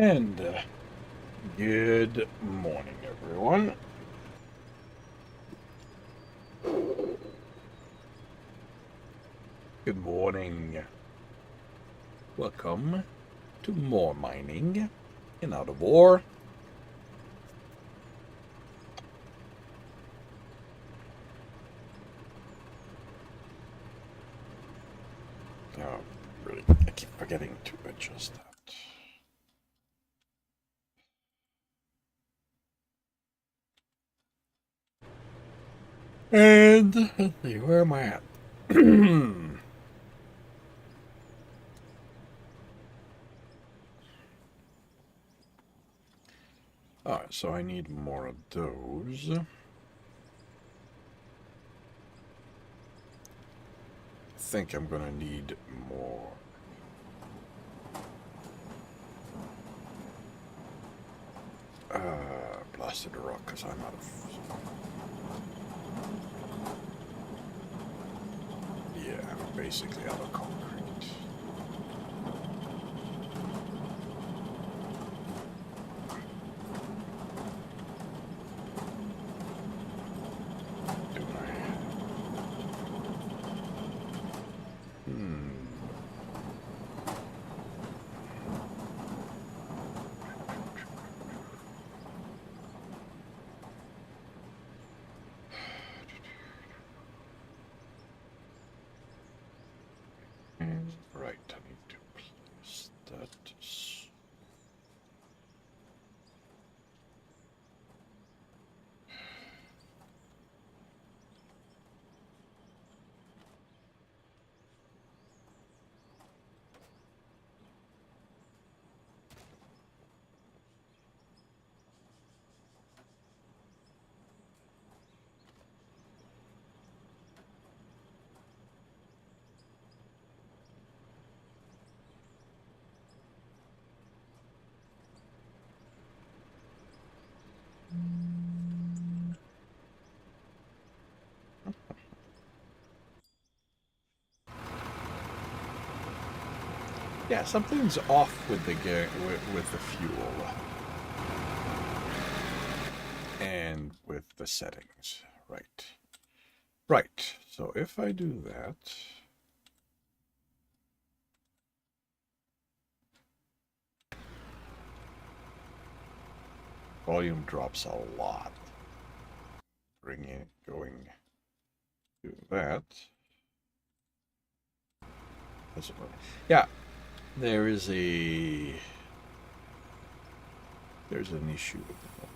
And good morning, everyone. Good morning. Welcome to more mining in Out of War. Oh, really, I keep forgetting to adjust that. And let's see, where am I at? Alright, so I need more of those. I think I'm gonna need more. Blasted rock, because I'm out of... Yeah, I'm basically out of concrete. Do I? Right, I need to place that. Yeah, something's off with the with the fuel and with the settings. Right. Right. So if I do that, volume drops a lot. Going to that. Doesn't work. Yeah, there's an issue with that.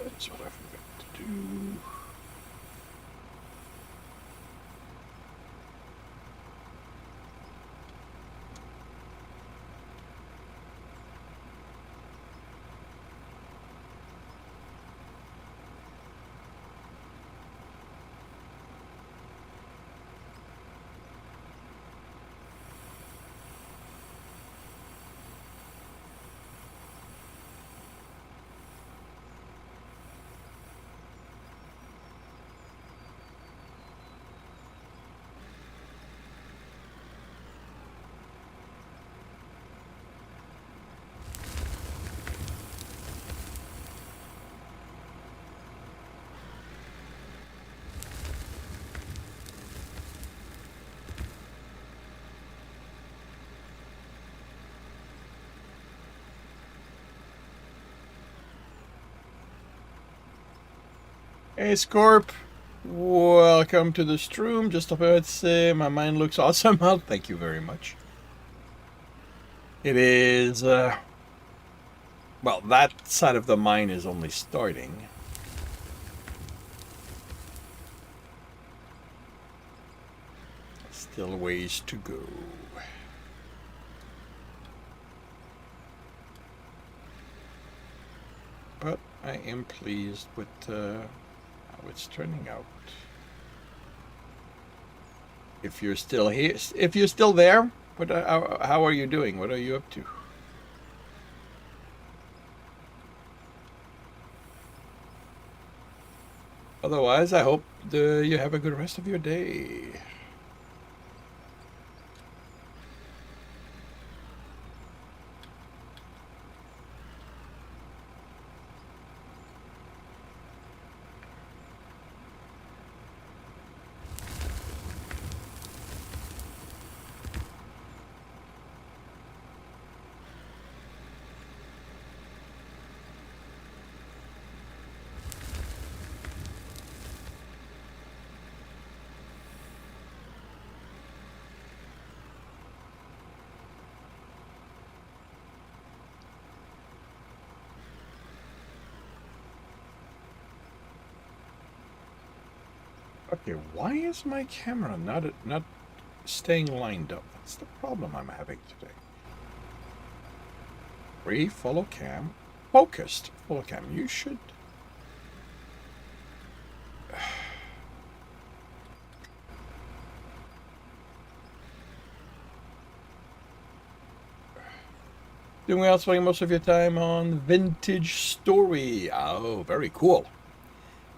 That's what I forgot to do. Hey, Scorp. Welcome to the stream. Just about to say my mind looks awesome. Well, thank you very much. It is, well, that side of the mine is only starting. Still ways to go. But I am pleased with how it's turning out. If you're still here, if you're still there, how are you doing? What are you up to? Otherwise, I hope you have a good rest of your day. Okay, why is my camera not staying lined up? That's the problem I'm having today. Free follow cam, focused follow cam. You should. Doing well, spending most of your time on Vintage Story. Oh, very cool.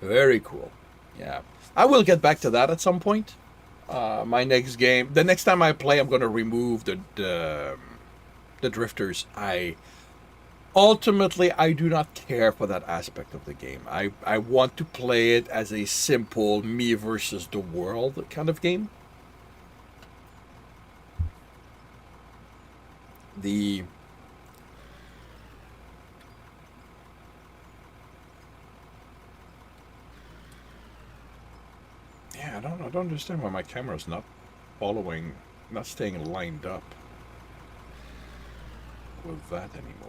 Very cool. Yeah. I will get back to that at some point. My next game, the next time I play, I'm going to remove the drifters. Ultimately, I do not care for that aspect of the game. I want to play it as a simple me versus the world kind of game. The Yeah, I don't understand why my camera's not staying lined up with that anymore.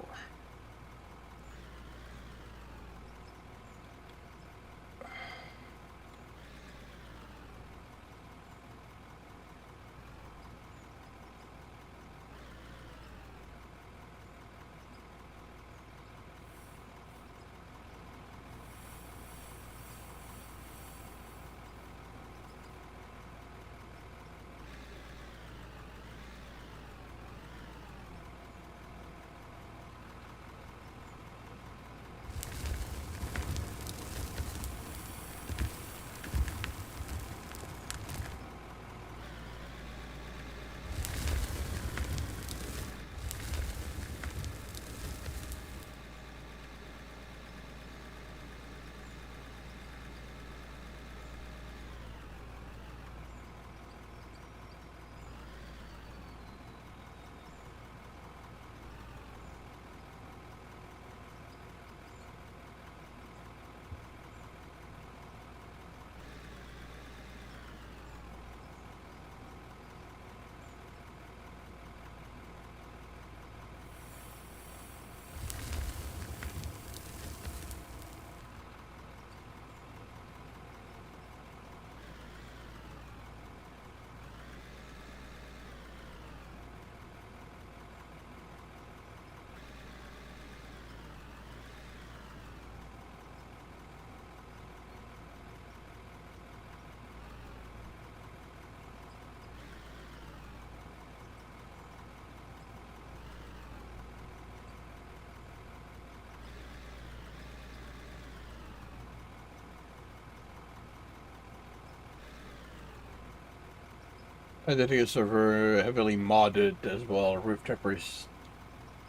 And I think it's heavily modded as well. Rift Tempers,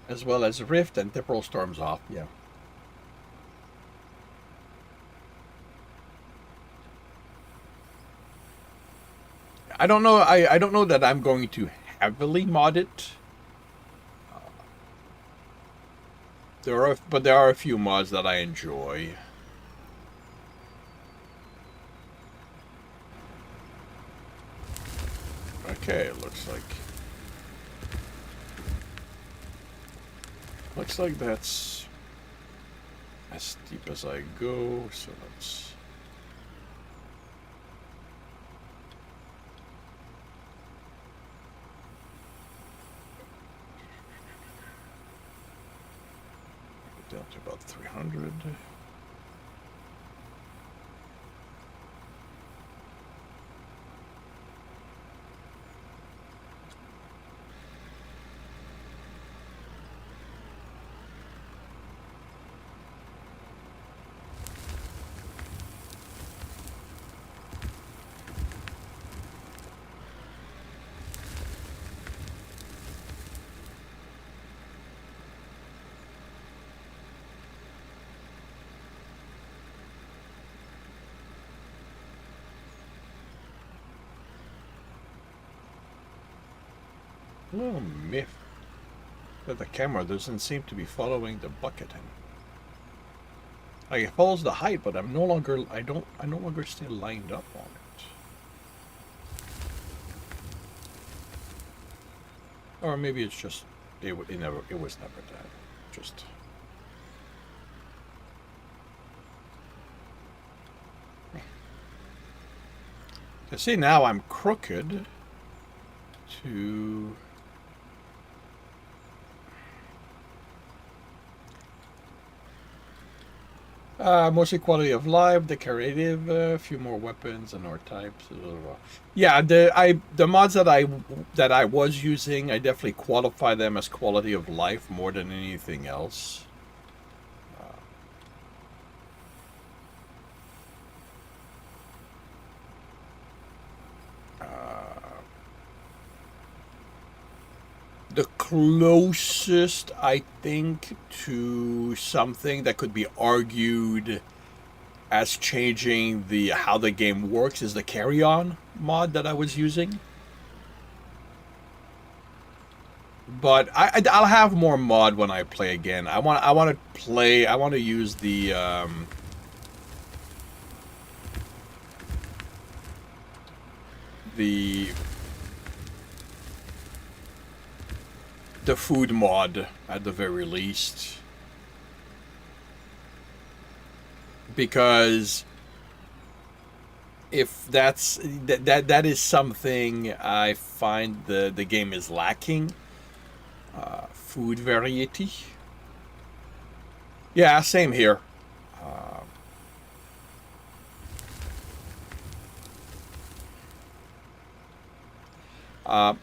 as well as Rift and Temporal Storms off. Yeah. I don't know. I don't know that I'm going to heavily mod it. But there are a few mods that I enjoy. Okay, looks like that's as steep as I go. So let's. Down to about 300. A little myth that the camera doesn't seem to be following the bucketing. Like it follows the height, but I no longer stay lined up on it. Or maybe it's just it was never that. Just you see now I'm crooked to mostly quality of life, decorative, a few more weapons and art types. Yeah, the mods that I was using, I definitely qualify them as quality of life more than anything else. The closest, I think, to something that could be argued as changing how the game works is the carry-on mod that I was using. But I'll have more mod when I play again. I want to use the the food mod at the very least, because if that is something I find the game is lacking, food variety. Yeah, same here.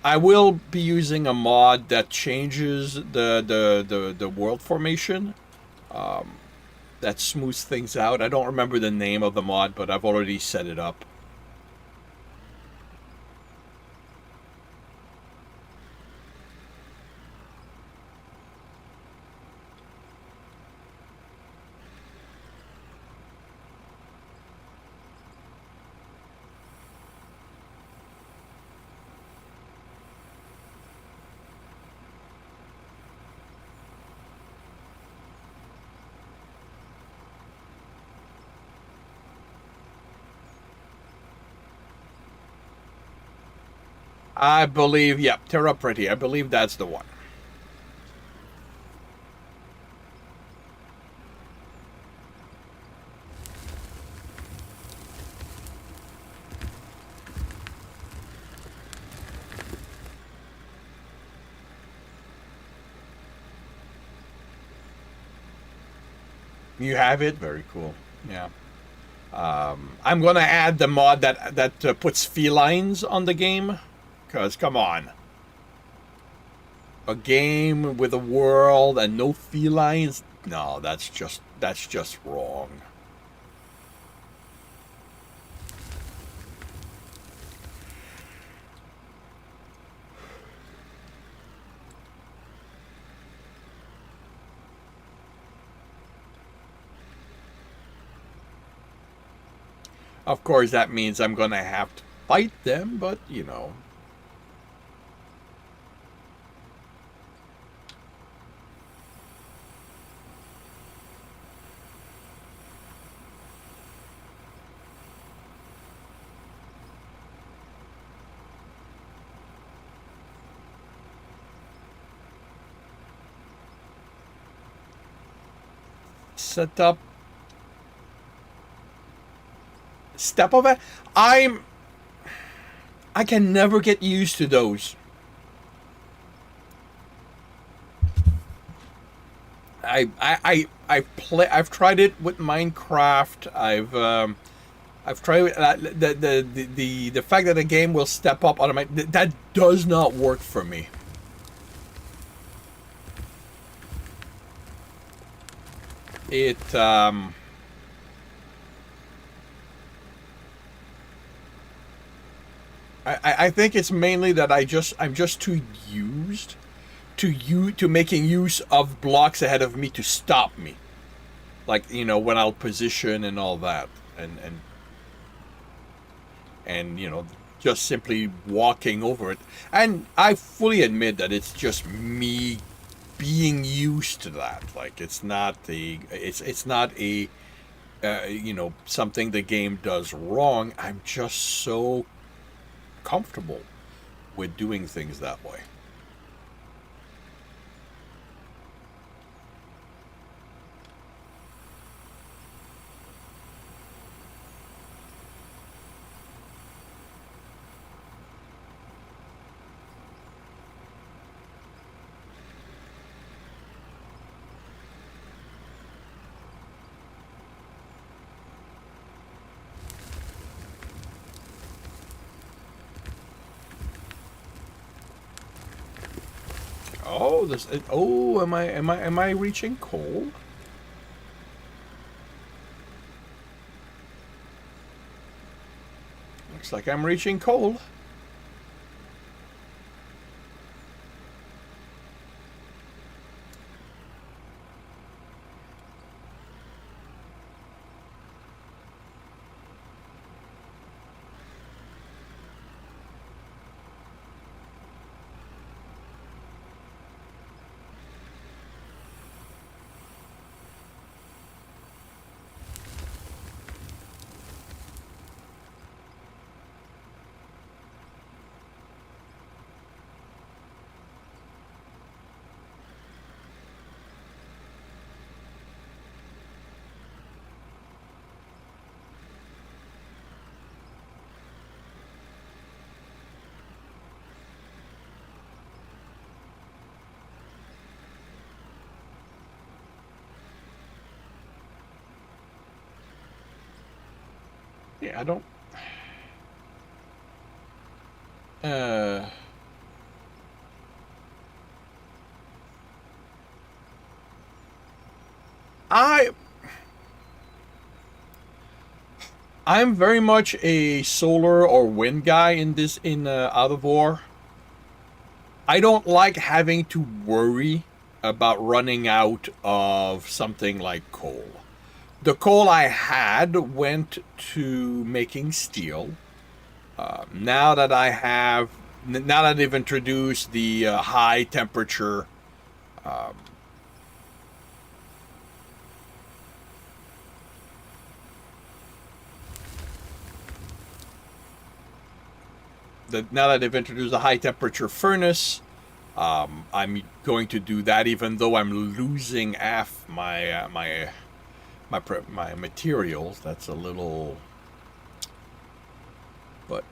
I will be using a mod that changes the world formation. That smooths things out. I don't remember the name of the mod, but I've already set it up. I believe, yep, Terra Pretty. I believe that's the one. You have it? Very cool. Yeah. I'm going to add the mod that puts felines on the game. Because, come on. A game with a world and no felines? No, that's just wrong. Of course, that means I'm gonna have to fight them, but you know. Set up step of it. I'm I can never get used to those. I've tried it with Minecraft. I've tried the fact that the game will step up automatically. That does not work for me. It I think it's mainly that I'm just too used to making use of blocks ahead of me to stop me. Like, you know, when I'll position and all that, and you know, just simply walking over it. And I fully admit that it's just me being used to that. Like, it's not a you know, something the game does wrong. I'm just so comfortable with doing things that way. Oh, this. Oh, am I reaching coal? Looks like I'm reaching coal. Yeah, I don't. Uh, I I'm very much a solar or wind guy in this in Out of War. I don't like having to worry about running out of something like coal. The coal I had went to making steel. Now that I have, now that they've introduced the high temperature, um, now that they've introduced a high temperature furnace, I'm going to do that, even though I'm losing half my materials. That's a little, but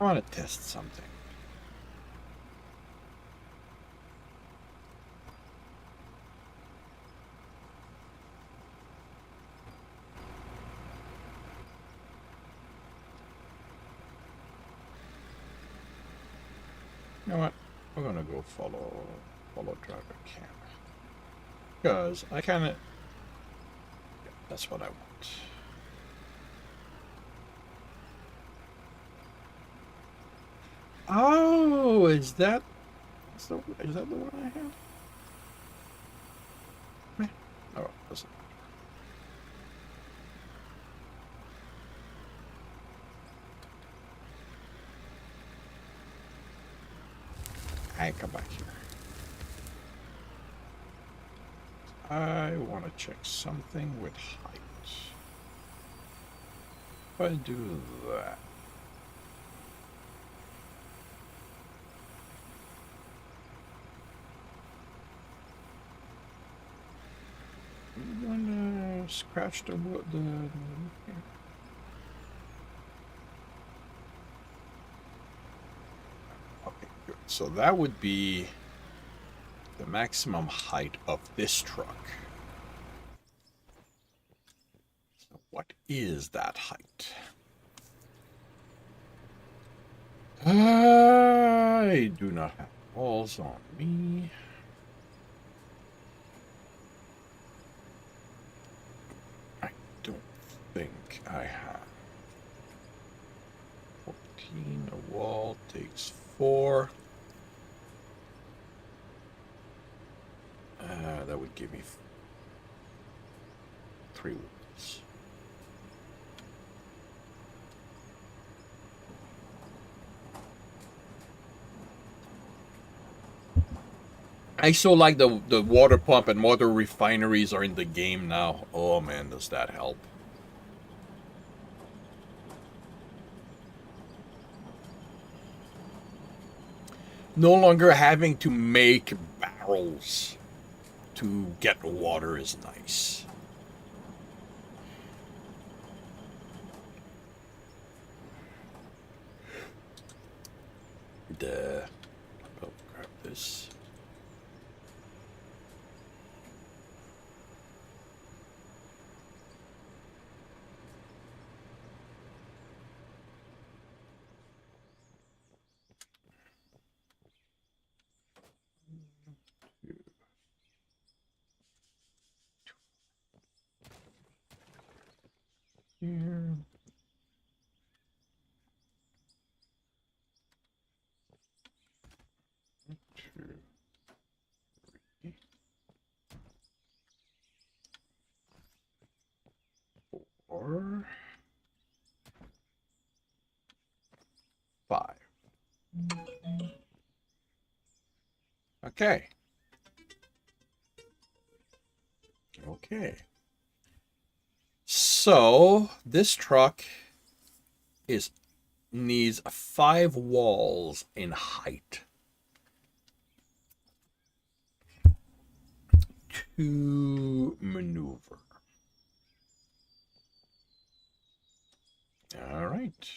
I want to test something. You know what? We're gonna go follow driver cam. Because I kind of... Yeah, that's what I want. Oh, is that... Is that the one I have? Oh, doesn't matter. I come back here. I want to check something with height. If I do that... You want to scratch the wood? Here. Okay, good. So that would be the maximum height of this truck. So what is that height? I do not have walls on me. I don't think I have. 14, a wall takes 4. That would give me 3 walls. I so like the water pump and water refineries are in the game now. Oh man, does that help. No longer having to make barrels to get water is nice. I'll grab this. Here. 2, 3, 4, 5. Okay. Okay. So this truck needs 5 walls in height to maneuver. All right.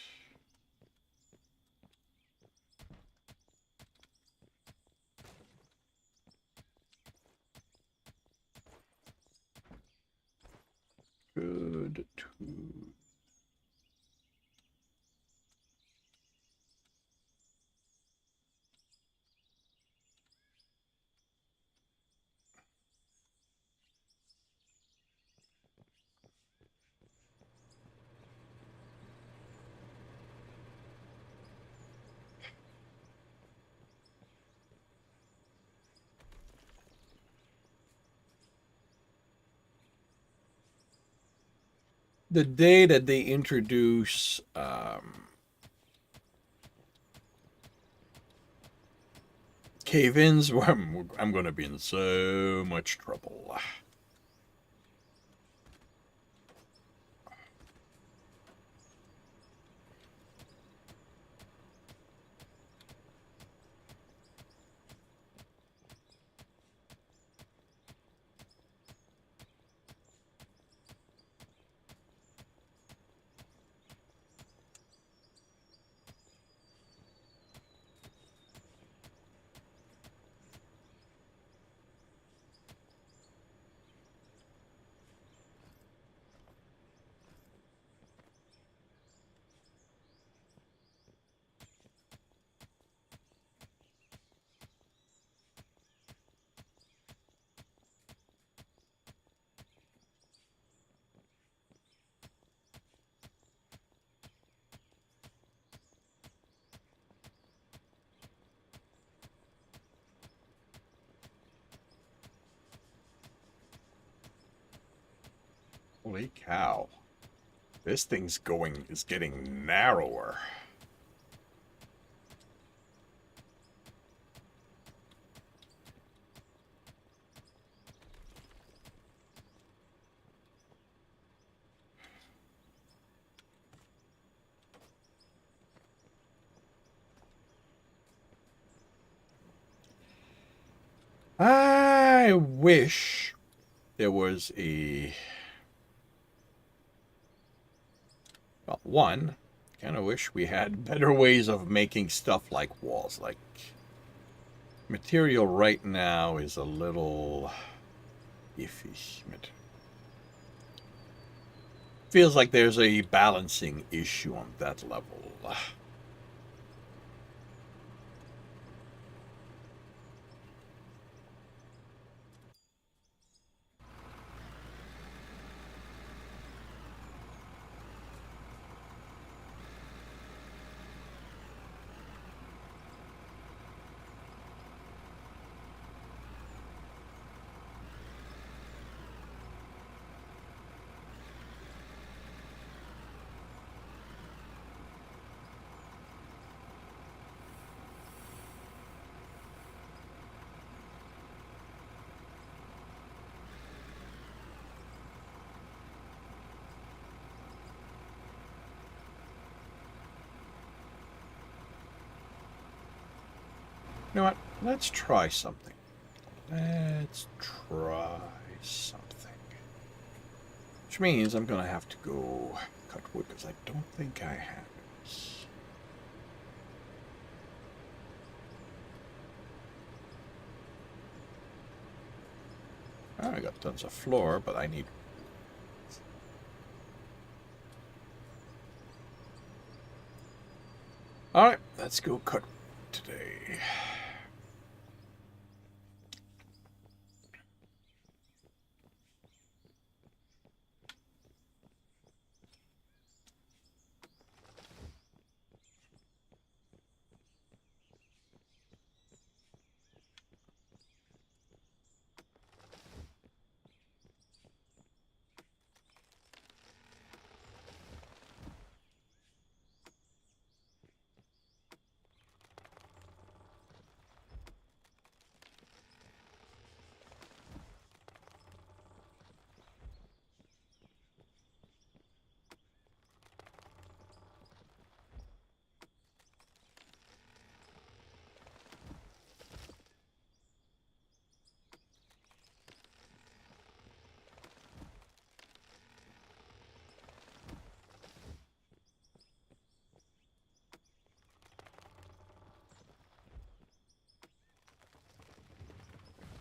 Good. 2. The day that they introduce cave-ins, I'm going to be in so much trouble. Holy cow. This thing's getting narrower. I wish there was a... Well, one, kind of wish we had better ways of making stuff like walls. Like, material right now is a little iffy. It feels like there's a balancing issue on that level. You know what? Let's try something. Let's try something. Which means I'm going to have to go cut wood because I don't think I have it. I got tons of floor, but I need... Alright, let's go cut today.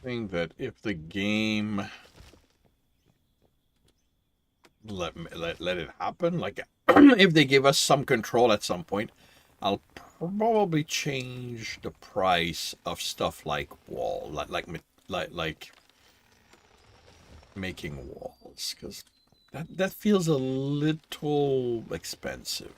Think that if the game let it happen, like if they give us some control at some point, I'll probably change the price of stuff like wall, like making walls, because that feels a little expensive.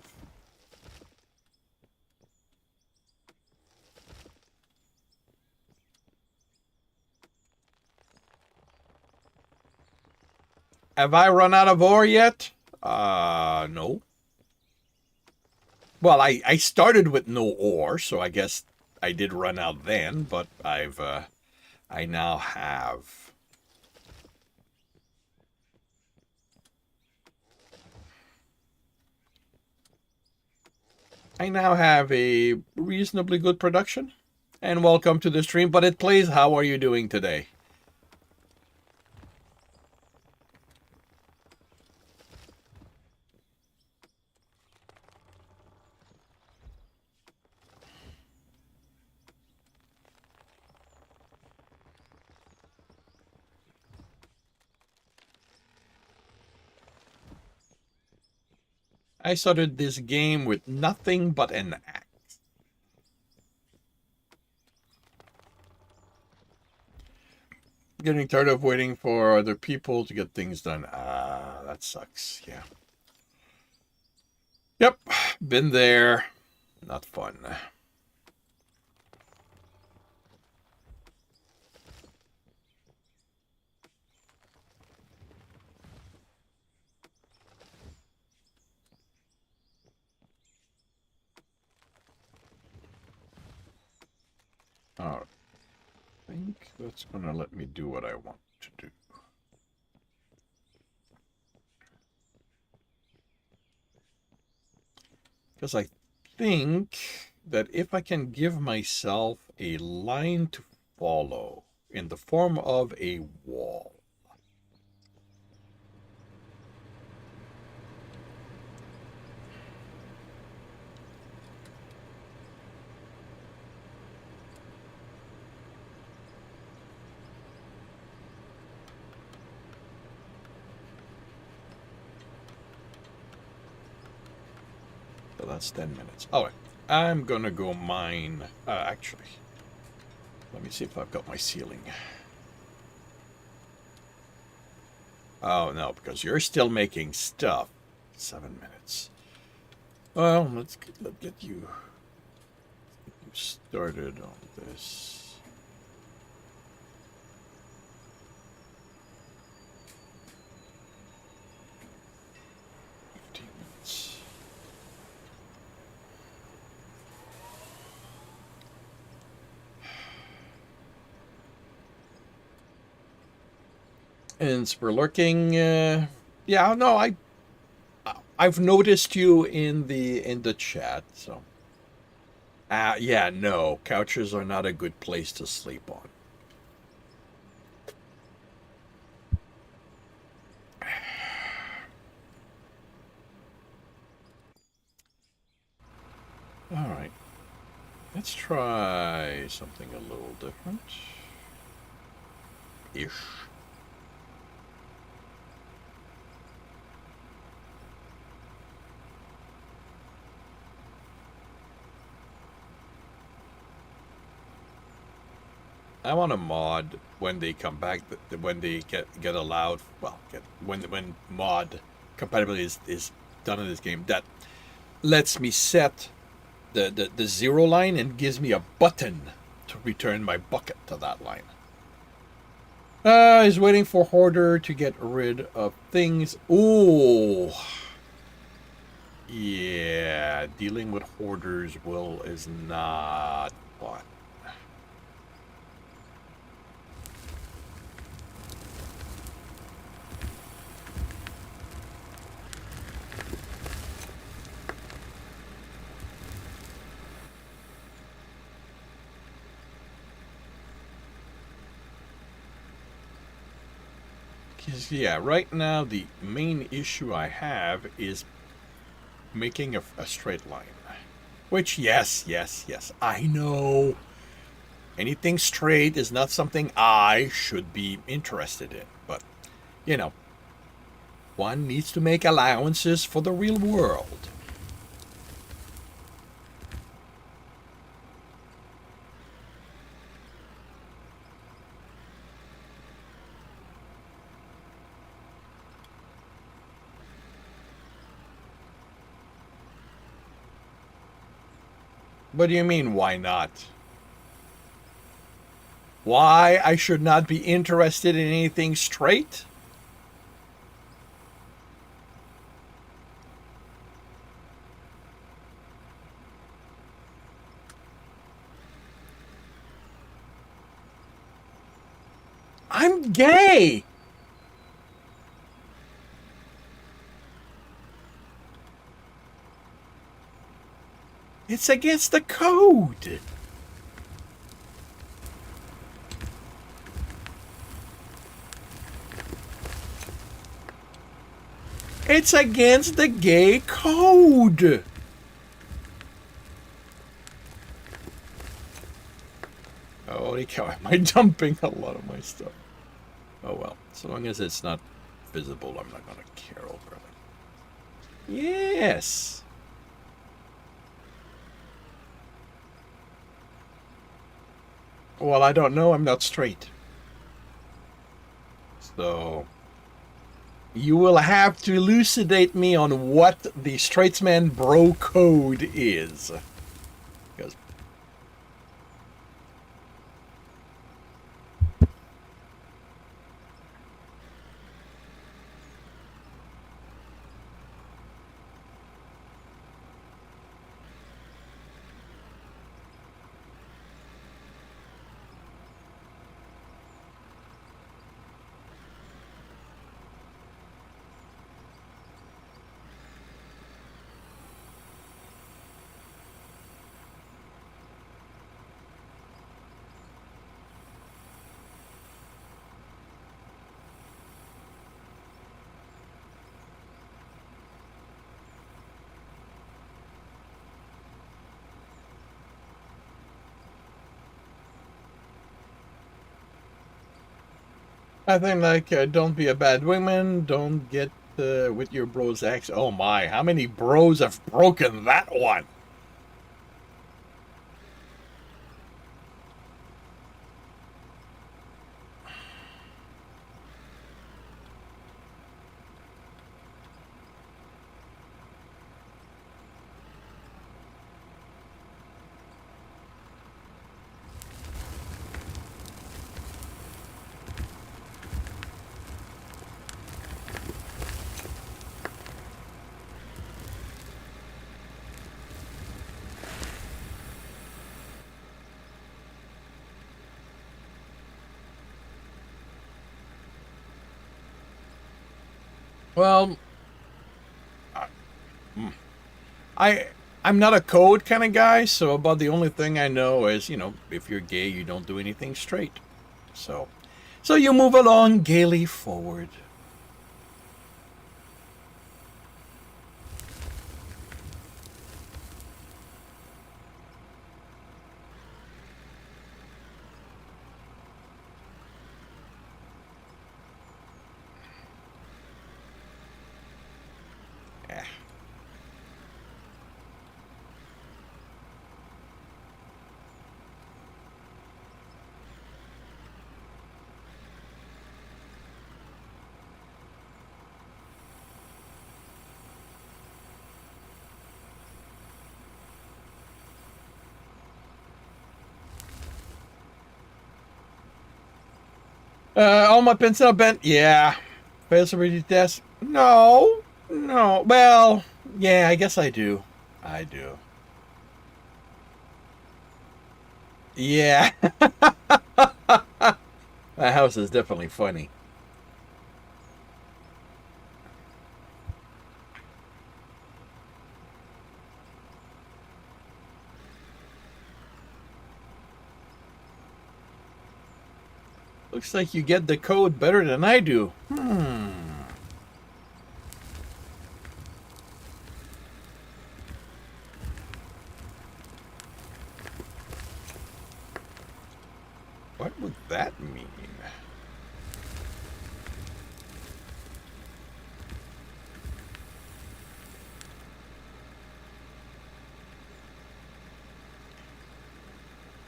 Have I run out of ore yet? No. Well, I started with no ore, so I guess I did run out then, but I now have... I now have a reasonably good production. And welcome to the stream, but it plays how are you doing today? I started this game with nothing but an axe. Getting tired of waiting for other people to get things done. Ah, that sucks. Yeah. Yep, been there. Not fun. All right. I think that's gonna let me do what I want to do. Because I think that if I can give myself a line to follow in the form of a wall. So that's 10 minutes. All right. I'm gonna go mine. Actually, let me see if I've got my ceiling. Oh no, because you're still making stuff. 7 minutes. Well, let's get you started on this. Minutes. And we're lurking. Yeah, no, I've noticed you in the chat. So, yeah, no, couches are not a good place to sleep on. All right, let's try something a little different. Ish. I want a mod when they come back, when they get allowed. Well, when mod compatibility is done in this game, that lets me set the zero line and gives me a button to return my bucket to that line. He's waiting for Hoarder to get rid of things. Ooh. Yeah, dealing with Hoarders is not fun. Yeah, right now the main issue I have is making a straight line. Which, yes, I know. Anything straight is not something I should be interested in. But, you know, one needs to make allowances for the real world. What do you mean, why not? Why I should not be interested in anything straight? I'm gay! It's against the code. It's against the gay code. Holy cow, am I dumping a lot of my stuff? Oh well, so long as it's not visible, I'm not gonna care over it. Yes. Well, I don't know, I'm not straight. So, you will have to elucidate me on what the Straightsman Bro code is. Because I think like don't be a bad woman. Don't get with your bro's ex. Oh my, how many bros have broken that one? Well, I, mm, I I'm not a code kind of guy, so about the only thing I know is, if you're gay, you don't do anything straight. So, so you move along gaily forward. Eh. All my pencil bent. Yeah. Feasibility test. No. No. Well, yeah, I guess I do. I do. Yeah. That house is definitely funny. Looks like you get the code better than I do. What would that mean?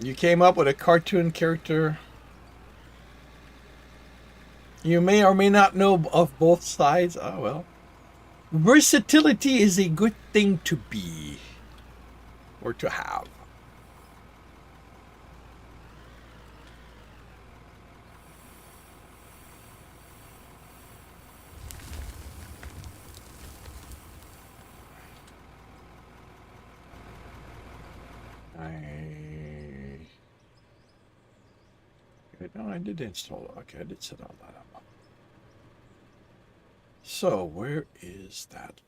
You came up with a cartoon character. You may or may not know of both sides. Oh, well. Versatility is a good thing to be or to have. I. No, I did install. Okay, I did set all that up. So, where is that?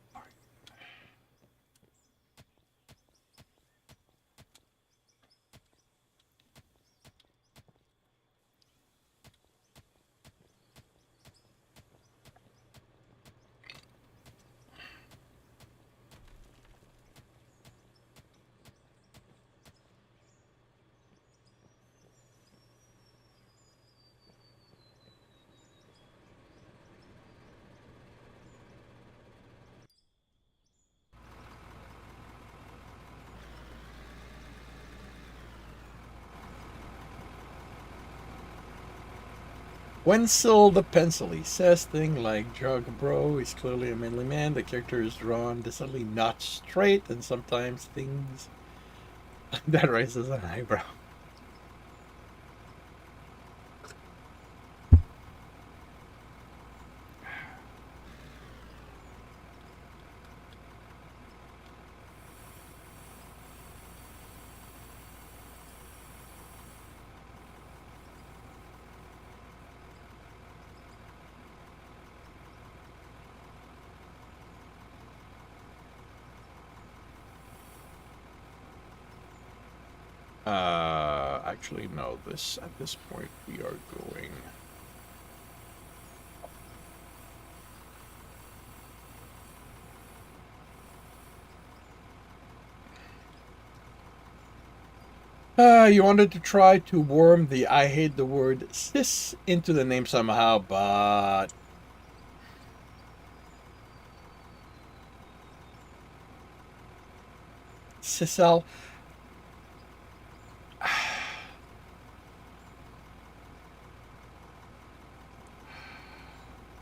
Wenzel the Pencil. He says things like drug bro, he's clearly a manly man. The character is drawn decidedly not straight, and sometimes things that raises an eyebrow. Actually, no. This at this point we are going. You wanted to try to worm the I hate the word cis into the name somehow, but Sisal.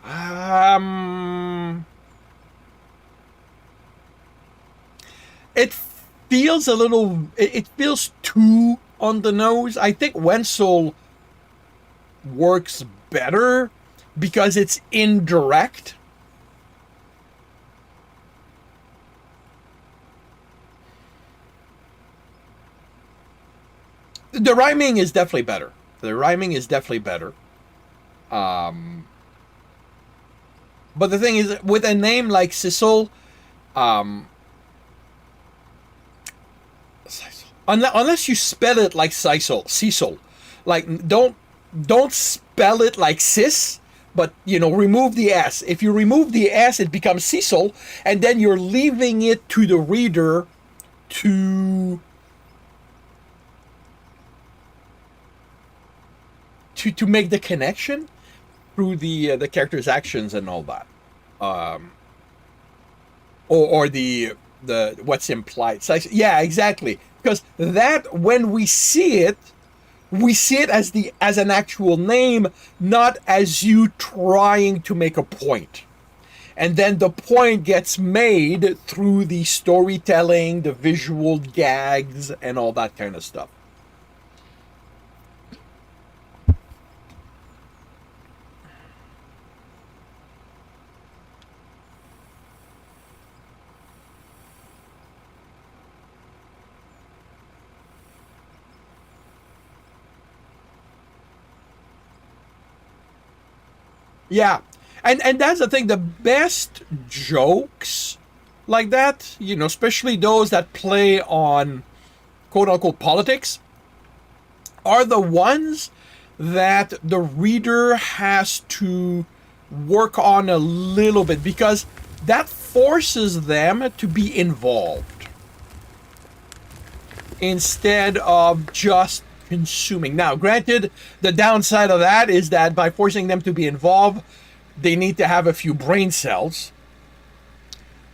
Um, it feels a little. It feels too on the nose. I think Wenzel works better because it's indirect. The rhyming is definitely better. The rhyming is definitely better. Um, but the thing is, with a name like Sissel, um, unless you spell it like Cecil, like don't spell it like cis, but remove the s. If you remove the s, it becomes Cecil, and then you're leaving it to the reader to make the connection through the character's actions and all that, um, or the what's implied. So, yeah, exactly. Because that when we see it as an actual name, not as you trying to make a point. And then the point gets made through the storytelling, the visual gags, and all that kind of stuff. Yeah. And that's the thing, the best jokes like that, especially those that play on quote unquote politics, are the ones that the reader has to work on a little bit because that forces them to be involved instead of just consuming. Now, granted, the downside of that is that by forcing them to be involved, they need to have a few brain cells,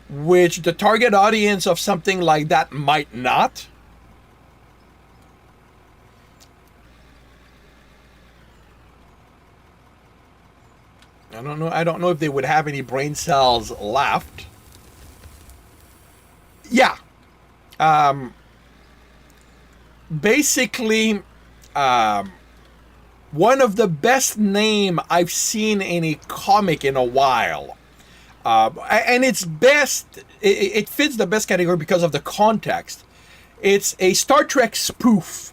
which the target audience of something like that might not. I don't know. I don't know if they would have any brain cells left. Yeah. Um, basically, um, one of the best name I've seen in a comic in a while. And it's best, it fits the best category because of the context. It's a Star Trek spoof.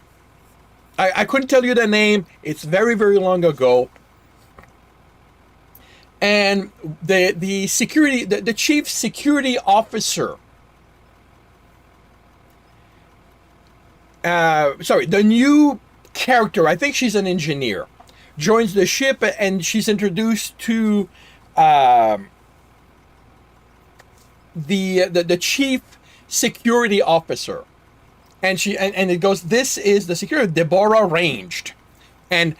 I couldn't tell you the name. It's very, very long ago. And the security, the chief security officer, the new character, I think she's an engineer, joins the ship and she's introduced to the chief security officer, and it goes, this is the security Deborah ranged, and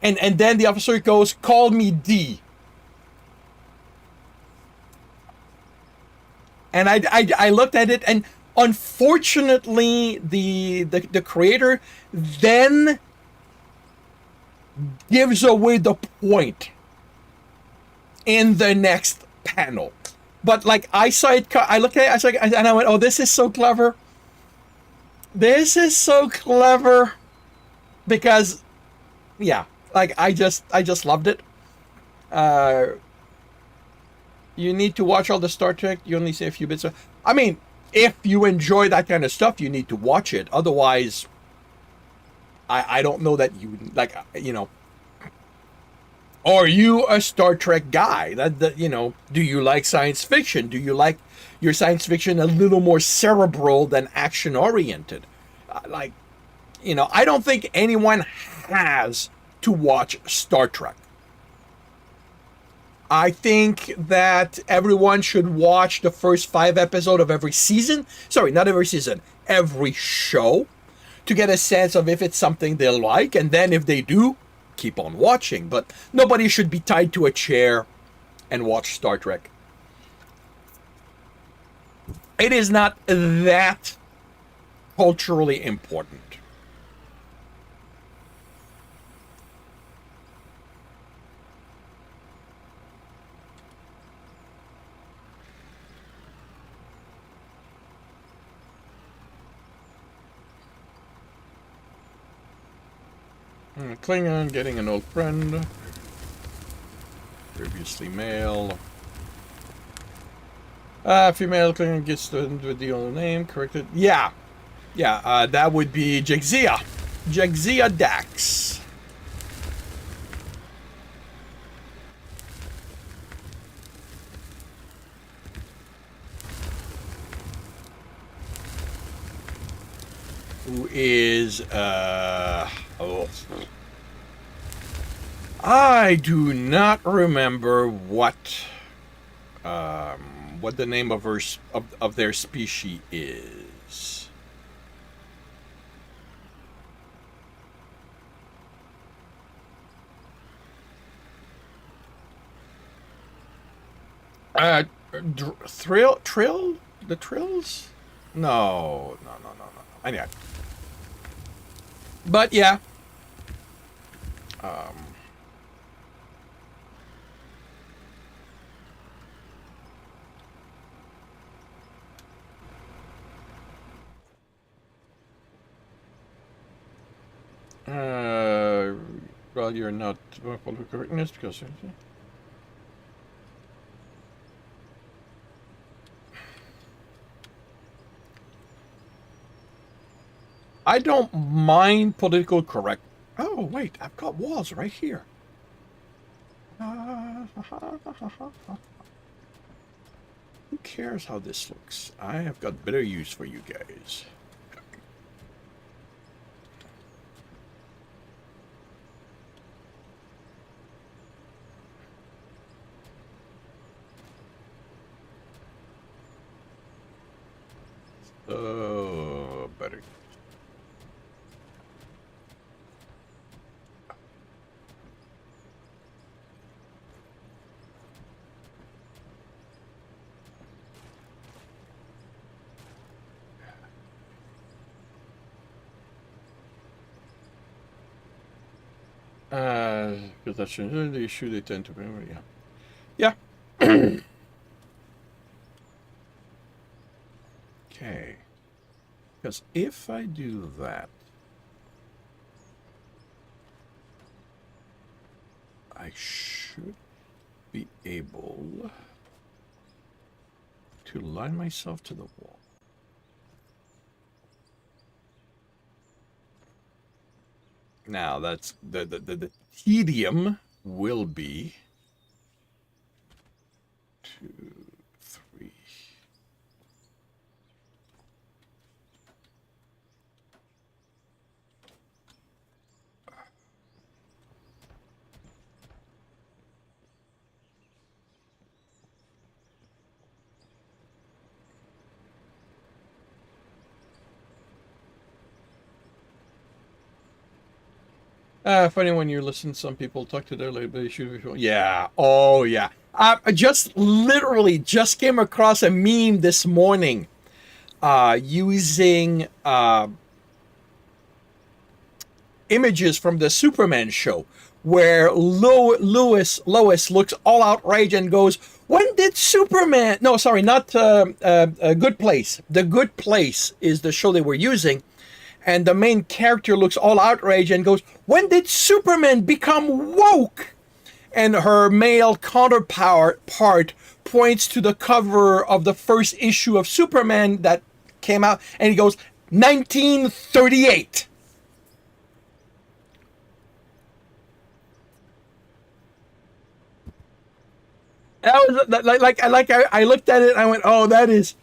and then the officer goes, call me D. And I looked at it, and unfortunately the creator then gives away the point in the next panel. But like I saw it, I looked at it, and I went, "Oh, this is so clever! This is so clever!" Because, yeah, like I just loved it. Uh, you need to watch all the Star Trek. You only see a few bits of. I mean, if you enjoy that kind of stuff, you need to watch it. Otherwise, I don't know that you like Are you a Star Trek guy? Do you like science fiction? Do you like your science fiction a little more cerebral than action oriented? I don't think anyone has to watch Star Trek. I think that everyone should watch the first 5 episodes of every season. Sorry, not every season, every show, to get a sense of if it's something they'll like. And then if they do, keep on watching. But nobody should be tied to a chair and watch Star Trek. It is not that culturally important. Klingon getting an old friend. Previously male. Female Klingon gets with the old name corrected. Yeah. Yeah, that would be Jexia. Jexia Dax. Who is, oh. I do not remember what the name of of their species is. Trill? The Trills? No. Anyway. But yeah. Well, you're not political correctness because I don't mind political correct. Oh wait, I've got walls right here. Who cares how this looks? I have got better use for you guys. Oh, better. Because that's the issue they tend to be. Yeah. Yeah. Okay. Because if I do that, I should be able to line myself to the wall. Now that's the tedium will be 2, 3. Funny when you listen, some people talk to their label. Yeah. Oh, yeah. I just literally just came across a meme this morning using images from the Superman show where Lois looks all outraged and goes, when did Superman... No, sorry, not Good Place. The Good Place is the show they were using. And the main character looks all outraged and goes, when did Superman become woke? And her male counterpart points to the cover of the first issue of Superman that came out, and he goes, 1938. That was I looked at it and I went, oh, that is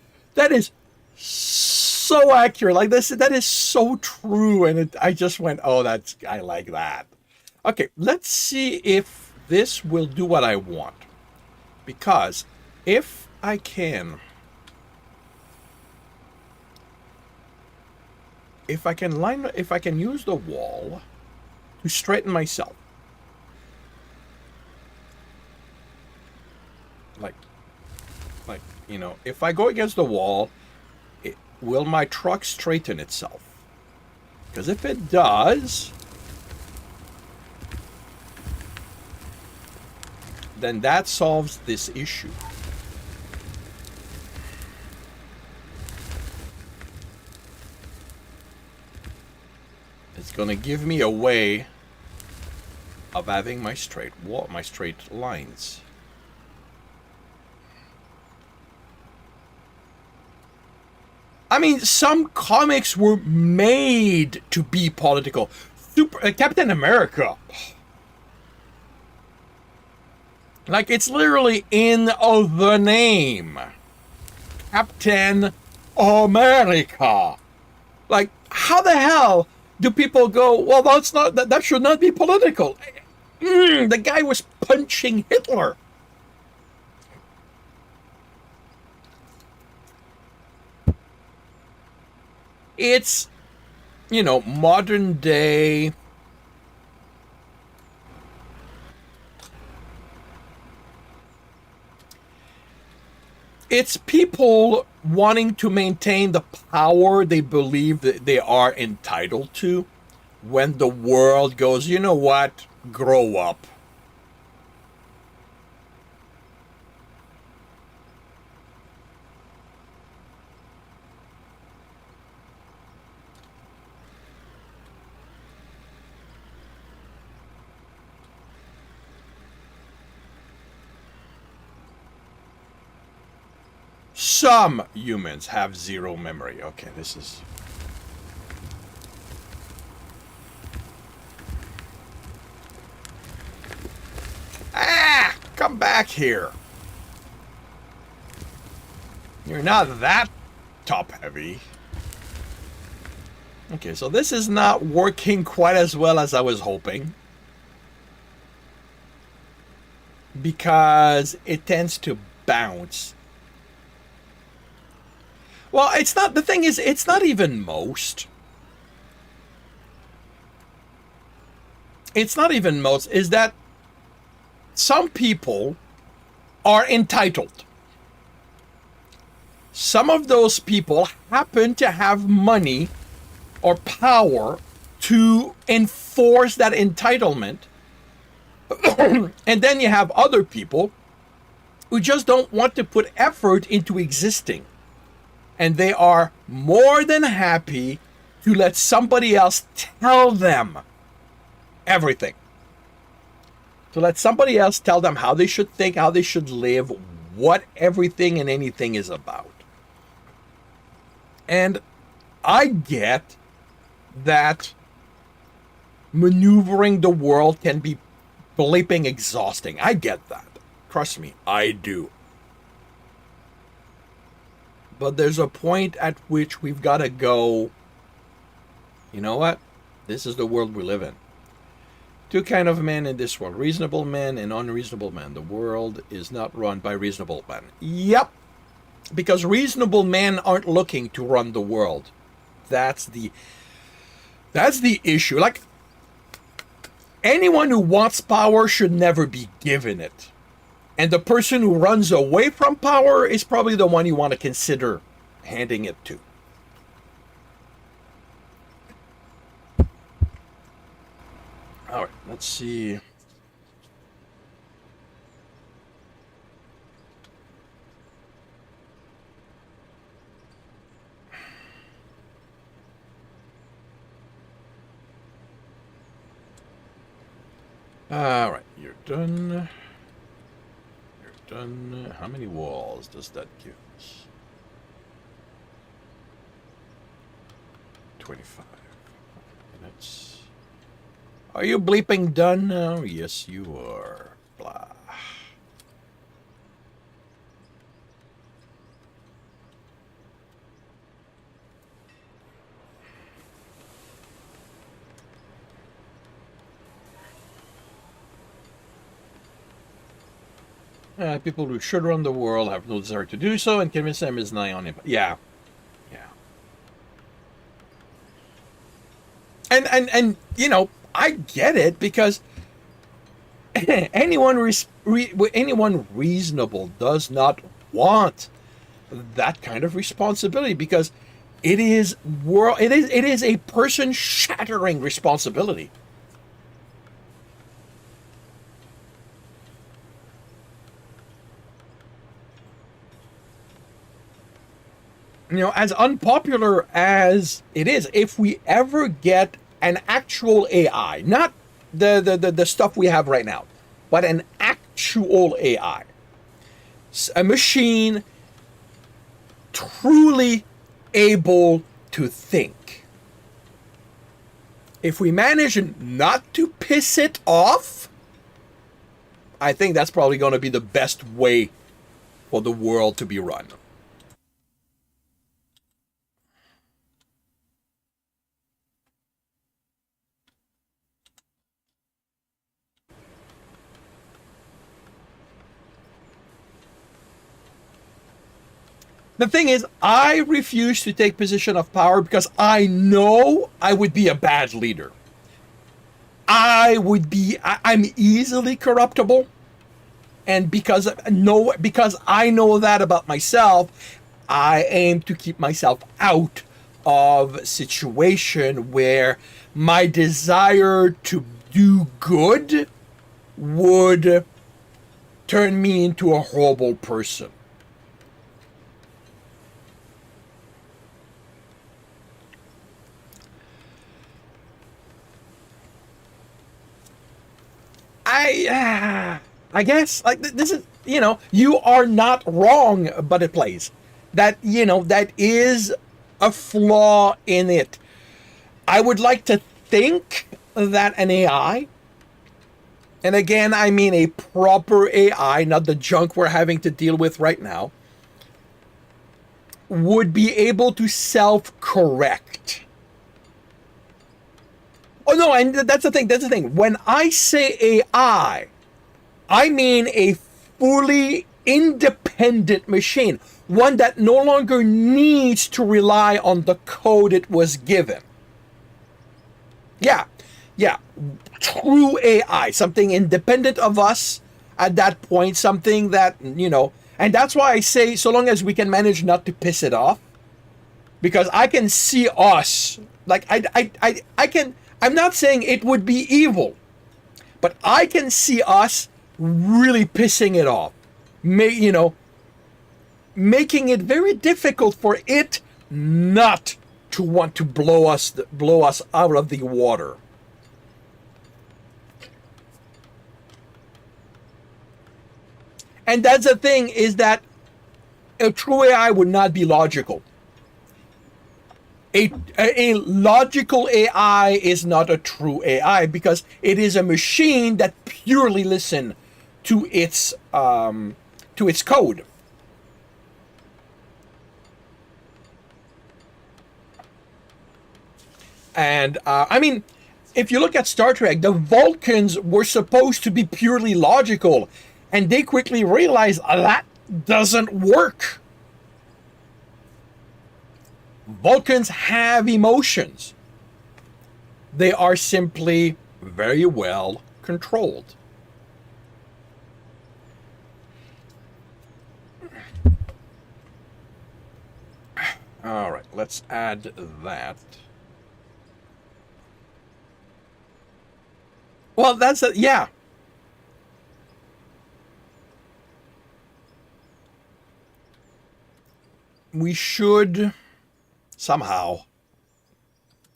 so accurate. Like this, that is so true. And I just went, oh, I like that. Okay, let's see if this will do what I want. Because if I can use the wall to straighten myself, like if I go against the wall, will my truck straighten itself? Because if it does, then that solves this issue. It's gonna give me a way of having my straight lines. I mean, some comics were made to be political. Captain America. Like, it's literally in the name. Captain America. Like, how the hell do people go, well, that should not be political? The guy was punching Hitler. It's, modern day. It's people wanting to maintain the power they believe that they are entitled to when the world goes, you know what, grow up. Some humans have zero memory. Okay, this is... Come back here. You're not that top heavy. Okay, so this is not working quite as well as I was hoping. Because it tends to bounce. Well, it's not, the thing is, it's not even most. It's not even most, is that some people are entitled. Some of those people happen to have money or power to enforce that entitlement. And then you have other people who just don't want to put effort into existing. And they are more than happy to let somebody else tell them everything. To let somebody else tell them how they should think, how they should live, what everything and anything is about. And I get that maneuvering the world can be bleeping exhausting. I get that. Trust me, I do. But there's a point at which we've got to go, you know what? This is the world we live in. Two kinds of men in this world, reasonable men and unreasonable men. The world is not run by reasonable men. Yep. Because reasonable men aren't looking to run the world. That's the issue. Like, anyone who wants power should never be given it. And the person who runs away from power is probably the one you want to consider handing it to. All right, let's see. All right, you're done. You're done. How many walls does that give us? 25 minutes. Are you bleeping done now? Yes, you are. Blah. People who should run the world have no desire to do so, and convince them is nigh on him. Yeah, yeah. And you know, I get it because anyone reasonable does not want that kind of responsibility because it is a person shattering responsibility. You know, as unpopular as it is, if we ever get an actual AI, not the stuff we have right now, but an actual AI, a machine truly able to think. If we manage not to piss it off, I think that's probably going to be the best way for the world to be run. The thing is, I refuse to take position of power because I know I would be a bad leader. I'm easily corruptible, and because I know that about myself, I aim to keep myself out of situation where my desire to do good would turn me into a horrible person. I guess like this is, you know, you are not wrong, but it plays that, you know, that is a flaw in it. I would like to think that an AI, and again I mean a proper AI, not the junk we're having to deal with right now, would be able to self-correct. Oh no, and that's the thing. That's the thing. When I say I mean a fully independent machine, one that no longer needs to rely on the code it was given. Yeah, yeah, true AI, something independent of us at that point, something that, you know, and that's why I say so long as we can manage not to piss it off, because I can see us, like, I can, I'm not saying it would be evil, but I can see us really pissing it off, you know, making it very difficult for it not to want to blow us out of the water. And that's the thing, is that a true AI would not be logical. A logical AI is not a true AI because it is a machine that purely listen to its code. And I mean, if you look at Star Trek, the Vulcans were supposed to be purely logical, and they quickly realized that doesn't work. Vulcans have emotions. They are simply very well controlled. All right, let's add that. Well, that's a, yeah. We should somehow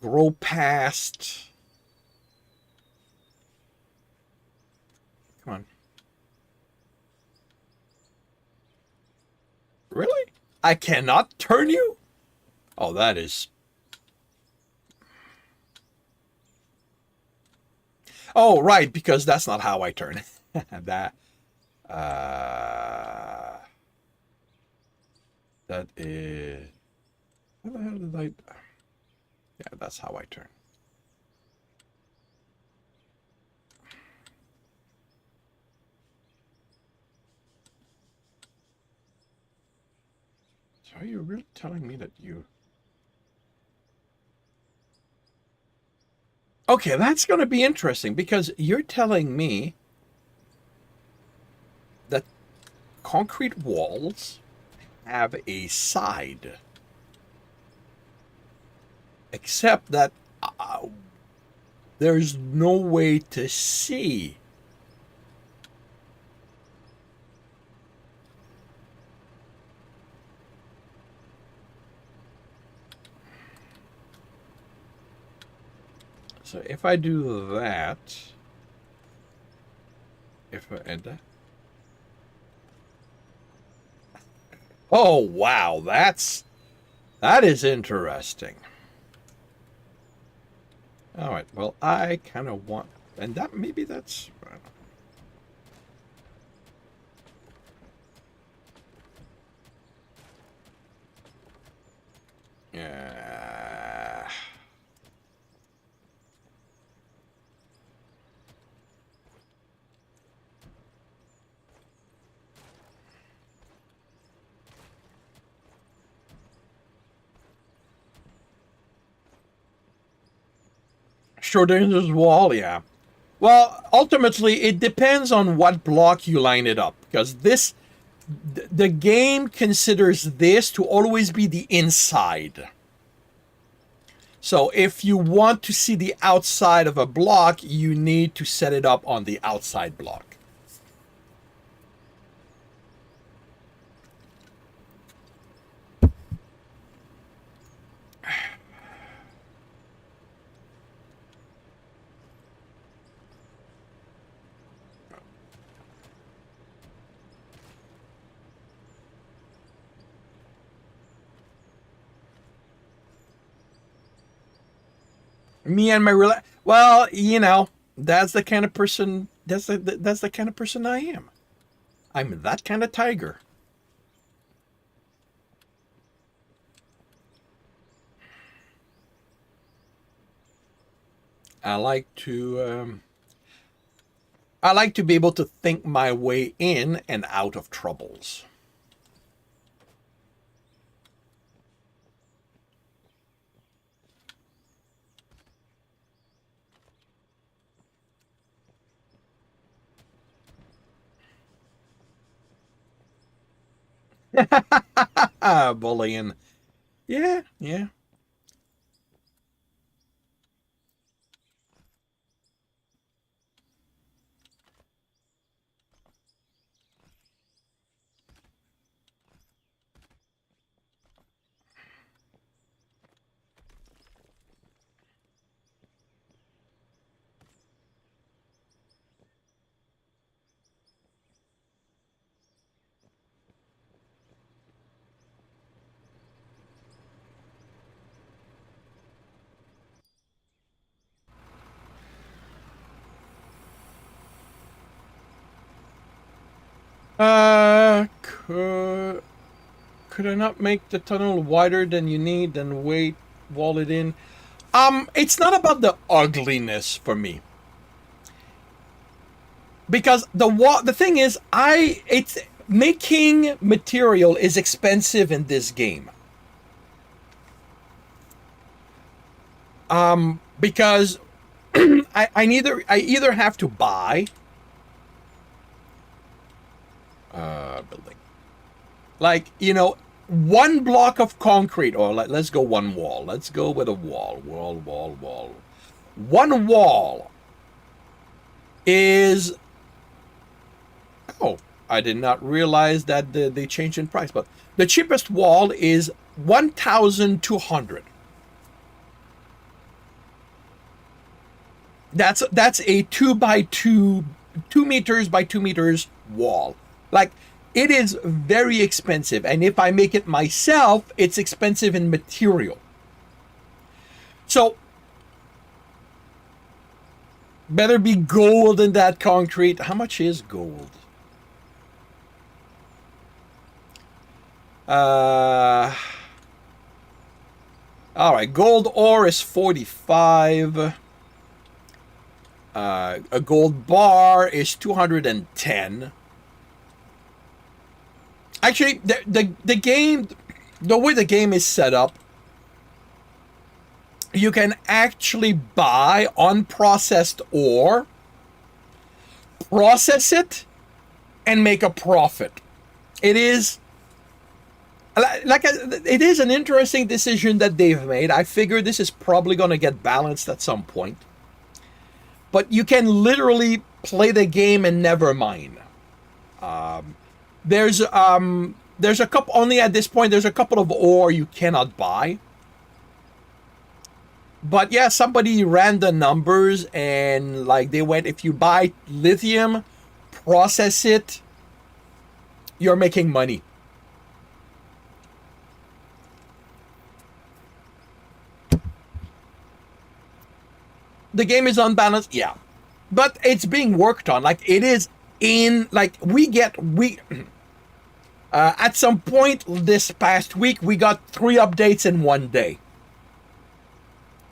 grow past. Come on. Really? I cannot turn you? Oh, that is. Oh, right, because that's not how I turn. that. Uh, that is. How the hell did I? Yeah, that's how I turn. So are you really telling me that you... Okay, that's going to be interesting because you're telling me that concrete walls have a side, except that there's no way to see. So if I do that, if I enter, oh wow, that is interesting. All right, well I kind of want, and that maybe that's. Yeah. Schrodinger's wall, yeah. Well, ultimately, it depends on what block you line it up, because the game considers this to always be the inside. So if you want to see the outside of a block, you need to set it up on the outside block. Me and my well, you know, that's the kind of person. That's the kind of person I am. I'm that kind of tiger. I like to. I like to be able to think my way in and out of troubles. Bullying. Yeah, yeah. Could I not make the tunnel wider than you need and wall it in? It's not about the ugliness for me. Because the thing is, it's making material is expensive in this game. Because I either have to buy building. Like, you know, one block of concrete, or let's go one wall. Let's go with a wall. Wall. One wall is... Oh, I did not realize that they changed in price, but the cheapest wall is 1,200. That's a 2 by 2, 2 meters by 2 meters wall. Like, it is very expensive, and if I make it myself, it's expensive in material. So, better be gold in that concrete. How much is gold? All right, gold ore is 45. A gold bar is 210. Actually, the game, the way the game is set up, you can actually buy unprocessed ore, process it, and make a profit. It is it is an interesting decision that they've made. I figure this is probably going to get balanced at some point. But you can literally play the game and never mine. There's a couple, only at this point there's a couple of ore you cannot buy. But yeah, somebody ran the numbers and like they went, if you buy lithium, process it, you're making money. The game is unbalanced, yeah, but it's being worked on. Like it is in, like we at some point this past week we got 3 updates in one day.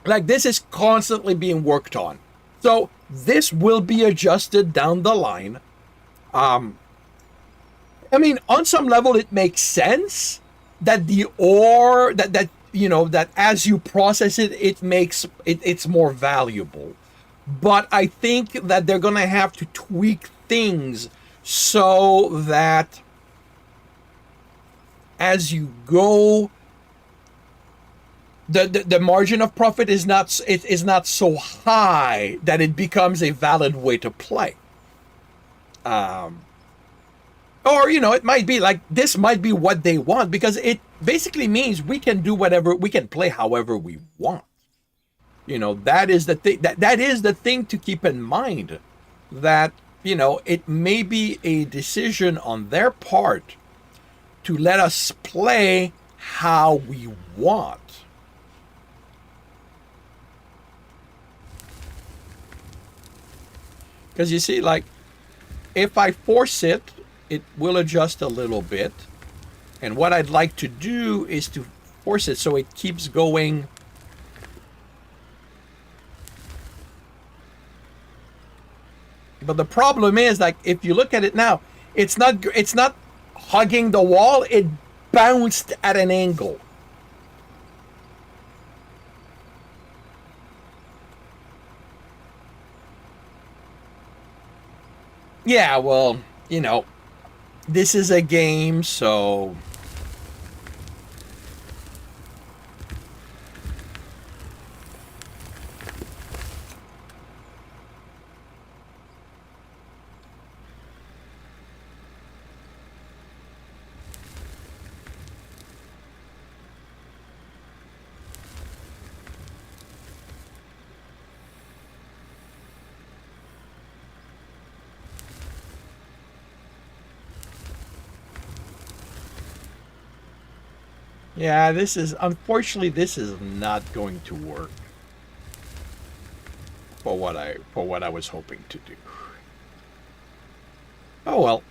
Like this is constantly being worked on, so this will be adjusted down the line. I mean, on some level it makes sense that the ore that you know, that as you process it, it makes it's more valuable. But I think that they're gonna have to tweak things so that as you go, the margin of profit is not, it is not so high that it becomes a valid way to play. Or, you know, it might be like this might be what they want, because it basically means we can do whatever, we can play however we want. You know, that is the thing, that is the thing to keep in mind, that, you know, it may be a decision on their part to let us play how we want. Because you see, like, if I force it, it will adjust a little bit. And what I'd like to do is to force it so it keeps going. But the problem is, like, if you look at it now, it's not hugging the wall, it bounced at an angle. Yeah, well, you know, this is a game, so yeah, this is, unfortunately, this is not going to work for what I was hoping to do. Oh well.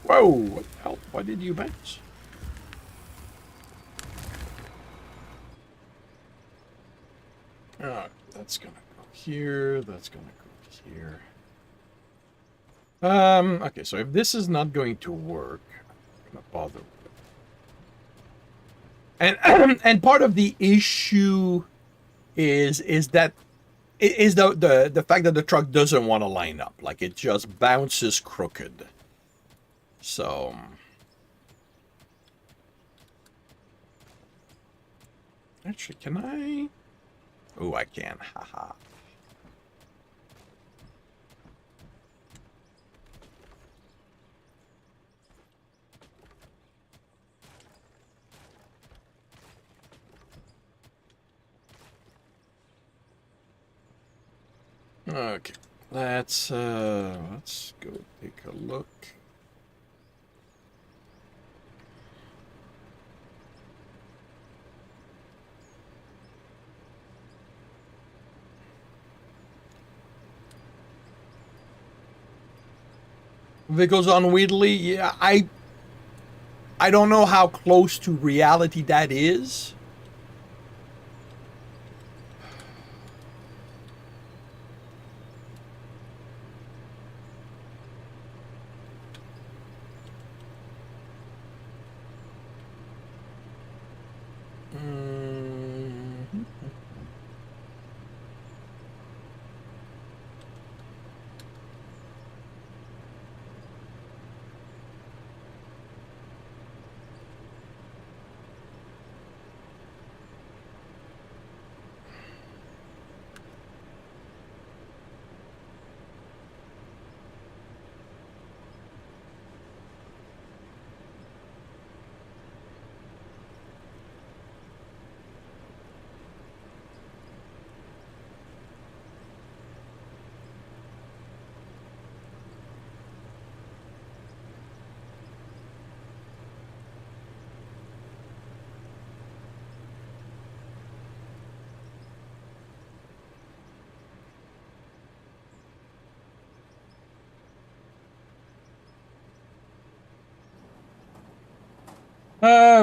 Whoa, what the hell? Why did you bounce? That's gonna go here, that's gonna go here. Okay, so if this is not going to work, I'm gonna bother with it. And part of the issue is that is the fact that the truck doesn't want to line up, like it just bounces crooked. So actually, can I? Oh, I can. Haha. Okay, let's go take a look. If it goes on weirdly, yeah, I don't know how close to reality that is. Mm,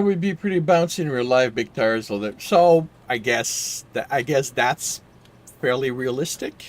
we'd be pretty bouncy in real life, big tires. So I guess that's fairly realistic.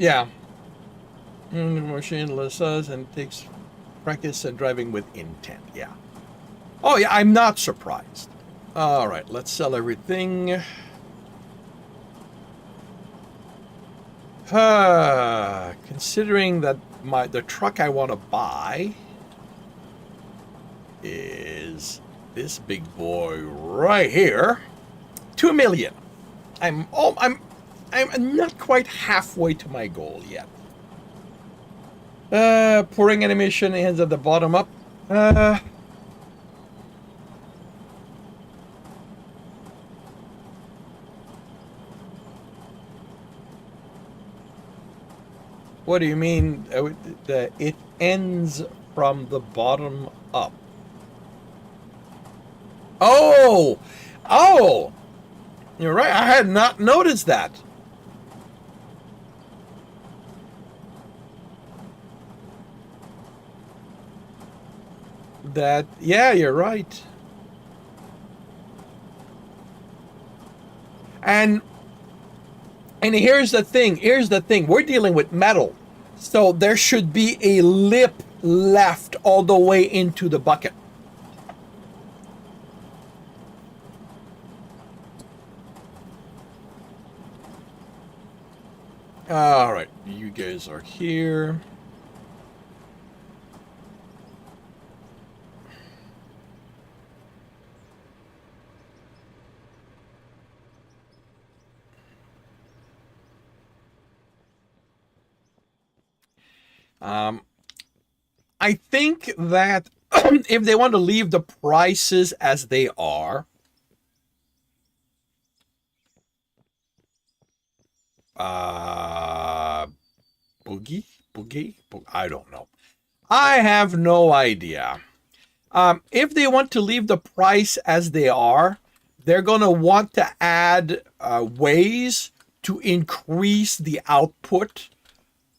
Yeah. Machine listens and takes practice and driving with intent. Yeah. Oh, yeah, I'm not surprised. All right, let's sell everything. Considering that the truck I want to buy is this big boy right here, 2 million. I'm not quite halfway to my goal yet. Pouring animation ends at the bottom up. What do you mean? It ends from the bottom up. Oh, oh, you're right. I had not noticed that. Yeah, you're right. And and here's the thing. Here's the thing. We're dealing with metal, so there should be a lip left all the way into the bucket. All right, you guys are here. Um, I think that if they want to leave the prices as they are, uh, I don't know. I have no idea. If they want to leave the price as they are, they're going to want to add ways to increase the output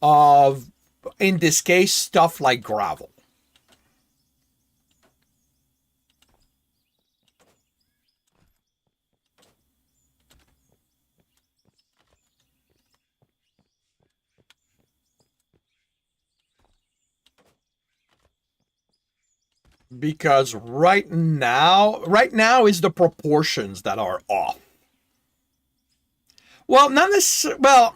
of, in this case, stuff like gravel. Because right now is the proportions that are off. Well, not necessarily. Well,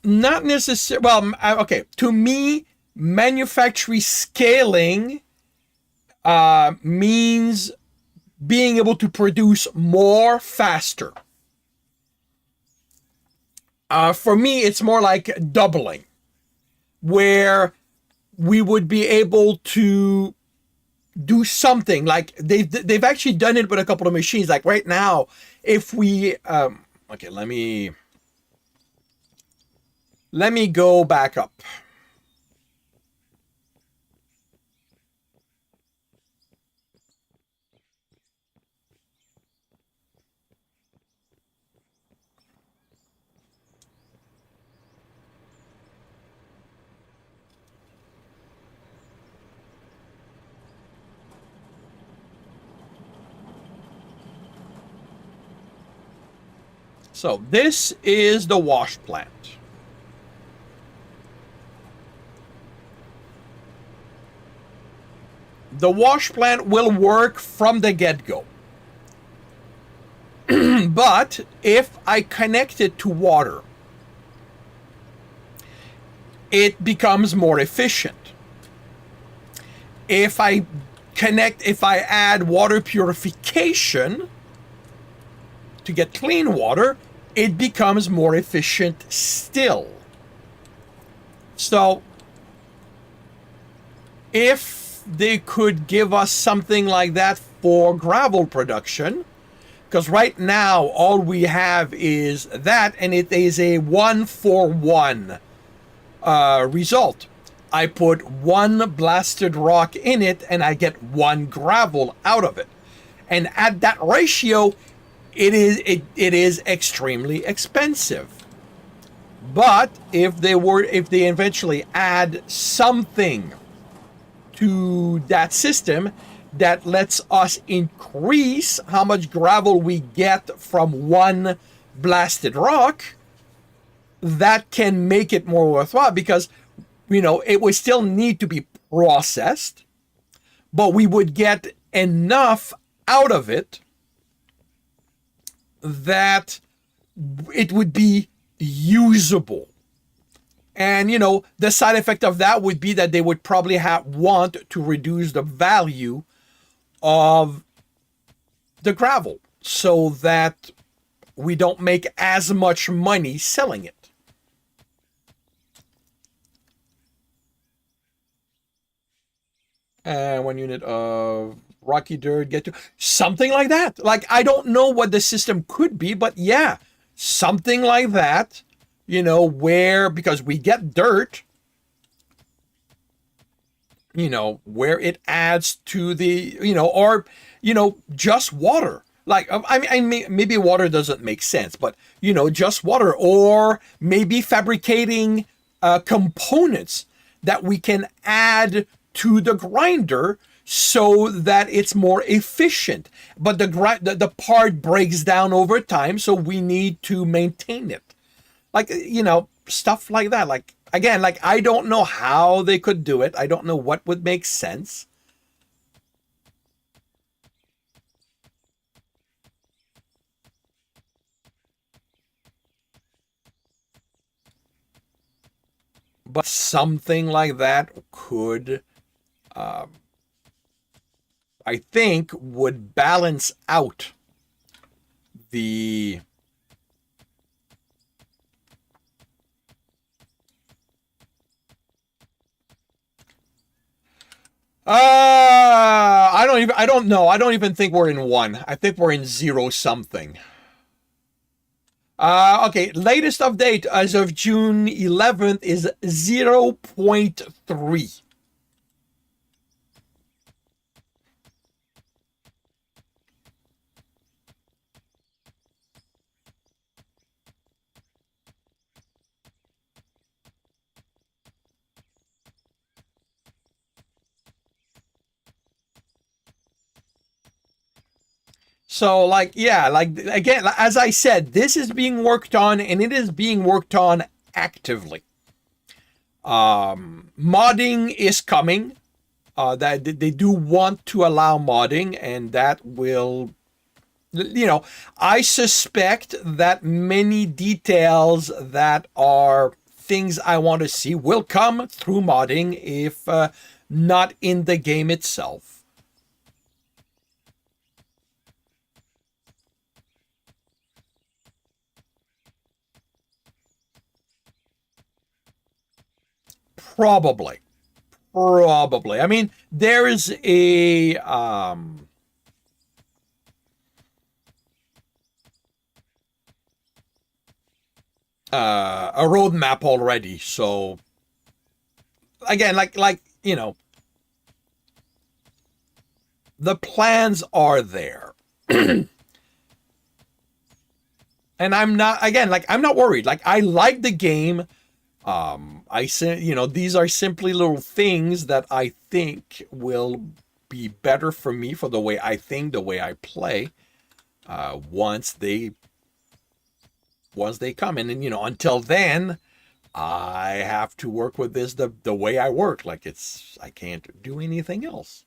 not necessarily. Well, okay. To me, manufacturing scaling means being able to produce more faster. For me, it's more like doubling, where we would be able to do something like they've actually done it with a couple of machines. Like right now, if we okay, let me go back up. So this is the wash plant. The wash plant will work from the get-go. But if I connect it to water, it becomes more efficient. If I add water purification to get clean water, it becomes more efficient still. So if they could give us something like that for gravel production, because right now all we have is that, and it is a 1-for-1 result. I put one blasted rock in it and I get one gravel out of it. And at that ratio, it is extremely expensive. But if they eventually add something to that system that lets us increase how much gravel we get from one blasted rock, that can make it more worthwhile, because it would still need to be processed, but we would get enough out of it that it would be usable. And the side effect of that would be that they would probably want to reduce the value of the gravel so that we don't make as much money selling it. And 1 unit of rocky dirt get to something like that. Like, I don't know what the system could be, but yeah, something like that, where, because we get dirt, where it adds to the, or, just water. Like, I mean, maybe water doesn't make sense, but, just water, or maybe fabricating components that we can add to the grinder so that it's more efficient. But the part breaks down over time, so we need to maintain it. Like, stuff like that. Like, again, like, I don't know how they could do it. I don't know what would make sense. But something like that could, I think, would balance out the I don't know. I don't even think we're in 1. I think we're in 0 something. Okay, latest update as of June 11th is 0.3. So, like, yeah, like, again, as I said, this is being worked on, and it is being worked on actively. Modding is coming. that they do want to allow modding, and that will, you know, I suspect that many details that are things I want to see will come through modding, if not in the game itself. Probably. Probably. I mean, there is a roadmap already. So again, like you know, the plans are there. And I'm not, again, like, I'm not worried. Like, I like the game. I say, you know, these are simply little things that I think will be better for me, for the way I think, the way I play, once they come in. And, you know, until then, I have to work with this the way I work. Like, I can't do anything else.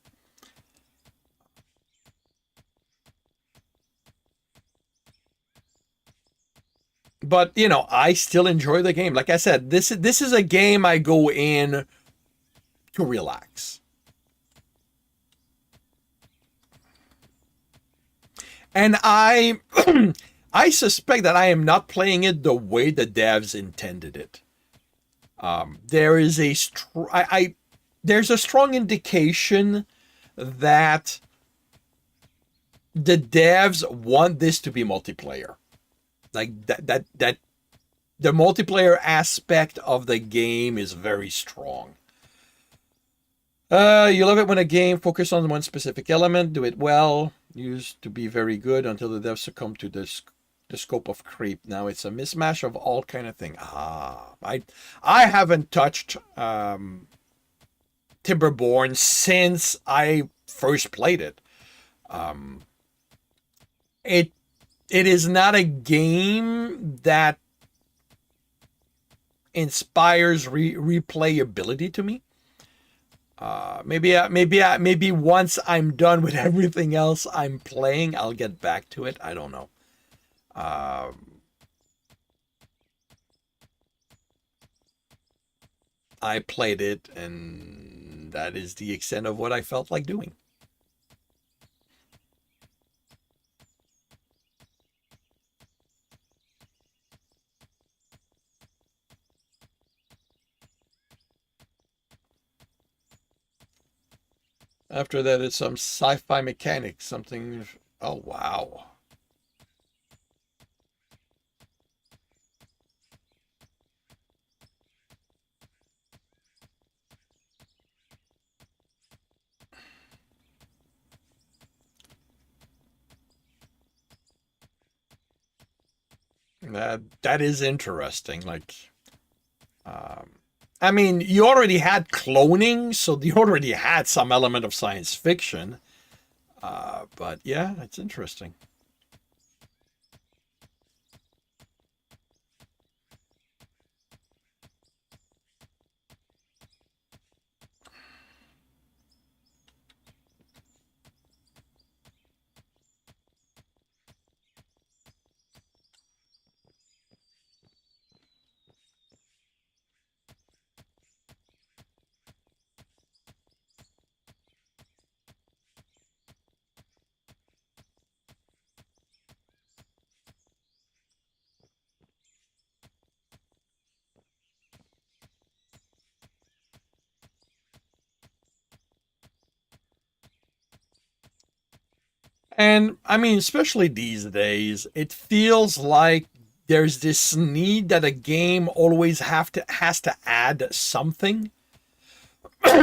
But, you know, I still enjoy the game. Like I said, this is a game I go in to relax. And I suspect that I am not playing it the way the devs intended it. There is there's a strong indication that the devs want this to be multiplayer. Like that the multiplayer aspect of the game is very strong. You love it when a game focuses on one specific element, do it well, used to be very good until the devs succumb to the scope of creep. Now it's a mismatch of all kind of thing. I haven't touched Timberborn since I first played it. Um, it it is not a game that inspires replayability to me. Maybe once I'm done with everything else I'm playing, I'll get back to it. I don't know. I played it, and that is the extent of what I felt like doing. After that, it's some sci-fi mechanics, something. Oh wow, that is interesting. Like, um, I mean, you already had cloning, so you already had some element of science fiction. But yeah, it's interesting. And I mean, especially these days, it feels like there's this need that a game always have to has to add something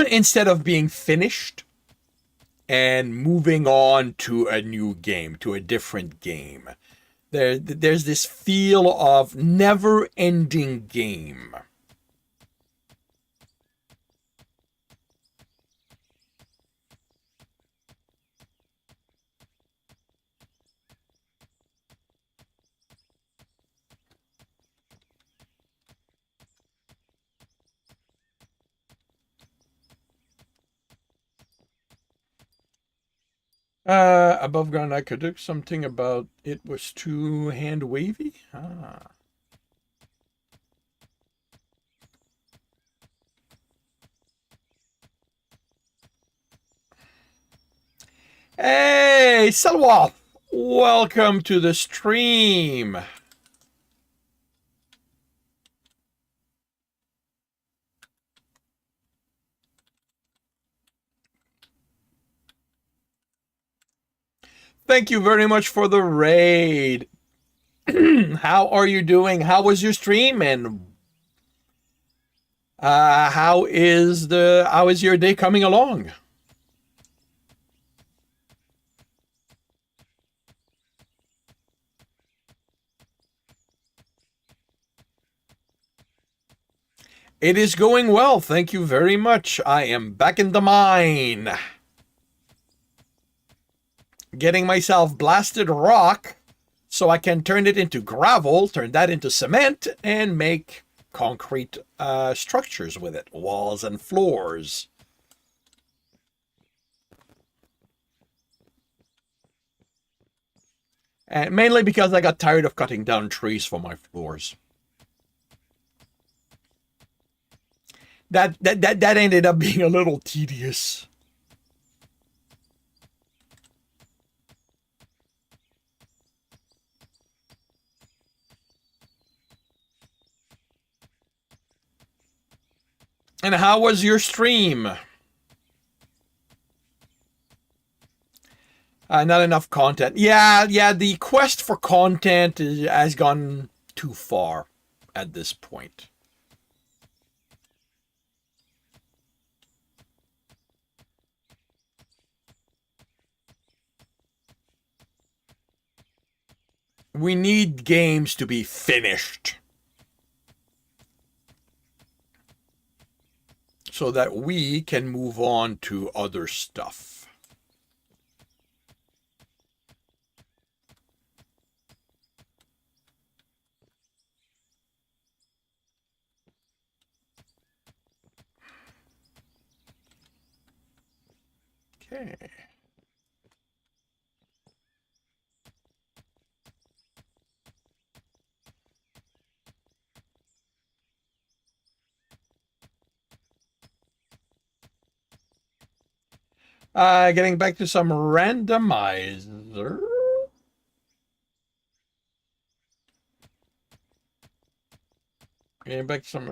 instead of being finished and moving on to a new game, to a different game. There's this feel of never-ending game. Above ground aqueduct, something about it was too hand wavy. Hey, Selwa! Welcome to the stream. Thank you very much for the raid. How are you doing? How was your stream? And how is your day coming along? It is going well, thank you very much. I am back in the mine. Getting myself blasted rock so I can turn it into gravel, turn that into cement, and make concrete structures with it, walls and floors. And mainly because I got tired of cutting down trees for my floors. That ended up being a little tedious. And how was your stream? Not enough content. Yeah, the quest for content has gone too far at this point. We need games to be finished so that we can move on to other stuff. Okay. Getting back to some randomizer. Getting back to some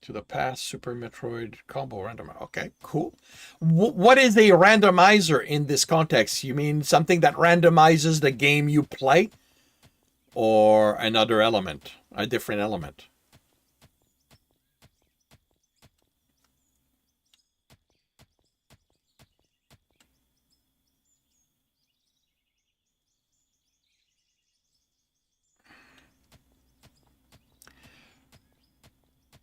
to the past Super Metroid combo randomizer. Okay, cool. What is a randomizer in this context? You mean something that randomizes the game you play, or another element, a different element?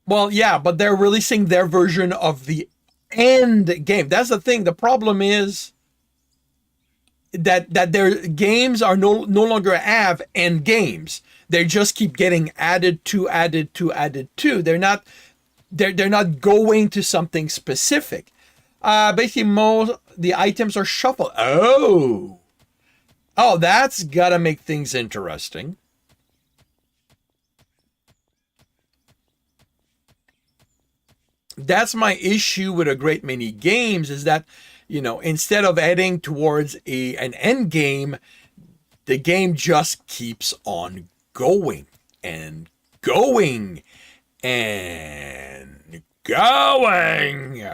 Well, yeah, but they're releasing their version of the end game. That's the thing. The problem is that their games are no longer have end games. They just keep getting added to. They're not going to something specific. Basically, most the items are shuffled. Oh, that's gotta make things interesting. That's my issue with a great many games, is that, instead of heading towards an end game, the game just keeps on going and going and going.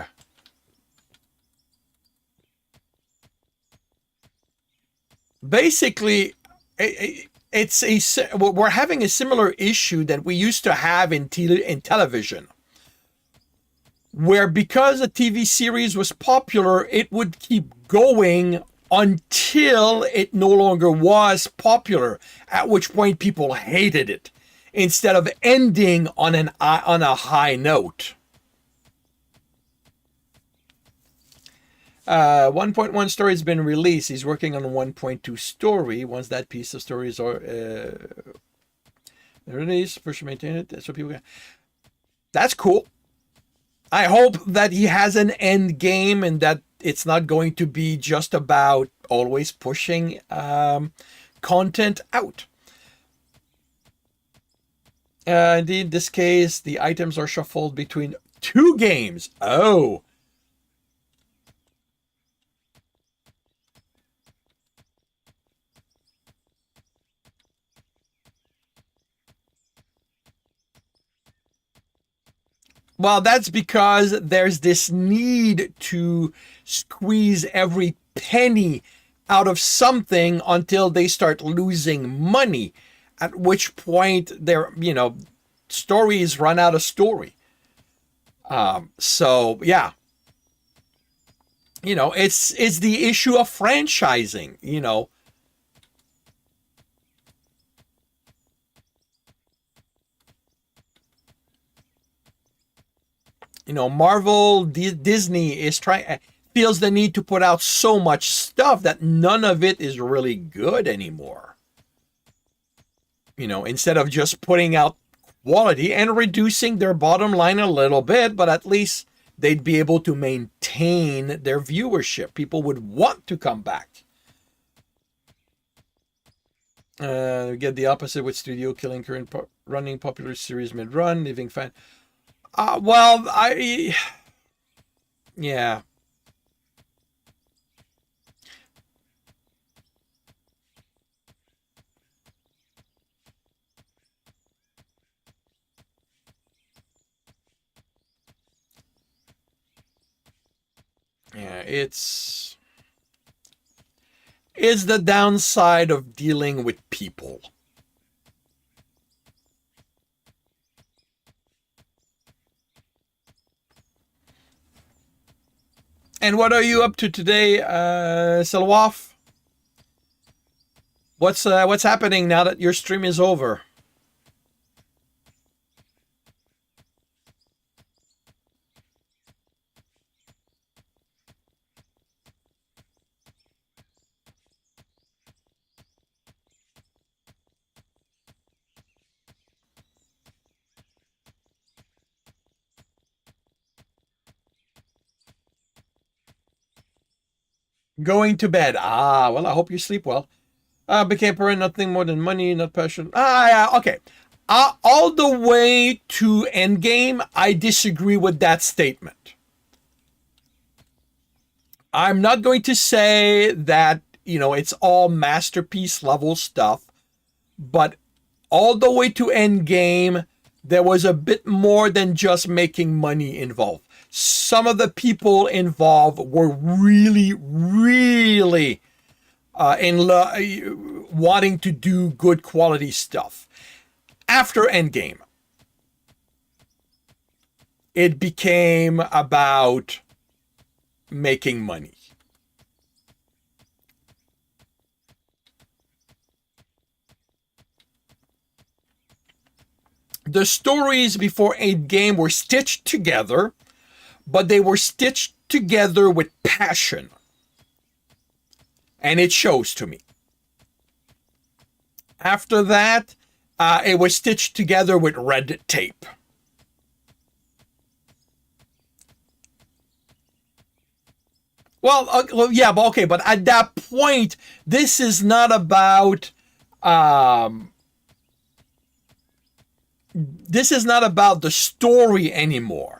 Basically, we're having a similar issue that we used to have in television, where because a TV series was popular, it would keep going until it no longer was popular, at which point people hated it, instead of ending on a high note. 1.1 story has been released. He's working on 1.2 story. Once that piece of stories are released, first maintain it so people can. That's cool. I hope that he has an end game and that it's not going to be just about always pushing content out. Indeed, in this case, the items are shuffled between two games. Oh. Well, that's because there's this need to squeeze every penny out of something until they start losing money, at which point their, stories run out of story. So yeah, it's the issue of franchising. Marvel, Disney is trying feels the need to put out so much stuff that none of it is really good anymore. Instead of just putting out quality and reducing their bottom line a little bit, but at least they'd be able to maintain their viewership. People would want to come back. We get the opposite with studio killing current running popular series mid-run, leaving fan. Well, yeah. Yeah, it's the downside of dealing with people. And what are you up to today, Silwaf? What's happening now that your stream is over? Going to bed. Ah, well, I hope you sleep well. Became parent, nothing more than money, not passion. Yeah, okay. All the way to Endgame, I disagree with that statement. I'm not going to say that, it's all masterpiece level stuff, but all the way to Endgame, there was a bit more than just making money involved. Some of the people involved were really, really wanting to do good quality stuff. After Endgame, it became about making money. The stories before Endgame were stitched together, but they were stitched together with passion. And it shows to me. After that, it was stitched together with red tape. Yeah, but okay, but at that point, this is not about the story anymore.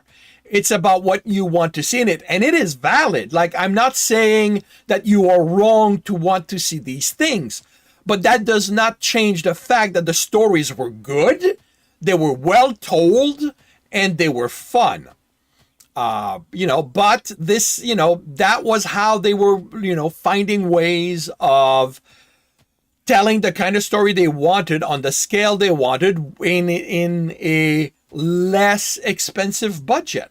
It's about what you want to see in it. And it is valid. Like, I'm not saying that you are wrong to want to see these things, but that does not change the fact that the stories were good, they were well told, and they were fun. But this, that was how they were, finding ways of telling the kind of story they wanted on the scale they wanted in a less expensive budget.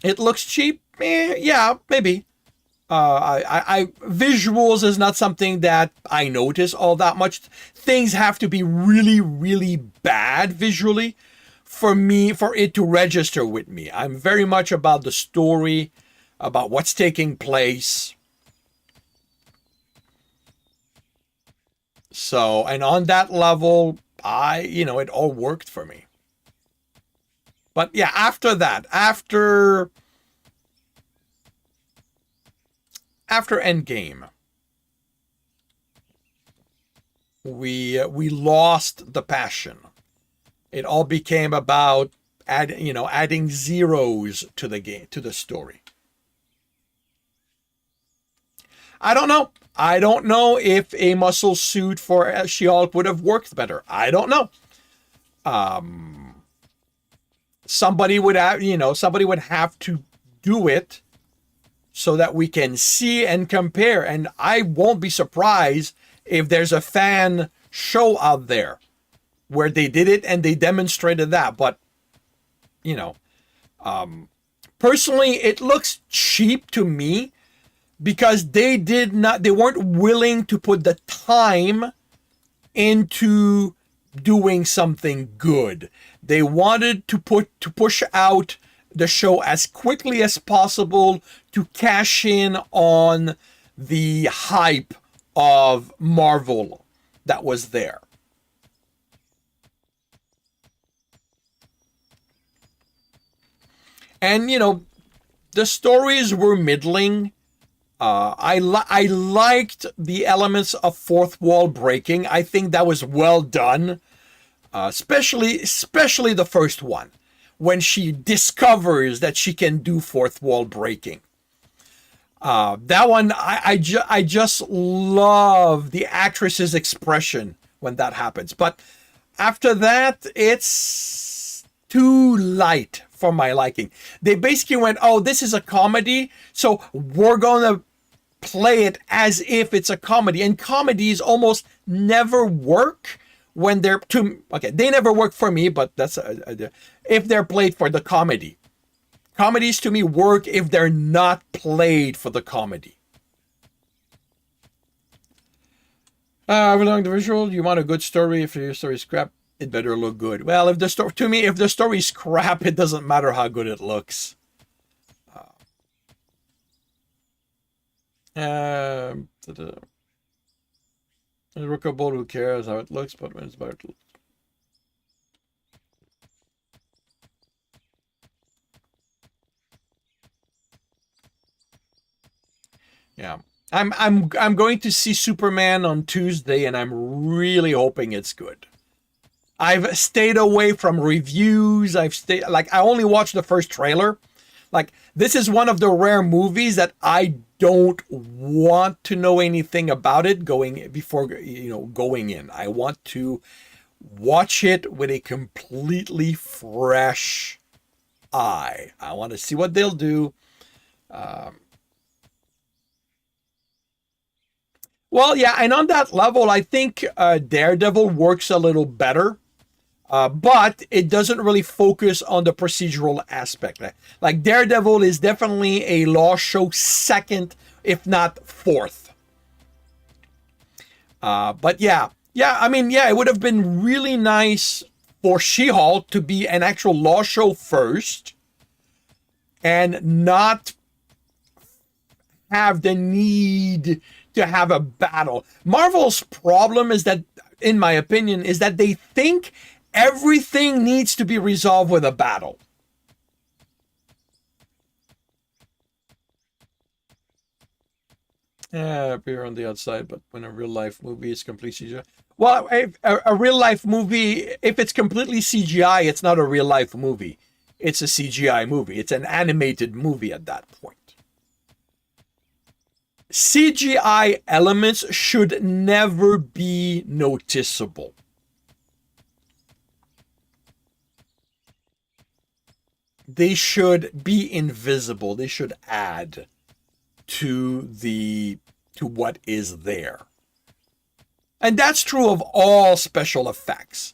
It looks cheap, yeah, maybe. Visuals is not something that I notice all that much. Things have to be really, really bad visually for it to register with me. I'm very much about the story, about what's taking place. So, and on that level, it all worked for me. But yeah, after after Endgame, we lost the passion. It all became about adding zeros to the game, to the story. I don't know. I don't know if a muscle suit for She-Hulk would have worked better. I don't know. Somebody would somebody would have to do it so that we can see and compare. And I won't be surprised if there's a fan show out there where they did it and they demonstrated that. But, you know, personally, it looks cheap to me because they weren't willing to put the time into doing something good. They wanted to push out the show as quickly as possible to cash in on the hype of Marvel that was there. And the stories were middling. I liked the elements of fourth wall breaking. I think that was well done, especially the first one, when she discovers that she can do fourth wall breaking. That one, I just love the actress's expression when that happens. But after that, it's too light for my liking. They basically went, oh, this is a comedy, so we're going to play it as if it's a comedy. And comedies almost never work when they're too... Okay, they never work for me, but that's... if they're played for the comedy. Comedies to me work if they're not played for the comedy. Along the visual, you want a good story. If your story is crap, it better look good. Well, if the story is crap, it doesn't matter how good it looks. The Rookable, who cares how it looks, but when it's about it. Yeah. I'm going to see Superman on Tuesday, and I'm really hoping it's good. I've stayed away from reviews. I only watched the first trailer. Like, this is one of the rare movies that I don't want to know anything about it going in. I want to watch it with a completely fresh eye. I want to see what they'll do. Well, yeah, and on that level, I think Daredevil works a little better. But it doesn't really focus on the procedural aspect. Like Daredevil is definitely a law show second, if not fourth. But yeah, I mean, yeah, it would have been really nice for She-Hulk to be an actual law show first and not have the need to have a battle. Marvel's problem is that, in my opinion, is that they think everything needs to be resolved with a battle. Yeah, appear on the outside, but when a real life movie is completely CGI. Well, a real life movie, if it's completely CGI, it's not a real life movie. It's a CGI movie. It's an animated movie at that point. CGI elements should never be noticeable. They should be invisible. They should add to what is there. And that's true of all special effects.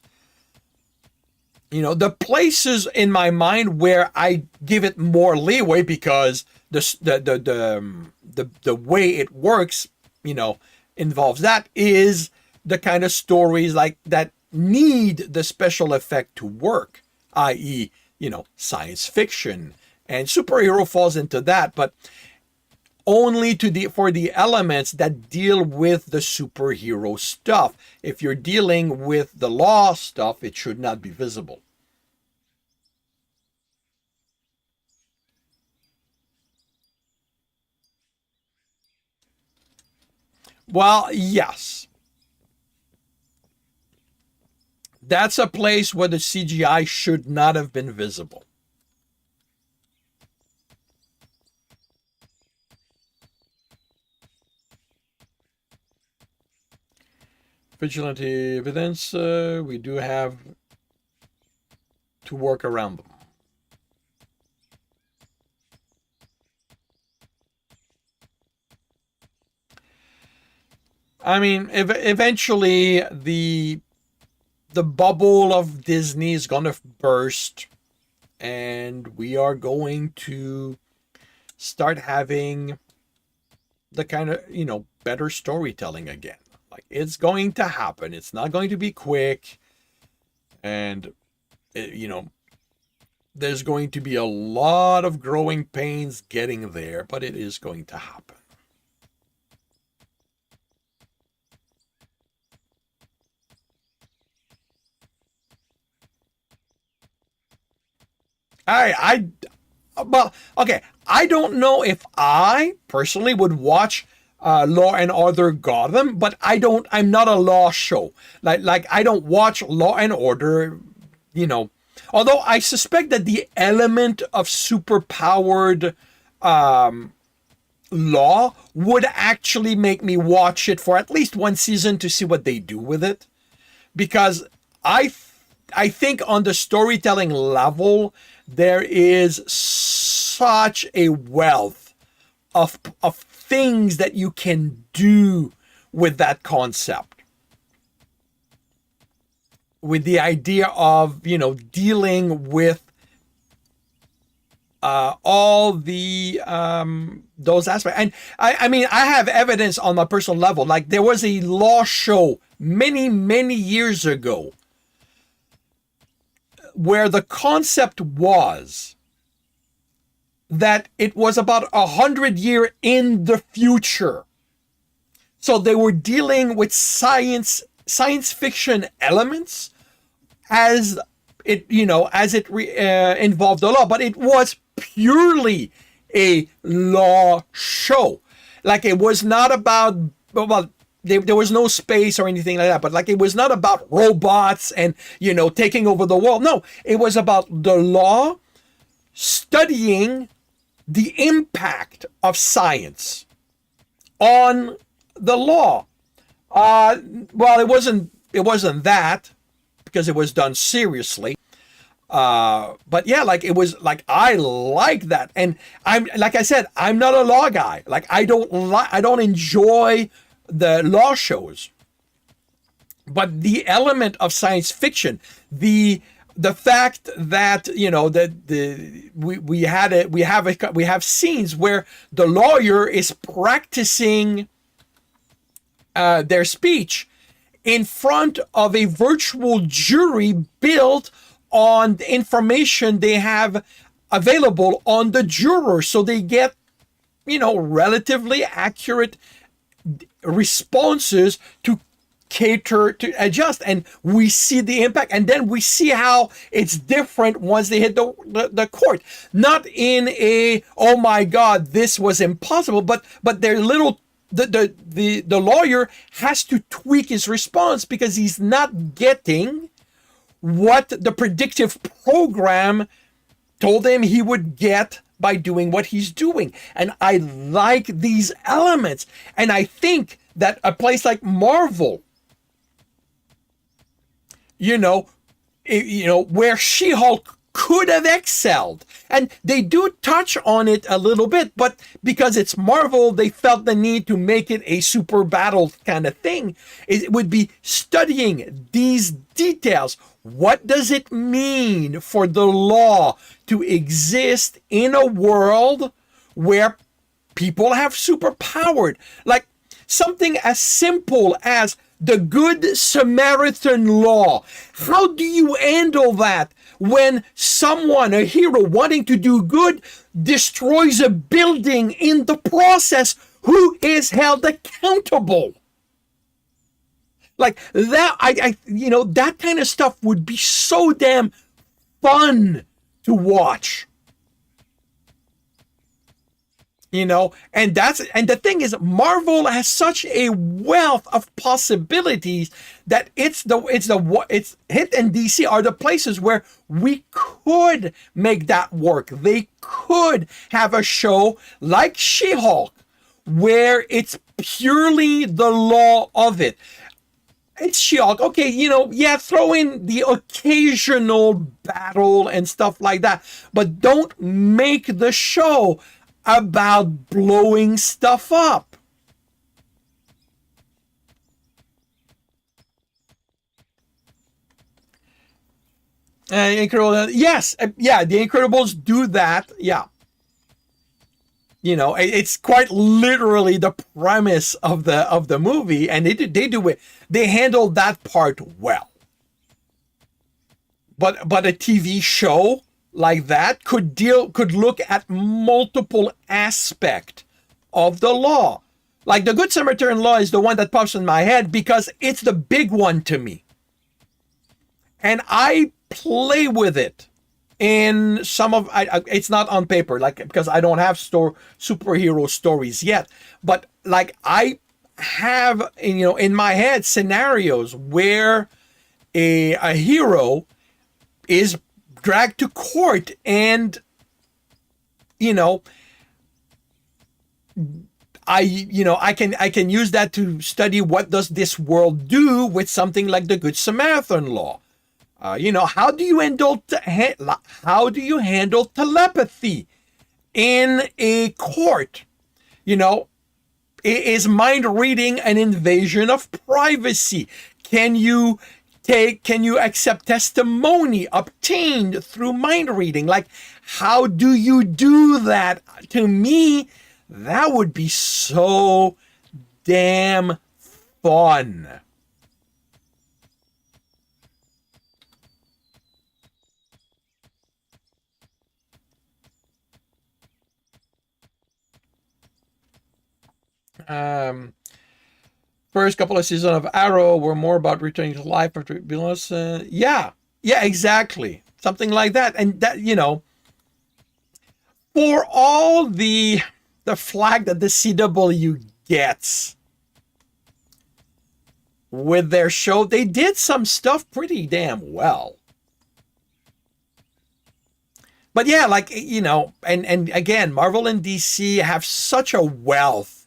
The places in my mind where I give it more leeway because the way it works, involves that, is the kind of stories like that need the special effect to work, i.e., science fiction, and superhero falls into that, but only for the elements that deal with the superhero stuff. If you're dealing with the law stuff, it should not be visible. Well, yes. That's a place where the CGI should not have been visible. Vigilante evidence, we do have to work around them. I mean, eventually the bubble of Disney is gonna burst, and we are going to start having the kind of, better storytelling again. Like, it's going to happen. It's not going to be quick, and there's going to be a lot of growing pains getting there, but it is going to happen. I well, okay. I don't know if I personally would watch Law and Order Gotham, but I'm not a law show. Like I don't watch Law and Order. You know, although I suspect that the element of superpowered law would actually make me watch it for at least one season to see what they do with it, because I I think on the storytelling level there is such a wealth of things that you can do with that concept, with the idea of dealing with all the those aspects. And I mean, I have evidence on my personal level. Like, there was a law show many years ago where the concept was that it was about 100 years in the future. So they were dealing with science fiction elements as it involved the law, but it was purely a law show. Like, it was not about, well, there was no space or anything like that, but like, it was not about robots and taking over the world. No, it was about the law studying the impact of science on the law. Well, it wasn't that, because it was done seriously. But yeah, like, it was like, I like that. And I'm, like I said, I'm not a law guy. Like, I don't enjoy the law shows. But the element of science fiction, the fact that we have scenes where the lawyer is practicing their speech in front of a virtual jury built on the information they have available on the jurors, so they get relatively accurate responses to cater to adjust, and we see the impact, and then we see how it's different once they hit the court. Not in a, oh my god, this was impossible, but they're little. The lawyer has to tweak his response because he's not getting what the predictive program told him he would get by doing what he's doing. And I like these elements. And I think that a place like Marvel, where She-Hulk could have excelled. And they do touch on it a little bit, but because it's Marvel, they felt the need to make it a super battle kind of thing. It would be studying these details. What does it mean for the law to exist in a world where people have superpowered? Like, something as simple as the Good Samaritan law. How do you handle that when someone, a hero wanting to do good, destroys a building in the process? Who is held accountable? Like that, that kind of stuff would be so damn fun to watch. And the thing is, Marvel has such a wealth of possibilities that it's Hit and DC are the places where we could make that work. They could have a show like She-Hulk where it's purely the law of it. It's She-Hulk. Okay, yeah, throw in the occasional battle and stuff like that, but don't make the show about blowing stuff up. Incredible. Yes, yeah, the Incredibles do that. Yeah, it's quite literally the premise of the movie, and they do it. They handle that part well. But a TV show like that could look at multiple aspects of the law. Like the Good Samaritan law is the one that pops in my head because it's the big one to me. And I play with it in some of it's not on paper, like, because I don't have superhero stories yet, but like I have in my head scenarios where a hero is dragged to court, and I can use that to study what does this world do with something like the Good Samaritan law. How do you handle telepathy in a court? Is mind reading an invasion of privacy? Can you accept testimony obtained through mind reading? Like, how do you do that? To me, that would be so damn fun. Um, First couple of seasons of Arrow were more about returning to life after being lost. Yeah, exactly, something like that. And that, for all the flag that the CW gets with their show, they did some stuff pretty damn well. But yeah, like, and again, Marvel and DC have such a wealth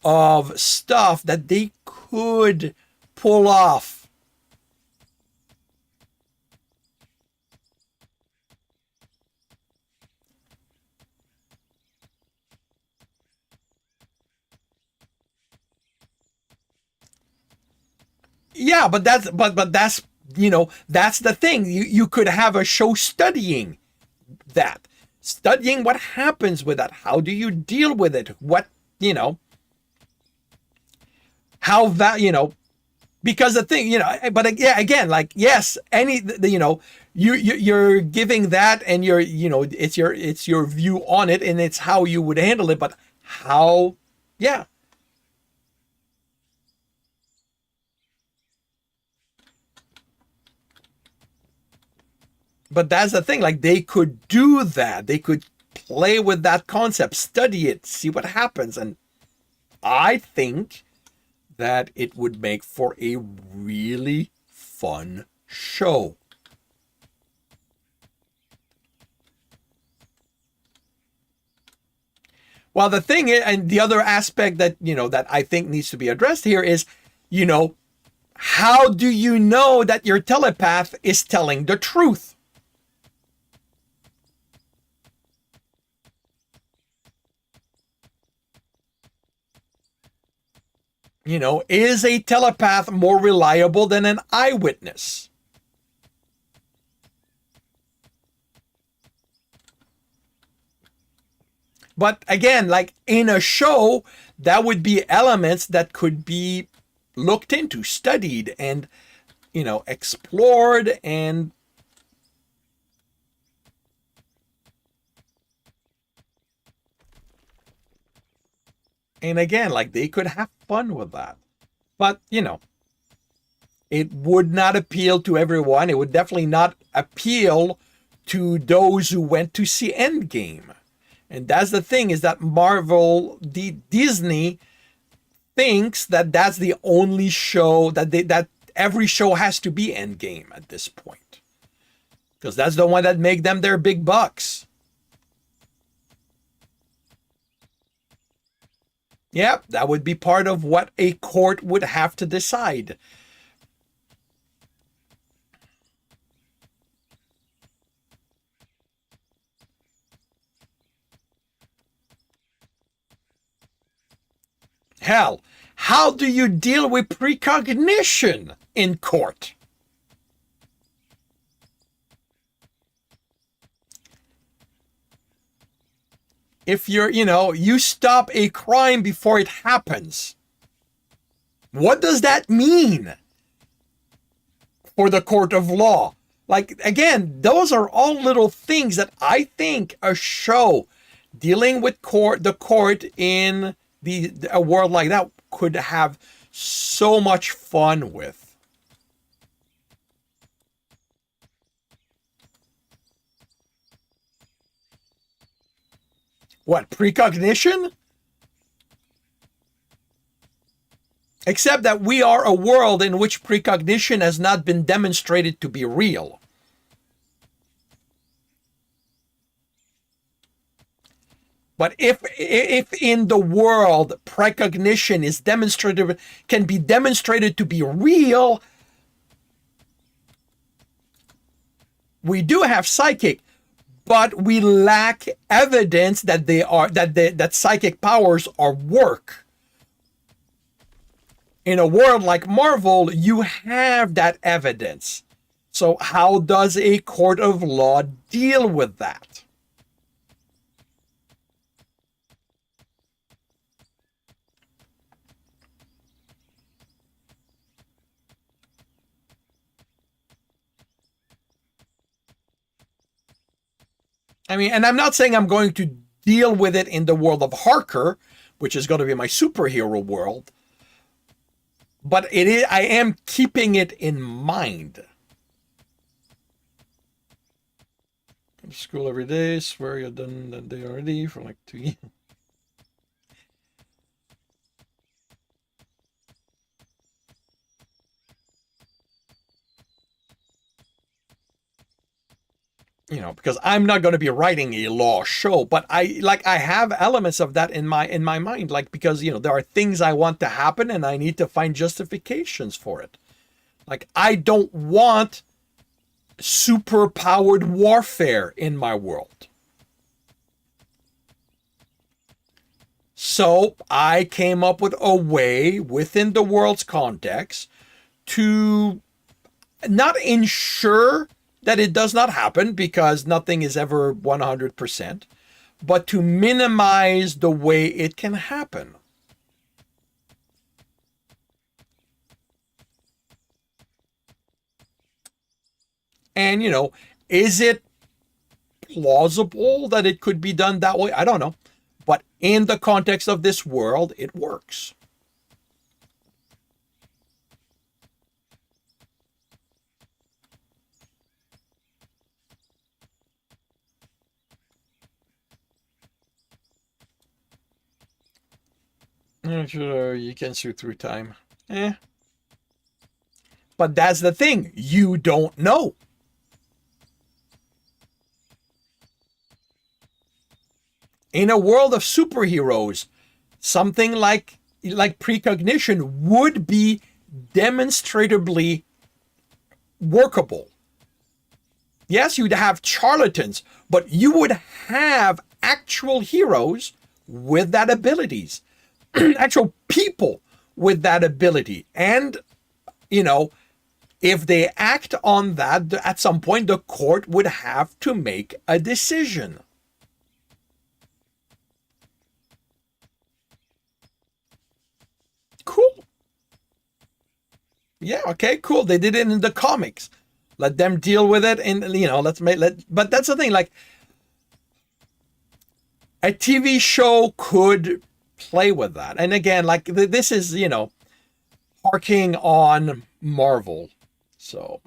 of stuff that they could pull off. Yeah, but that's that's the thing. You could have a show studying what happens with that. How do you deal with it? What how that because the thing but yeah, again, like, yes, any you're giving that, and it's your view on it, and it's how you would handle it, but how, yeah. But that's the thing, like, they could do that. They could play with that concept, study it, see what happens, and I think that it would make for a really fun show. Well, the thing is, and the other aspect that that I think needs to be addressed here is, you know, how do you know that your telepath is telling the truth? Is a telepath more reliable than an eyewitness? But again, like in a show, that would be elements that could be looked into, studied, and, explored. And again, like, they could have fun with that. But, it would not appeal to everyone. It would definitely not appeal to those who went to see Endgame. And that's the thing, is that Marvel, Disney thinks that that's the only show that every show has to be Endgame at this point, because that's the one that make them their big bucks. Yep, that would be part of what a court would have to decide. Hell, how do you deal with precognition in court? If you stop a crime before it happens, what does that mean for the court of law? Like, again, those are all little things that I think a show dealing with the court in a world like that could have so much fun with. What, precognition? Except that we are a world in which precognition has not been demonstrated to be real. But if in the world precognition is demonstrated, can be demonstrated to be real, we do have psychic, but we lack evidence that that psychic powers are work. In a world like Marvel, you have that evidence. So how does a court of law deal with that? I mean, and I'm not saying I'm going to deal with it in the world of Harker, which is going to be my superhero world, but I am keeping it in mind. Go to school every day, swear you've done that day already for like 2 years. Because I'm not going to be writing a law show, but I have elements of that in my mind, like, because there are things I want to happen and I need to find justifications for it. Like, I don't want super powered warfare in my world. So I came up with a way within the world's context to not ensure that it does not happen, because nothing is ever 100%, but to minimize the way it can happen. And, is it plausible that it could be done that way? I don't know. But in the context of this world, it works. Sure, you can see through time. But that's the thing. You don't know. In a world of superheroes, something like precognition would be demonstrably workable. Yes, you'd have charlatans, but you would have actual heroes with that abilities. Actual people with that ability. And, if they act on that, at some point the court would have to make a decision. Cool. Yeah, okay, cool. They did it in the comics. Let them deal with it, and but that's the thing, like, a TV show could play with that. And again, like, this is, harking on Marvel. So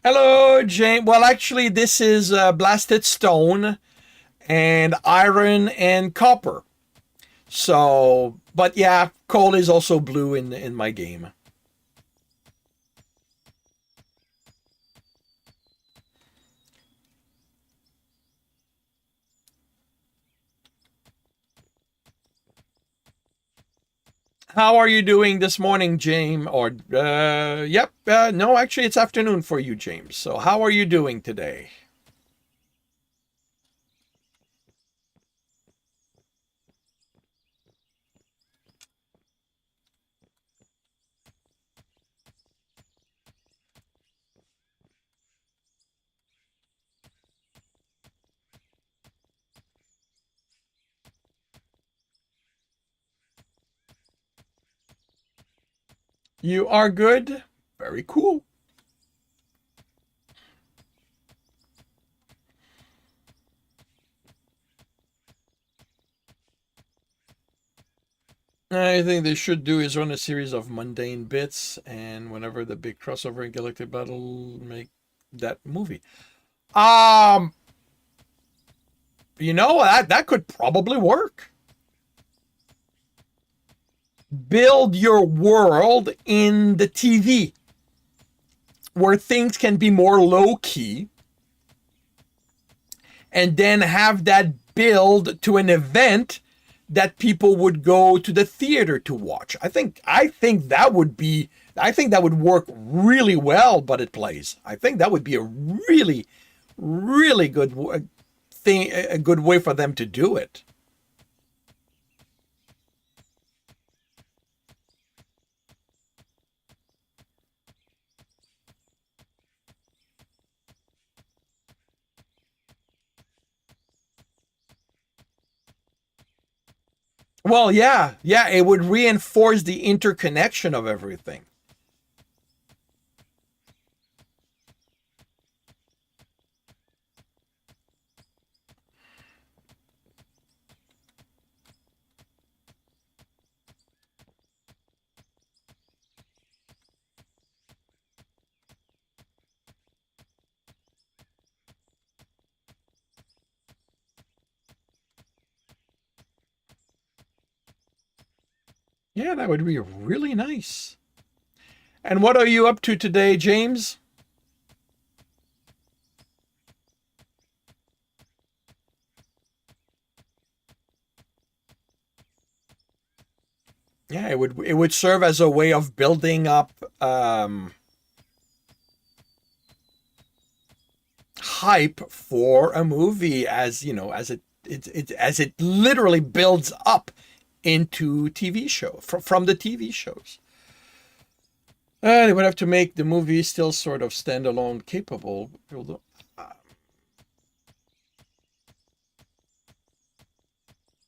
Hello, James. Well, actually, this is blasted stone and iron and copper. So, but yeah, coal is also blue in my game. How are you doing this morning, James? Or yep, no, actually, it's afternoon for you, James. So, how are you doing today? You are good. Very cool. I think they should do is run a series of mundane bits, and whenever the big crossover in Galactic Battle, make that movie. Um, that could probably work. Build your world in the TV where things can be more low key, and then have that build to an event that people would go to the theater to watch. I think that would be I think that would work really well, but it plays. I think that would be a really really good thing, a good way for them to do it. Well, yeah, yeah, it would reinforce the interconnection of everything. Yeah, that would be really nice. And what are you up to today, James? Yeah, it would serve as a way of building up hype for a movie, as you know, as it literally builds up into TV show from the TV shows. They would have to make the movie still sort of standalone capable.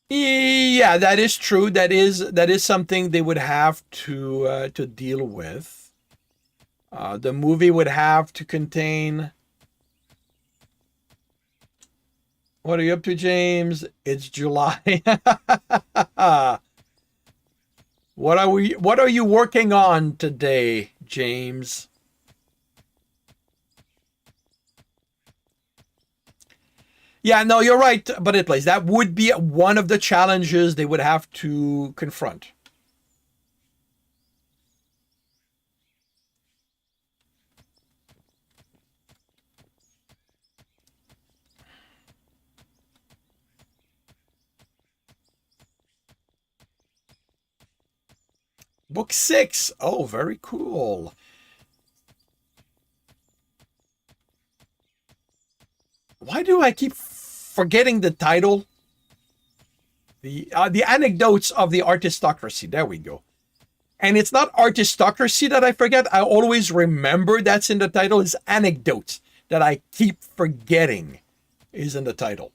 Yeah, that is true. That is something they would have to deal with. The movie would have to contain. What are you up to, James? It's July. What are you working on today, James? Yeah, no, you're right, but it plays. That would be one of the challenges they would have to confront. Book 6. Oh, very cool. Why do I keep forgetting the title? The anecdotes of the artistocracy. There we go. And it's not artistocracy that I forget. I always remember that's in the title. It's anecdotes that I keep forgetting is in the title.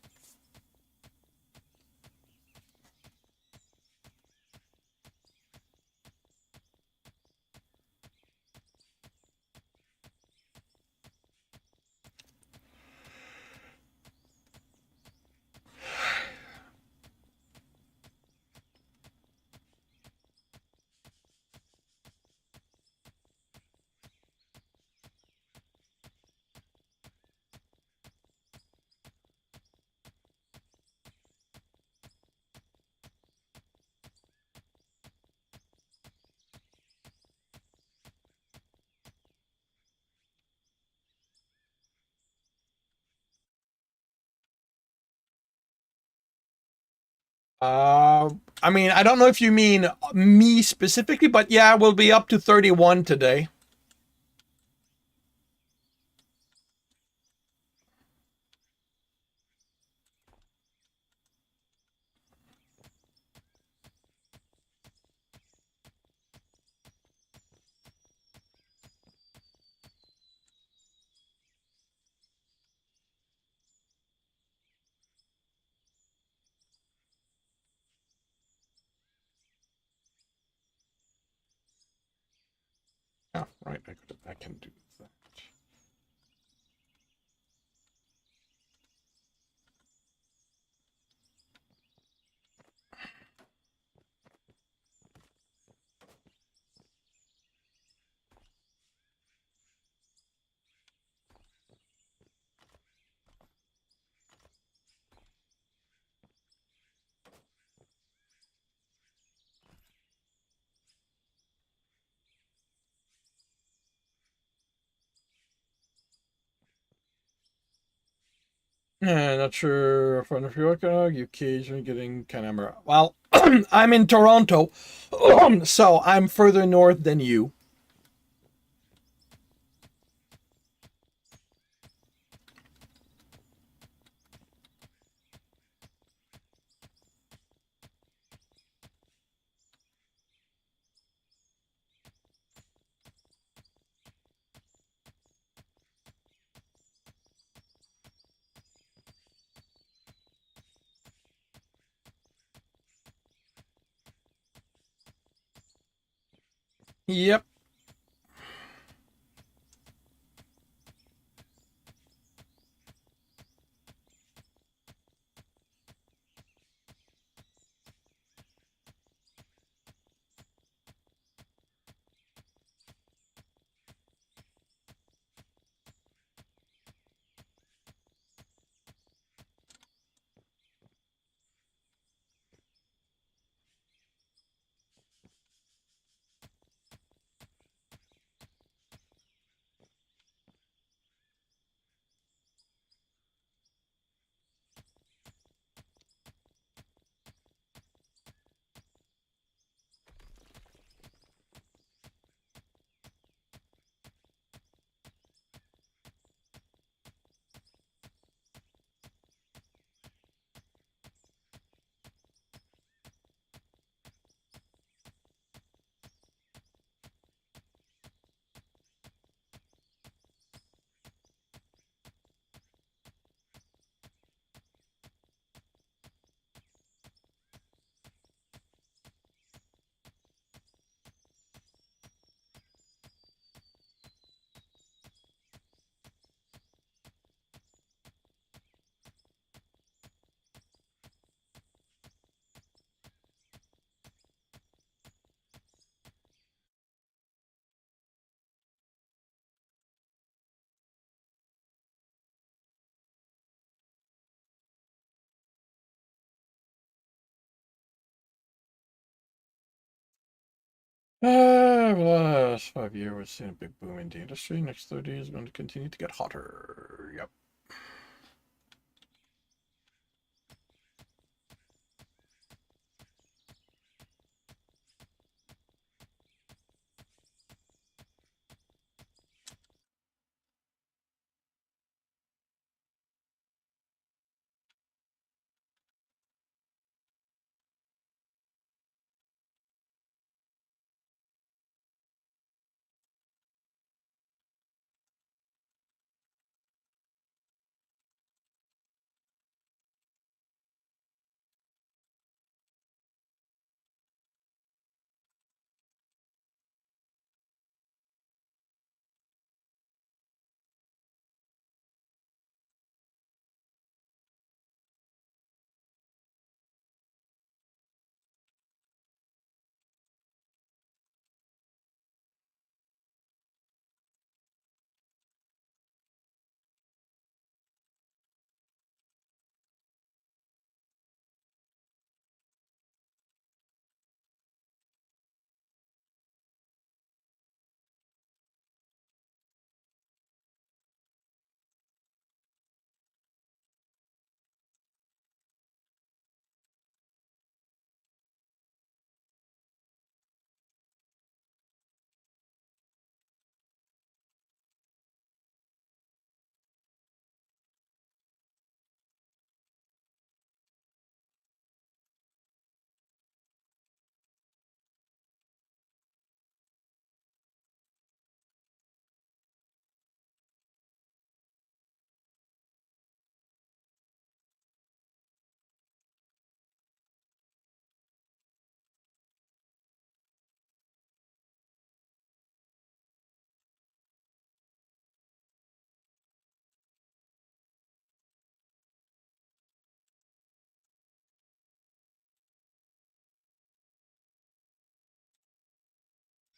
Uh, I mean, I don't know if you mean me specifically, but yeah, we'll be up to 31 today. Oh, right. I can do that. Yeah, not sure if if you occasionally getting kind of well. I'm in Toronto, so I'm further north than you. Yep. The last 5 years, we've seen a big boom in the industry. Next 30 is going to continue to get hotter. Yep.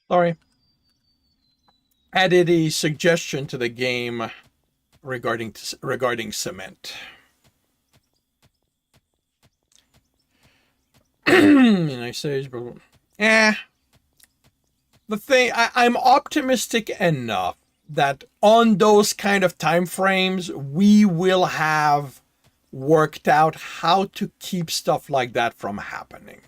Sorry. Added a suggestion to the game regarding cement. And I say, the thing, I'm optimistic enough that on those kind of time frames, we will have worked out how to keep stuff like that from happening.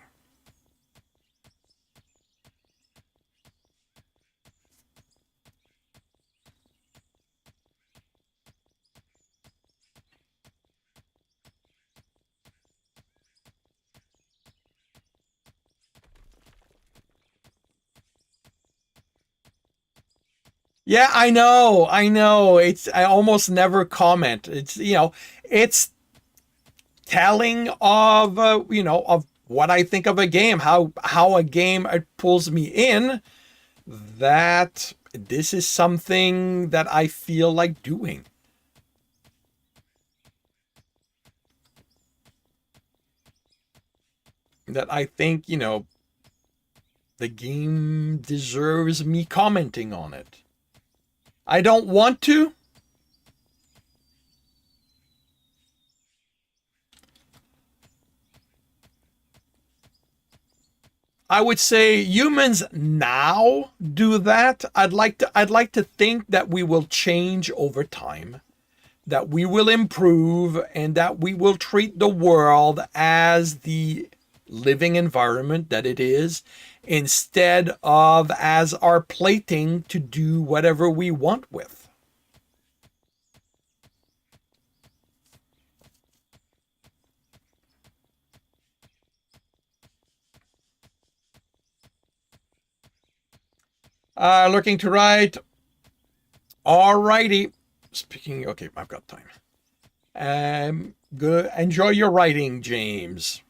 Yeah, I know. I almost never comment. It's telling of of what I think of a game, how a game pulls me in. That this is something that I feel like doing. That I think the game deserves me commenting on it. I don't want to. I would say humans now do that. I'd like to think that we will change over time, that we will improve, and that we will treat the world as the living environment that it is, instead of as our plaything to do whatever we want with. Looking to write. Alrighty. Speaking. Okay, I've got time. Good. Enjoy your writing, James.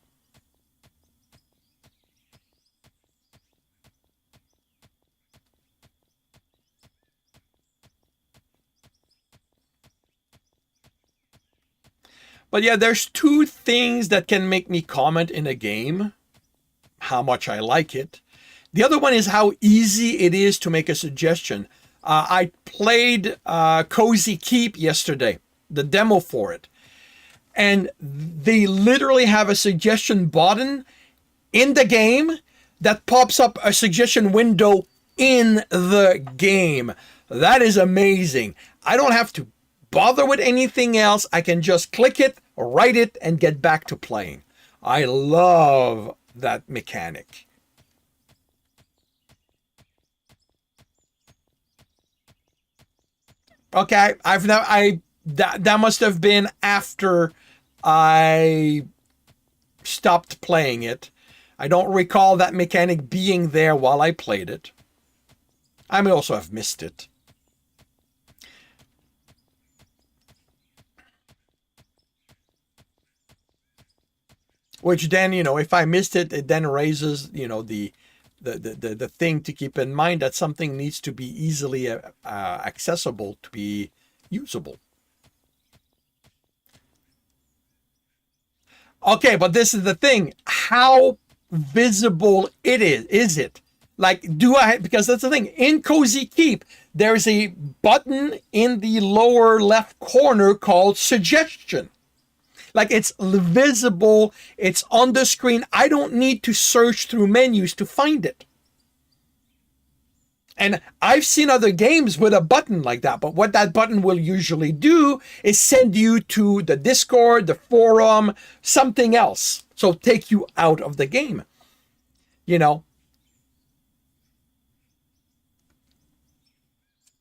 But yeah, there's two things that can make me comment in a game: how much I like it. The other one is how easy it is to make a suggestion. I played Cozy Keep yesterday, the demo for it, and they literally have a suggestion button in the game that pops up a suggestion window in the game. That is amazing. I don't have to bother with anything else. I can just click it, write it, and get back to playing. I love that mechanic. Okay, I've now that must have been after I stopped playing it. I don't recall that mechanic being there while I played it. I may also have missed it. Which then, if I missed it, it then raises, the thing to keep in mind, that something needs to be easily accessible to be usable. Okay, but this is the thing. How visible is it? Like, because that's the thing. In Cozy Keep, there's a button in the lower left corner called suggestion. Like, it's visible, it's on the screen. I don't need to search through menus to find it. And I've seen other games with a button like that, but what that button will usually do is send you to the Discord, the forum, something else. So take you out of the game. You know?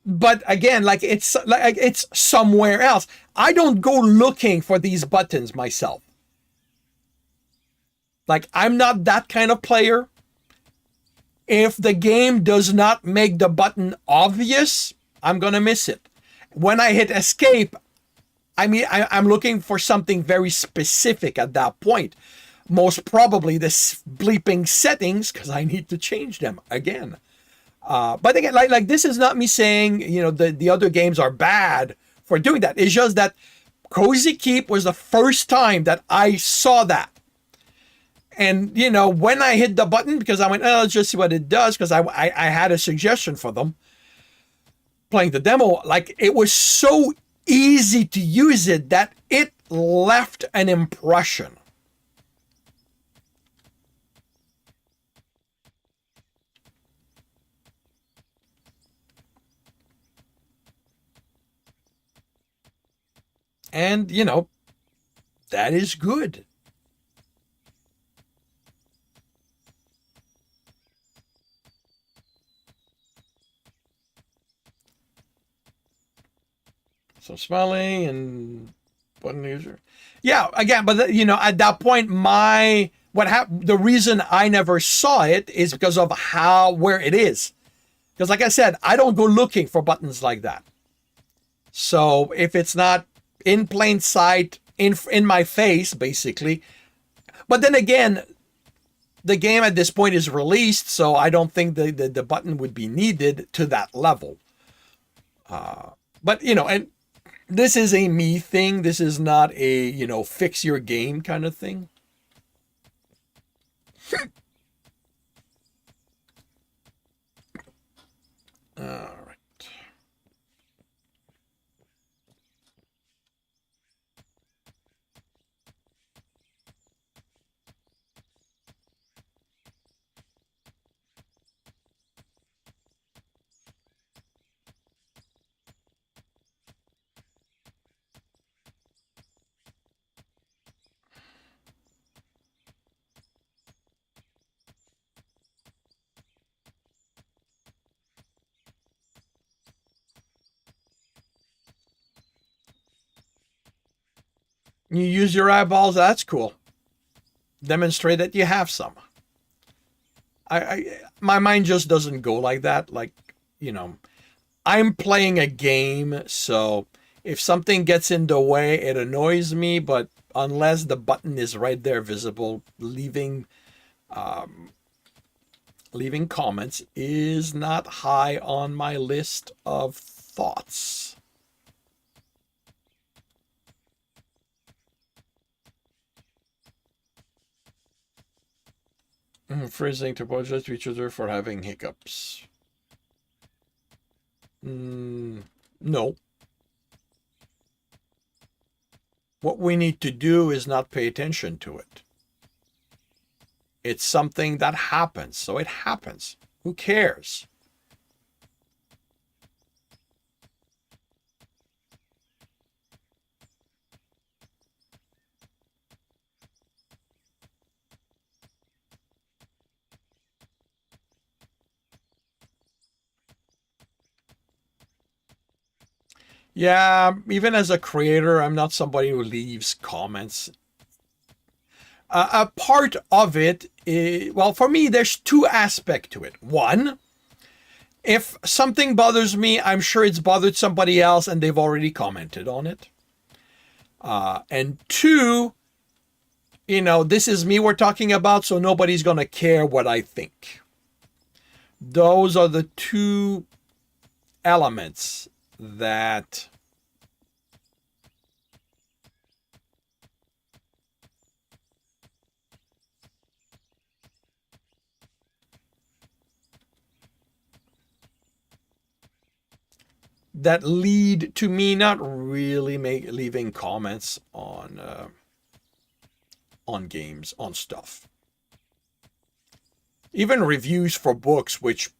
But again, it's somewhere else. I don't go looking for these buttons myself. Like, I'm not that kind of player. If the game does not make the button obvious, I'm gonna miss it. When I hit escape, I'm looking for something very specific at that point. Most probably the bleeping settings, because I need to change them again. But again, like this is not me saying, the other games are bad for doing that. It's just that Cozy Keep was the first time that I saw that. And, when I hit the button, because I went, oh, let's just see what it does, because I had a suggestion for them playing the demo, like it was so easy to use it that it left an impression. And, that is good. So smelling and button user. Yeah, again, but at that point, what happened? The reason I never saw it is because of where it is. Because, like I said, I don't go looking for buttons like that. So if it's not in plain sight, in my face, basically. But then again, the game at this point is released, so I don't think the button would be needed to that level. But and this is a me thing. This is not a fix your game kind of thing. All right. You use your eyeballs. That's cool. Demonstrate that you have some. My mind just doesn't go like that. Like, I'm playing a game, so if something gets in the way, it annoys me. But unless the button is right there visible, leaving comments is not high on my list of thoughts. Freezing to apologize to each other for having hiccups. No. What we need to do is not pay attention to it. It's something that happens, so it happens. Who cares? Yeah, even as a creator, I'm not somebody who leaves comments. A part of it is, well, for me, there's two aspects to it. One, if something bothers me, I'm sure it's bothered somebody else and they've already commented on it. And two, this is me we're talking about, so nobody's going to care what I think. Those are the two elements that lead to me not really leaving comments on games, on stuff. Even reviews for books, which,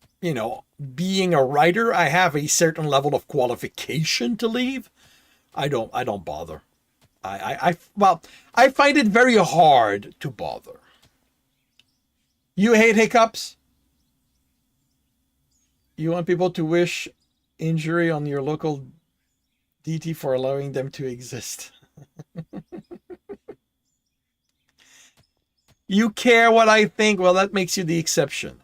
being a writer, I have a certain level of qualification to leave. I don't bother. I find it very hard to bother. You hate hiccups? You want people to wish injury on your local DT for allowing them to exist. You care what I think? Well, that makes you the exception.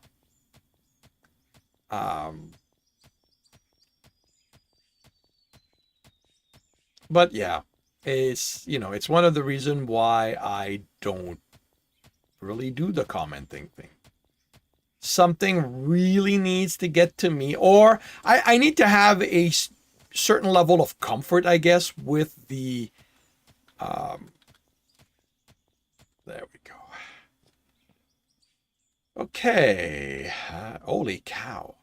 But yeah, it's one of the reasons why I don't really do the commenting thing. Something really needs to get to me, or I need to have a certain level of comfort, I guess, with the there we go. Okay. Holy cow.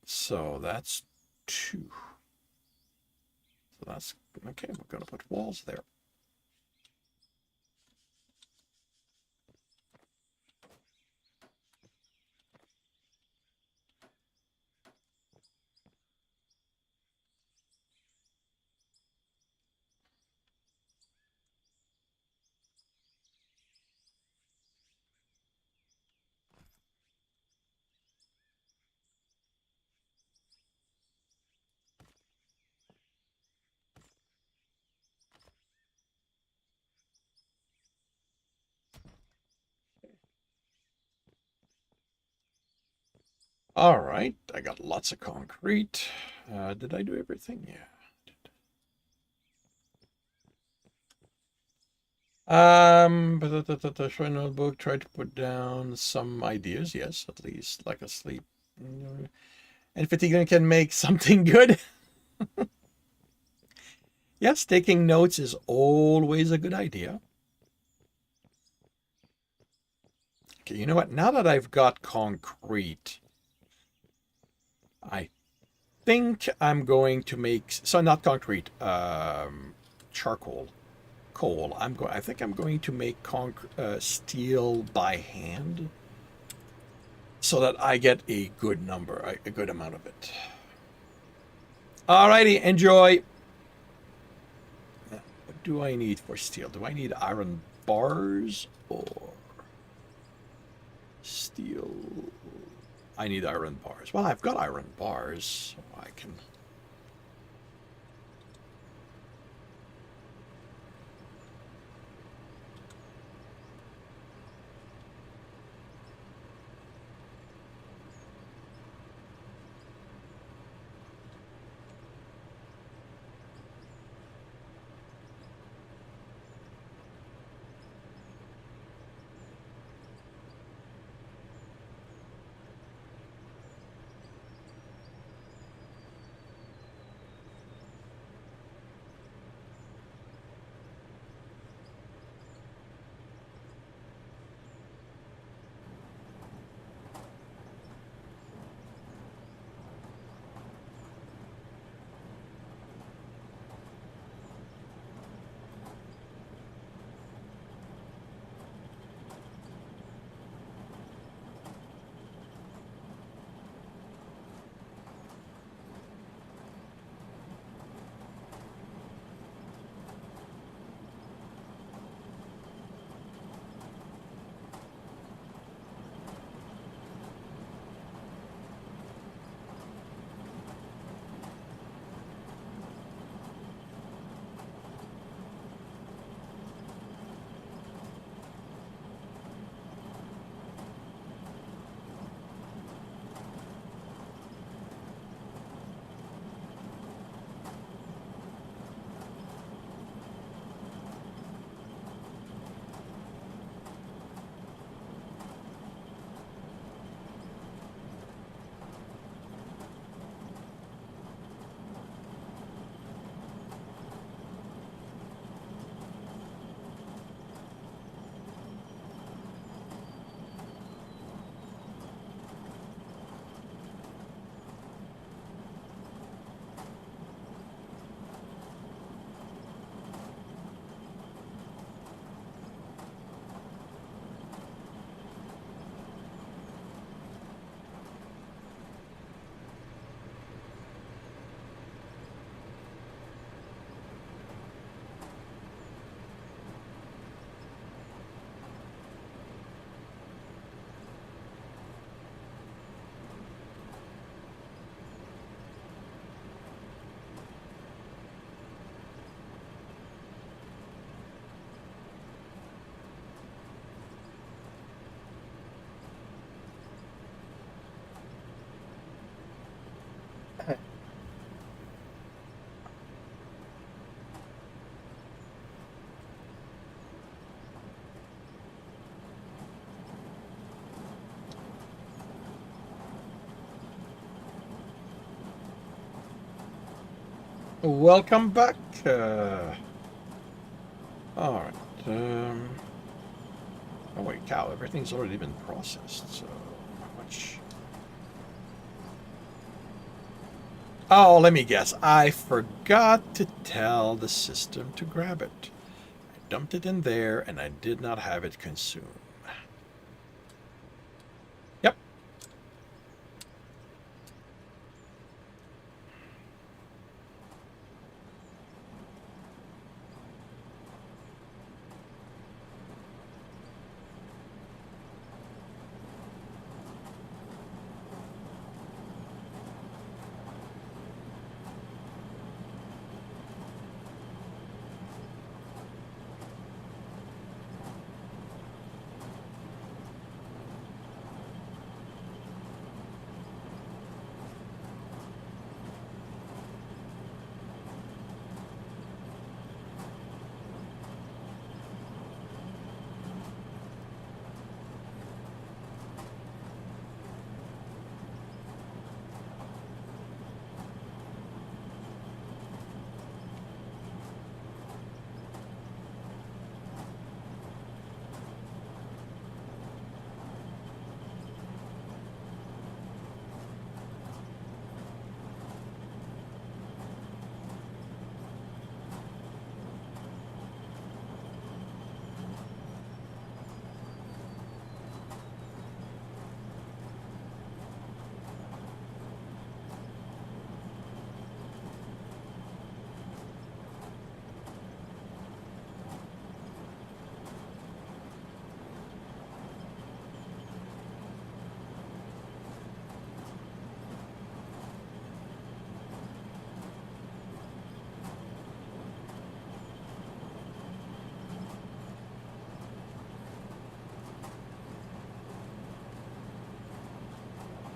So that's 2. So that's okay. We're going to put walls there. All right. I got lots of concrete. Did I do everything? Yeah. But show notebook. Try to put down some ideas. Yes, at least like a sleep. And fatigue can make something good. Yes, taking notes is always a good idea. Okay, you know what? Now that I've got concrete, I think I'm going to make so not concrete, charcoal, coal. I think I'm going to make steel by hand, so that I get a good number, a good amount of it. Alrighty, enjoy. What do I need for steel? Do I need iron bars or steel? I need iron bars. Well, I've got iron bars, so I can. Welcome back. All right. Oh wait, cow, everything's already been processed, so how much? Oh, let me guess. I forgot to tell the system to grab it. I dumped it in there and I did not have it consumed. Yep.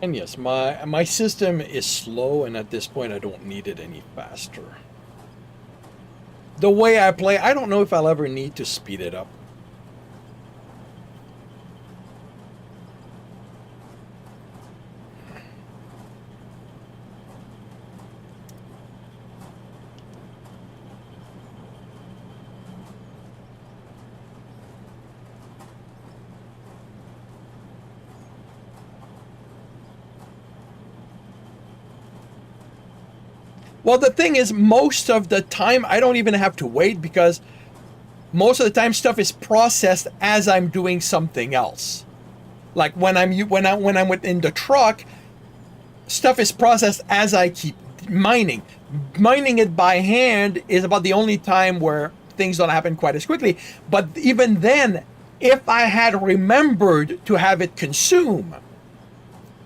And yes, my system is slow, and at this point I don't need it any faster. The way I play, I don't know if I'll ever need to speed it up. Well, the thing is, most of the time I don't even have to wait because most of the time stuff is processed as I'm doing something else. Like when I'm within the truck, stuff is processed as I keep mining. Mining it by hand is about the only time where things don't happen quite as quickly. But even then, if I had remembered to have it consume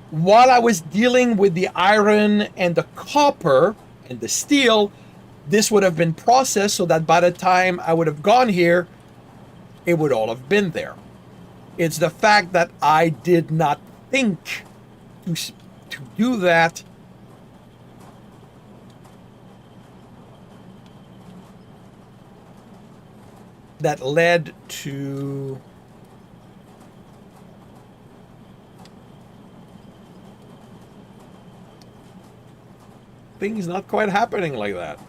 while I was dealing with the iron and the copper and the steel, this would have been processed so that by the time I would have gone here, it would all have been there. It's the fact that I did not think to do that that led to things not quite happening like that.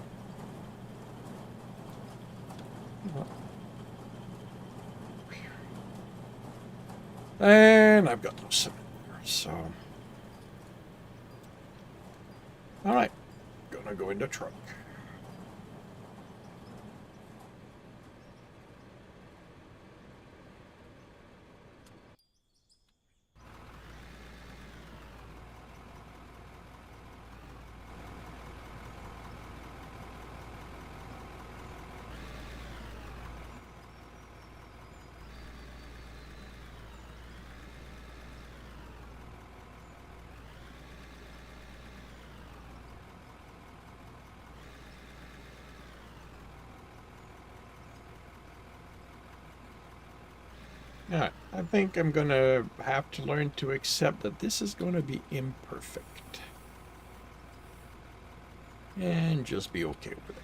And I've got no cement there, so. All right, gonna go in the truck. Yeah, I think I'm gonna have to learn to accept that this is gonna be imperfect. And just be okay with it.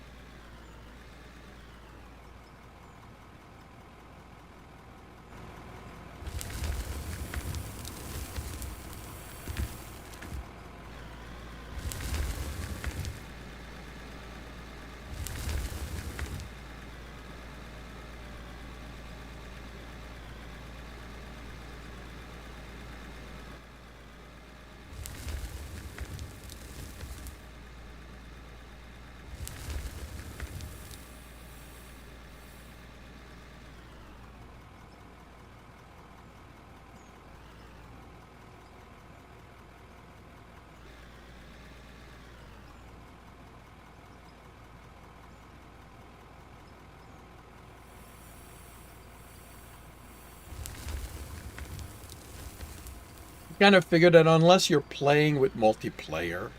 kind of figured that unless you're playing with multiplayer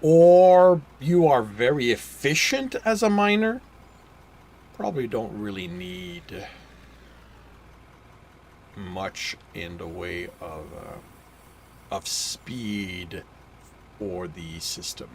or you are very efficient as a miner, probably don't really need much in the way of speed for the system.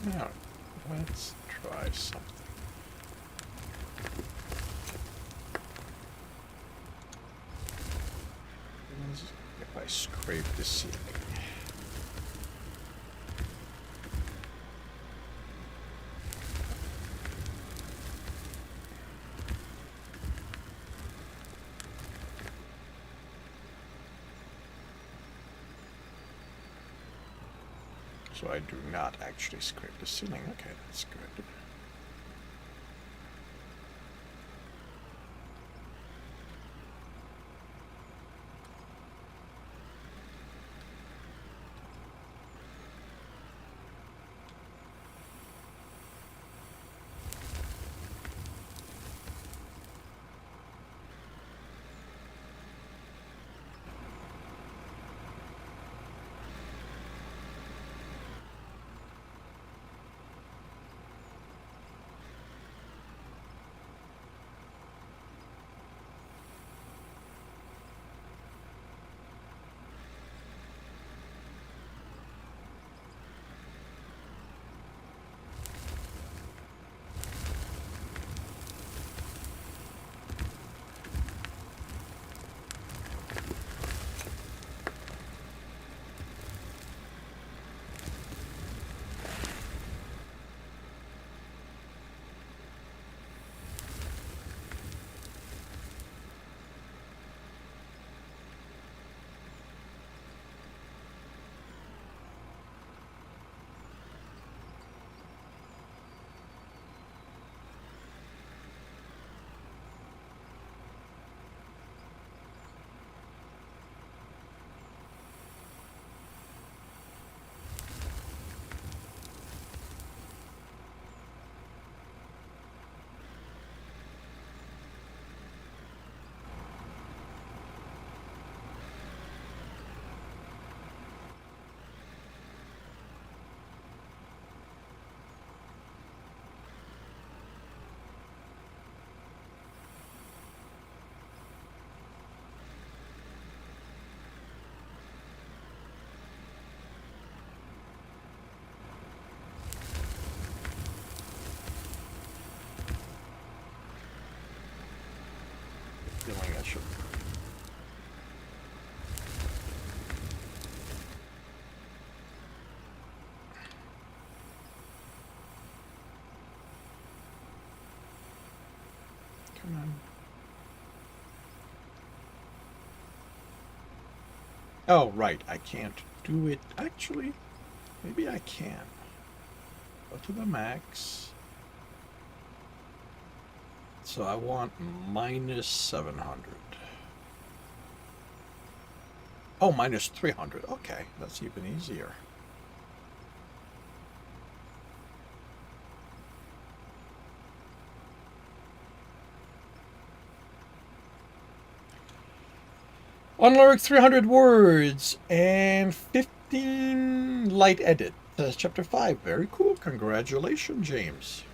Now, let's try something. If I scrape the ceiling. So I do not actually scrape the ceiling. Okay, that's good. feeling I should. Come on. Oh, right. I can't do it. Actually, maybe I can. Go to the max. So I want minus 700. Oh, minus 300. Okay, that's even easier. Unlyric 300 words and 15 light edit. That's chapter 5. Very cool. Congratulations, James.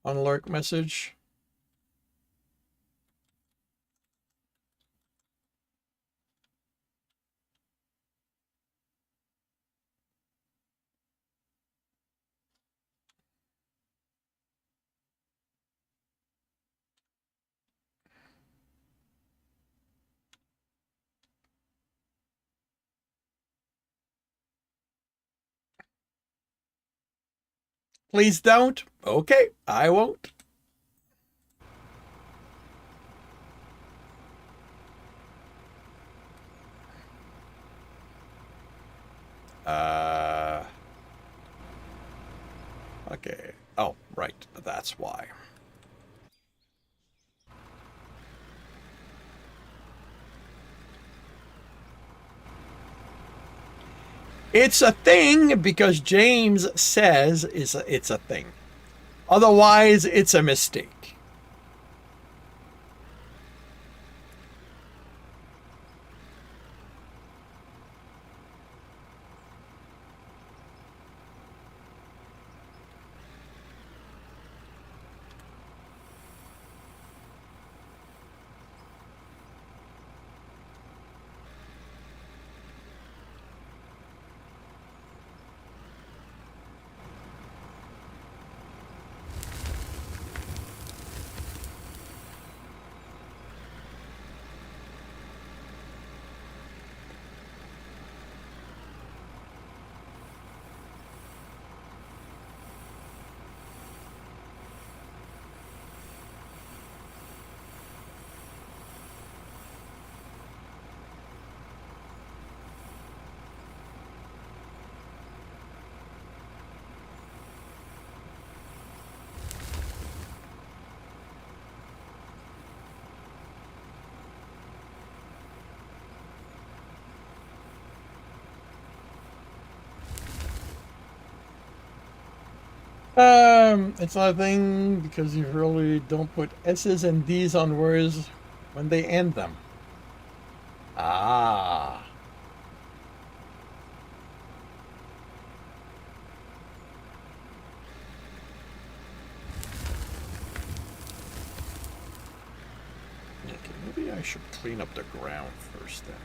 Unlurk message. Please don't. Okay, I won't. Okay. Oh, right. That's why. It's a thing because James says it's a thing. Otherwise, it's a mistake. It's not a thing because you really don't put S's and D's on words when they end them. Ah. Okay, maybe I should clean up the ground first then.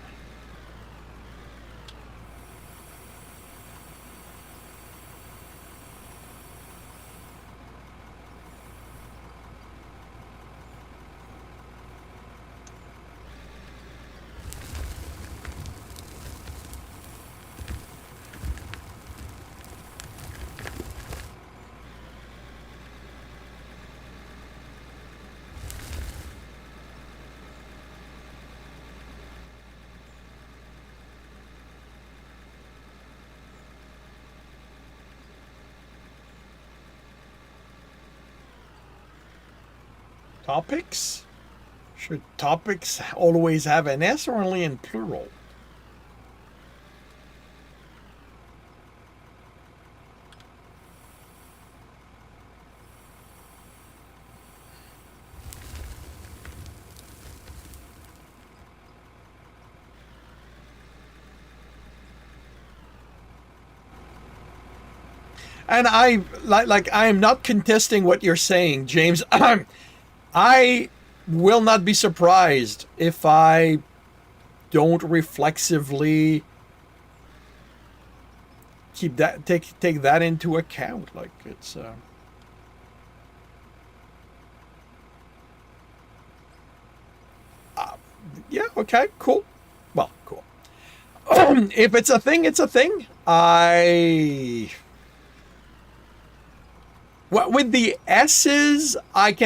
Topics? Should topics always have an S or only in plural? And I am not contesting what you're saying, James. I will not be surprised if I don't reflexively keep that take that into account. Like it's yeah, okay, cool. Well, cool. If it's a thing, it's a thing. What with the S's, I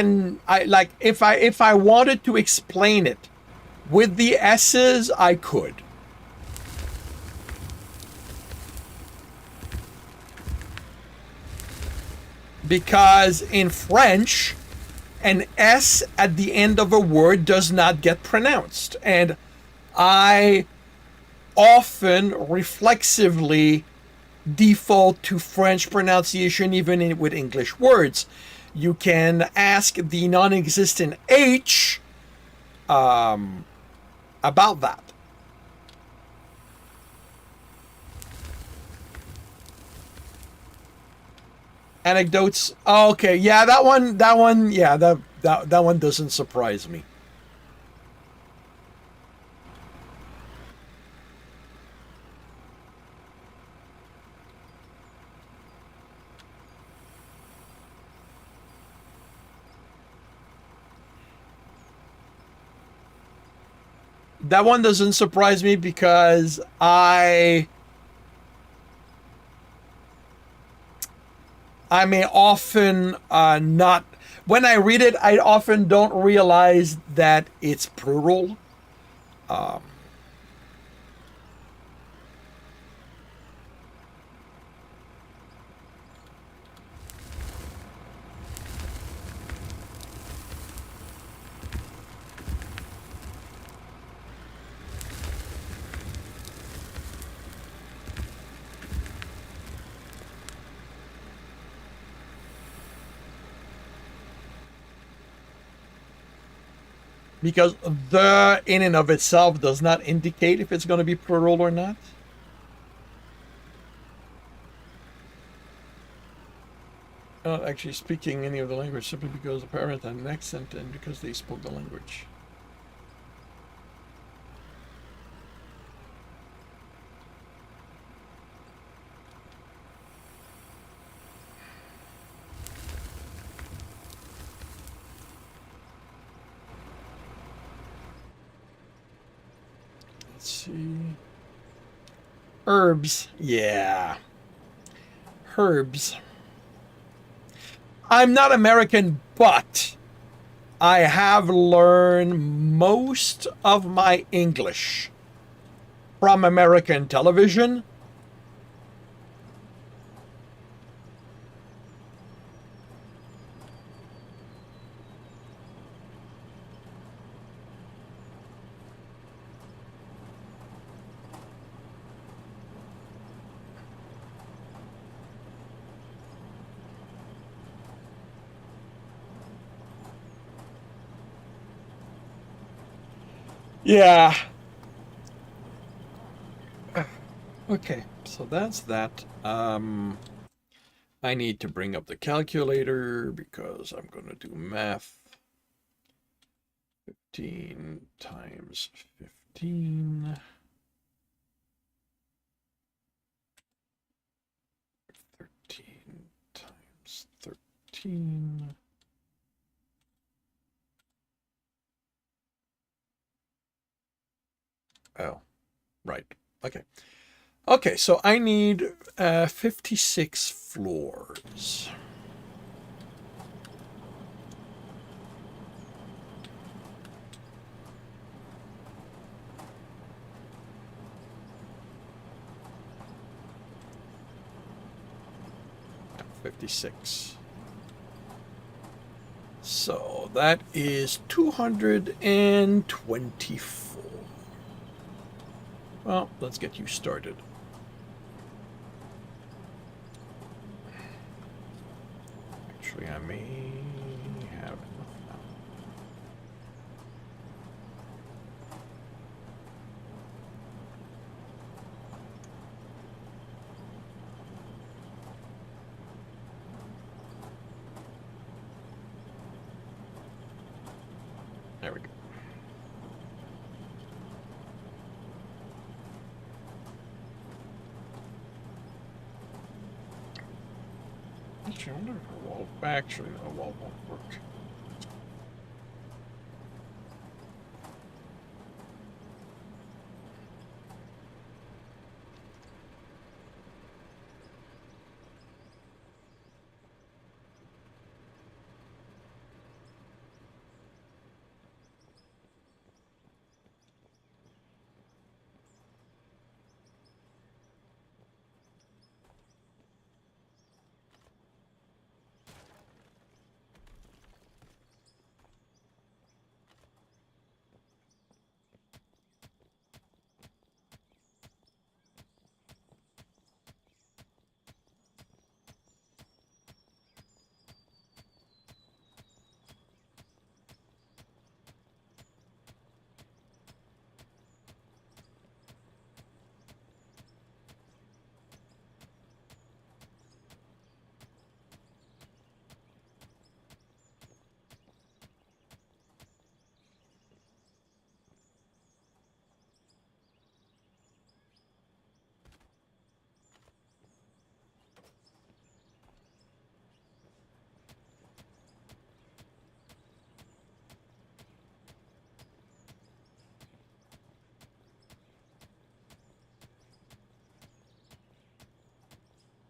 like if I wanted to explain it with the S's, I could. Because in French, an S at the end of a word does not get pronounced. And I often reflexively default to French pronunciation, even with English words. You can ask the non existent H about that. Anecdotes. Oh, okay, yeah, yeah, that one doesn't surprise me. That one doesn't surprise me because I may often not when I read it, I often don't realize that it's plural. Um, because the in and of itself does not indicate if it's going to be plural or not. Not actually speaking any of the language simply because the parent had an accent and because they spoke the language. Let's see. Herbs. Yeah. Herbs. I'm not American, but I have learned most of my English from American television. Yeah. Okay, so that's that. I need to bring up the calculator because I'm going to do math. 15 times 15. 13 times 13. Oh, right. Okay. Okay, so I need 56 floors. $56. So that is 224. Well, let's get you started. Actually, I may have enough now. There we go. Actually, I wonder if a wall. Actually, a wall won't work.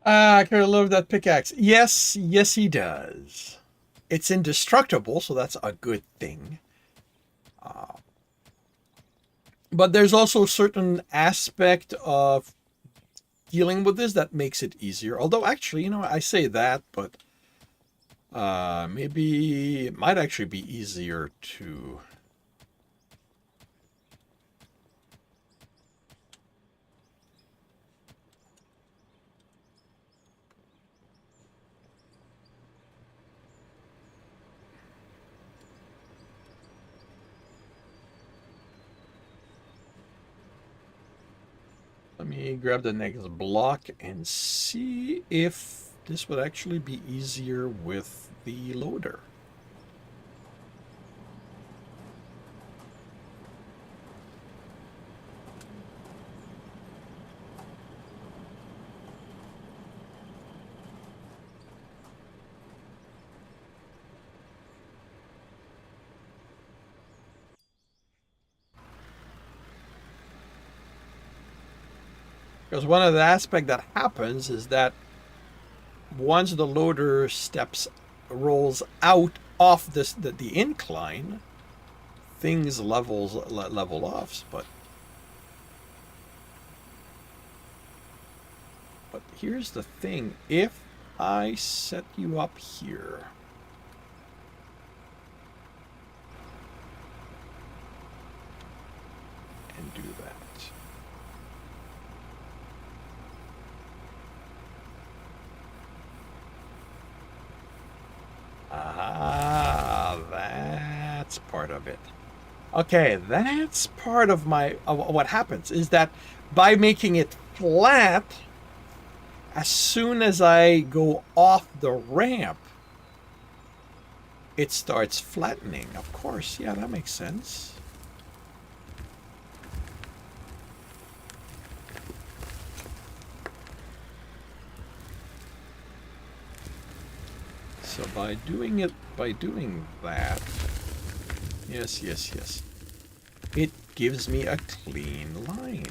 Ah, I kind of love that pickaxe. Yes, yes, he does. It's indestructible, so that's a good thing. But there's also a certain aspect of dealing with this that makes it easier. Although, actually, I say that, but maybe it might actually be easier to. Let me grab the next block and see if this would actually be easier with the loader. Because one of the aspects that happens is that once the loader rolls out off the incline, things level off. But here's the thing: if I set you up here, and do that. Ah, that's part of it. Okay, that's part of what happens is that by making it flat, as soon as I go off the ramp, it starts flattening. Of course, yeah, that makes sense. So by doing that, yes, it gives me a clean line.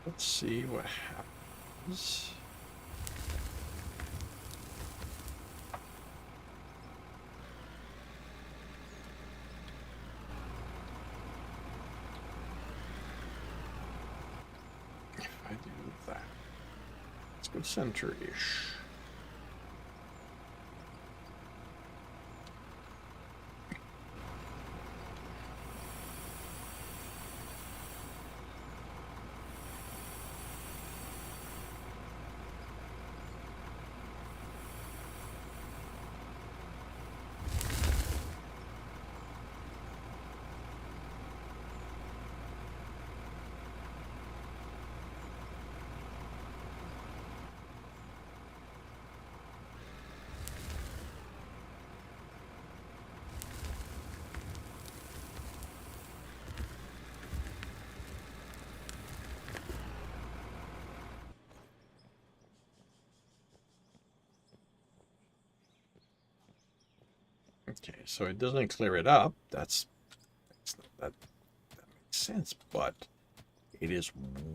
Let's see what happens. If I do that. Let's go center-ish. Okay, so it doesn't clear it up. That makes sense, but it is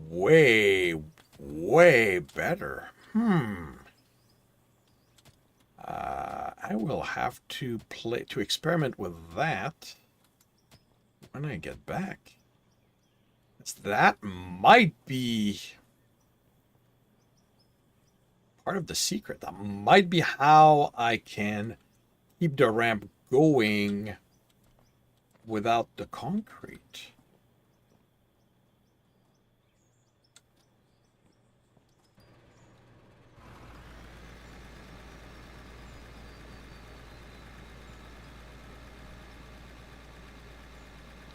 way, way better. I will have to experiment with that when I get back. That might be part of the secret. That might be how I can keep the ramp going without the concrete.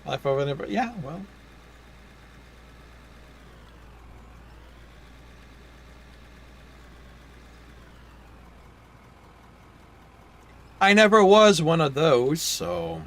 Life over there, but yeah, well. I never was one of those, so.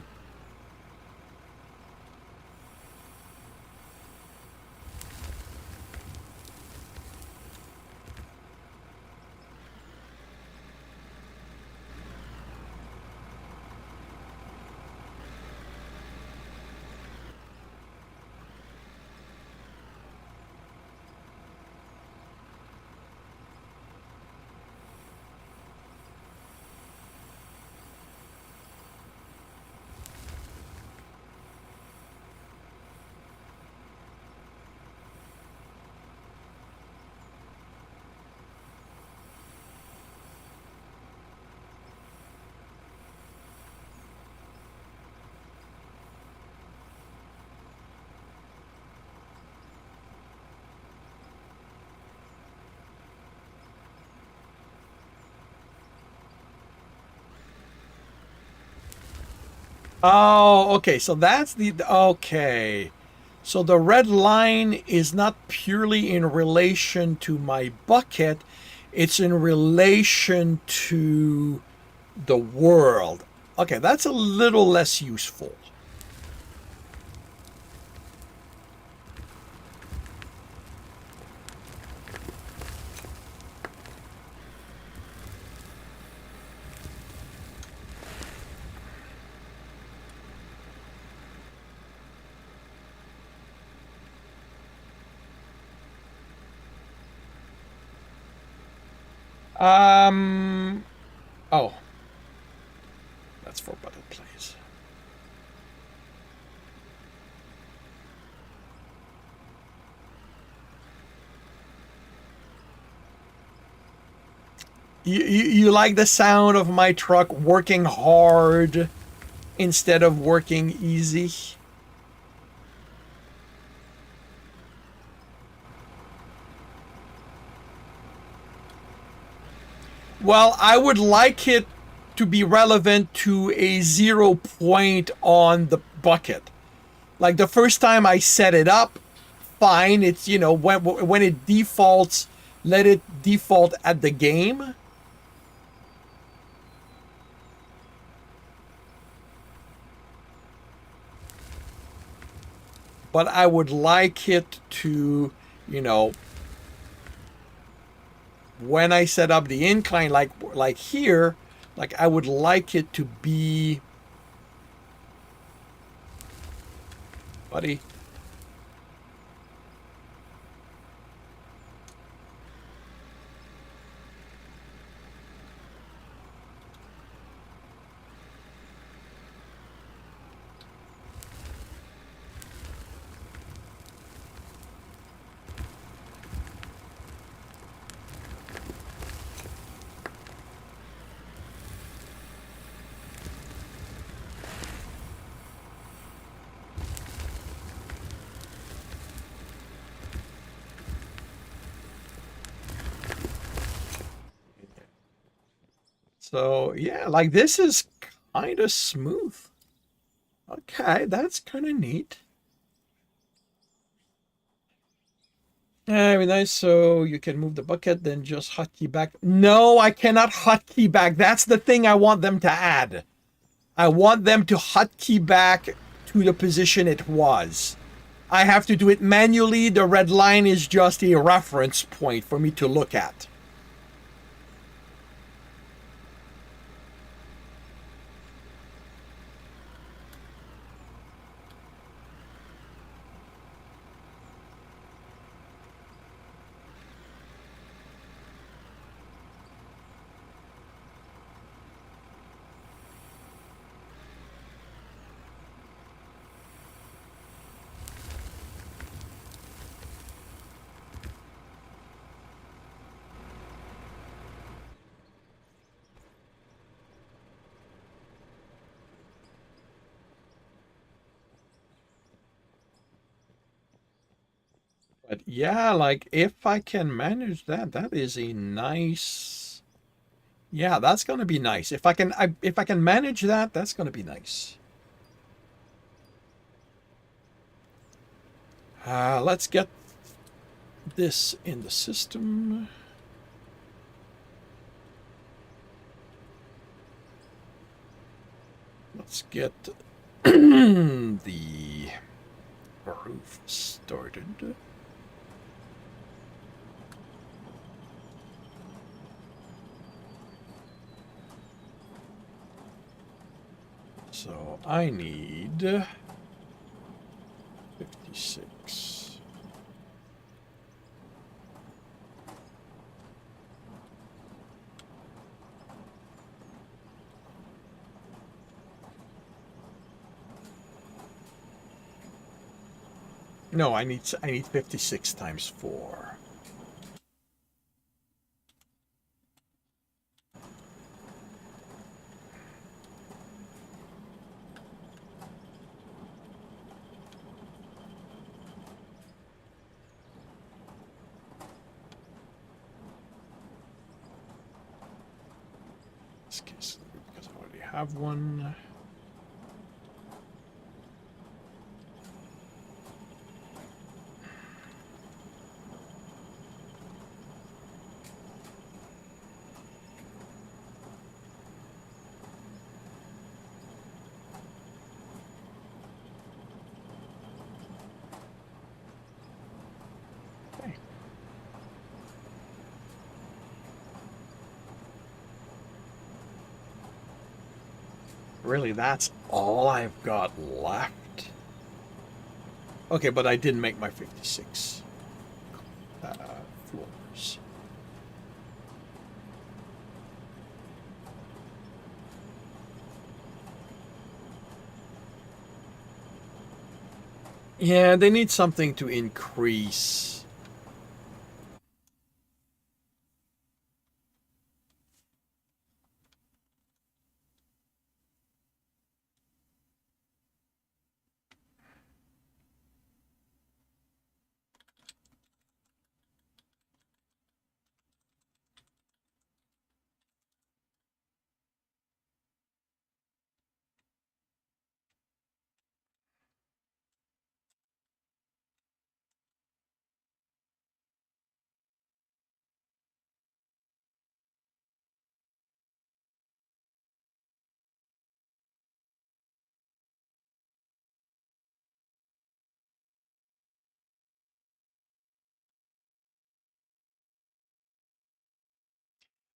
Oh, okay. So that's okay. So the red line is not purely in relation to my bucket, it's in relation to the world. Okay, that's a little less useful. Um, oh, that's for button plays. You like the sound of my truck working hard instead of working easy? Well, I would like it to be relevant to a 0 point on the bucket. Like the first time I set it up, fine. It's, you know, when it defaults, let it default at the game. But I would like it to, you know, when I set up the incline, like here, like I would like it to be, buddy. So yeah, like this is kind of smooth. Okay, that's kind of neat. Very nice. So you can move the bucket, then just hotkey back. No, I cannot hotkey back. That's the thing I want them to add. I want them to hotkey back to the position it was. I have to do it manually. The red line is just a reference point for me to look at. But yeah, like if I can manage that, that is a nice. Yeah, that's gonna be nice. If I can manage that, that's gonna be nice. Let's get this in the system. Let's get the roof started. So I need 56. No, I need 56 times 4. This case, because I already have one. Okay. Really, that's all I've got left. Okay, but I didn't make my 56 floors. Yeah, they need something to increase.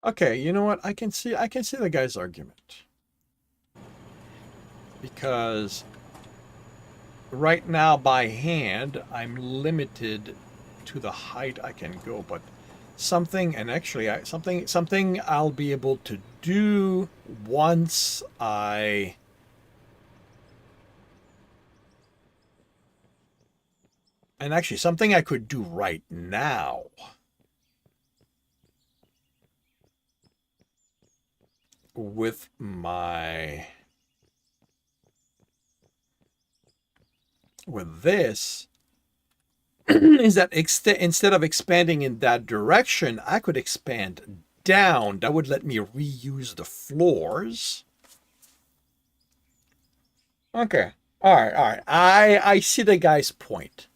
Okay, you know what? I can see the guy's argument. Because right now by hand, I'm limited to the height I can go, but something and actually something I'll be able to do once I and actually something I could do right now with my with this is that instead of expanding in that direction, I could expand down, that would let me reuse the floors. Okay. All right, all right. I see the guy's point.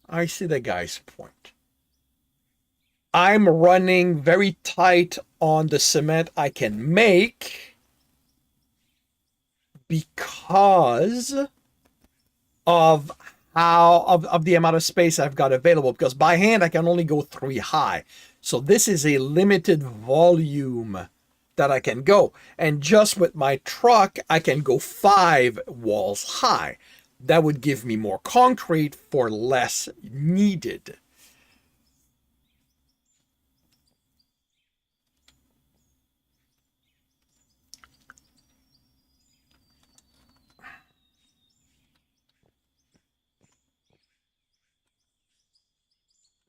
I see the guy's point. I'm running very tight on the cement I can make because of of the amount of space I've got available, because by hand I can only go 3 high. So this is a limited volume that I can go. And just with my truck, I can go 5 walls high. That would give me more concrete for less needed.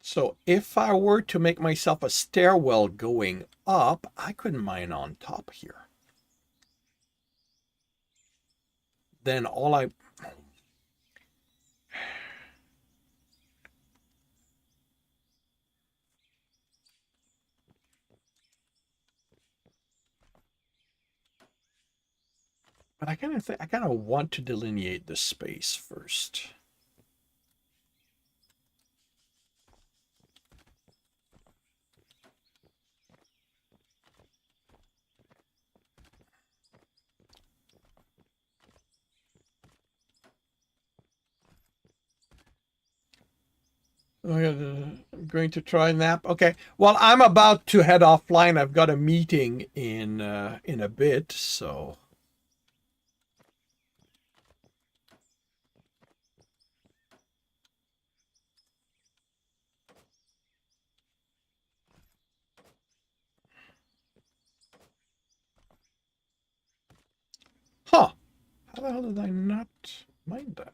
So if I were to make myself a stairwell going up, I could mine on top here. Then all I... But I kind of want to delineate the space first. I'm going to try nap. Okay. Well, I'm about to head offline. I've got a meeting in a bit, so. Huh. How the hell did I not mind that?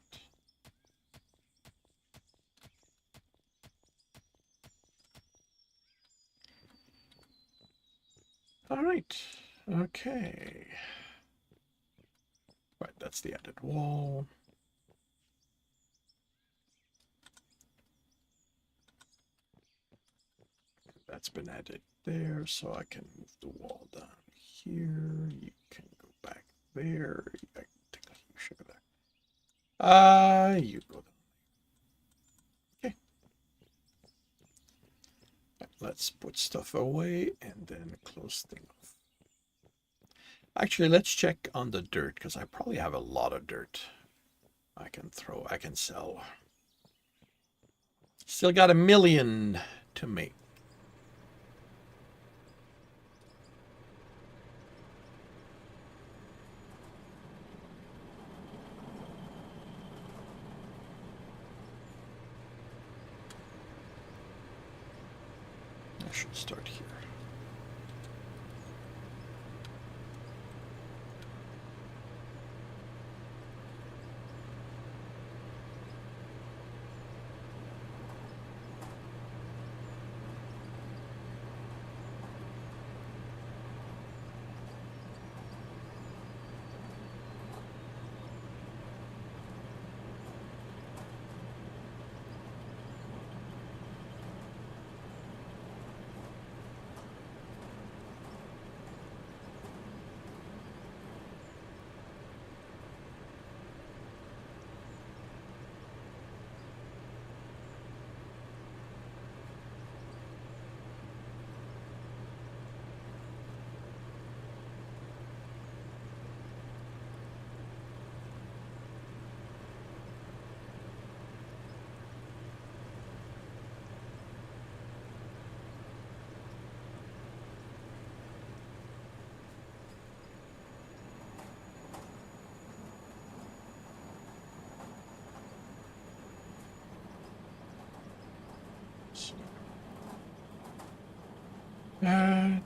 All right. Okay. Right, that's the added wall. That's been added there, so I can move the wall down here. You can go back there. I think you should go there. You go there. Okay. Let's put stuff away and then close things off. Actually, let's check on the dirt, because I probably have a lot of dirt I can sell. Still got 1 million to make. I should start here. Uh,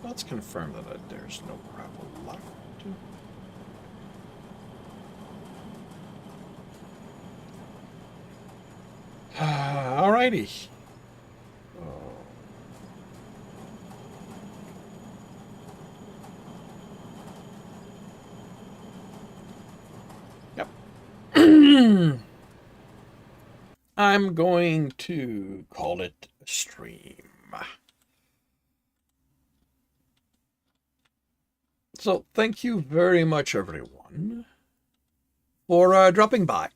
Let's confirm that there's no gravel left. Alrighty. Yep. I'm going to call it a stream. So thank you very much, everyone, for dropping by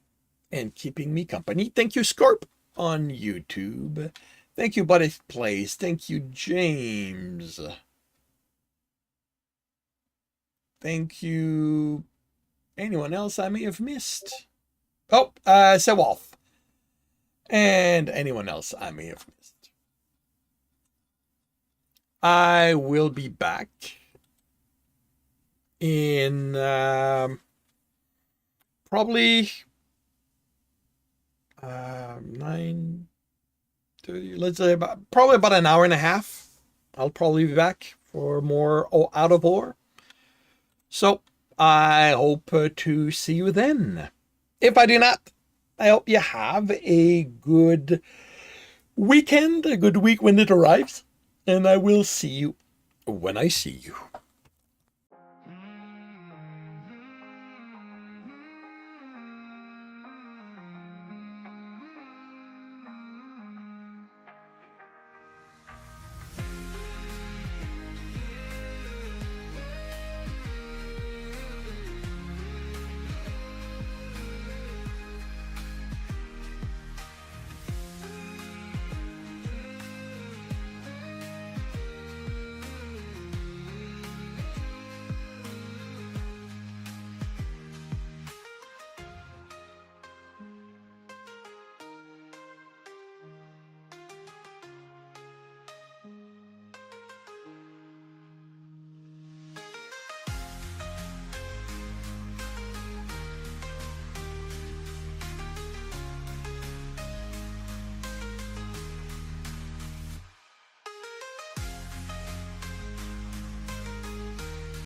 and keeping me company. Thank you, Scorp, on YouTube. Thank you, Buddy Plays. Thank you, James. Thank you. Anyone else I may have missed? Oh, Sewolf. And anyone else I may have missed. I will be back in probably 9:30. Let's say probably about an hour and a half. I'll probably be back for more out of ore. So I hope to see you then. If I do not, I hope you have a good weekend, a good week when it arrives, and I will see you when I see you.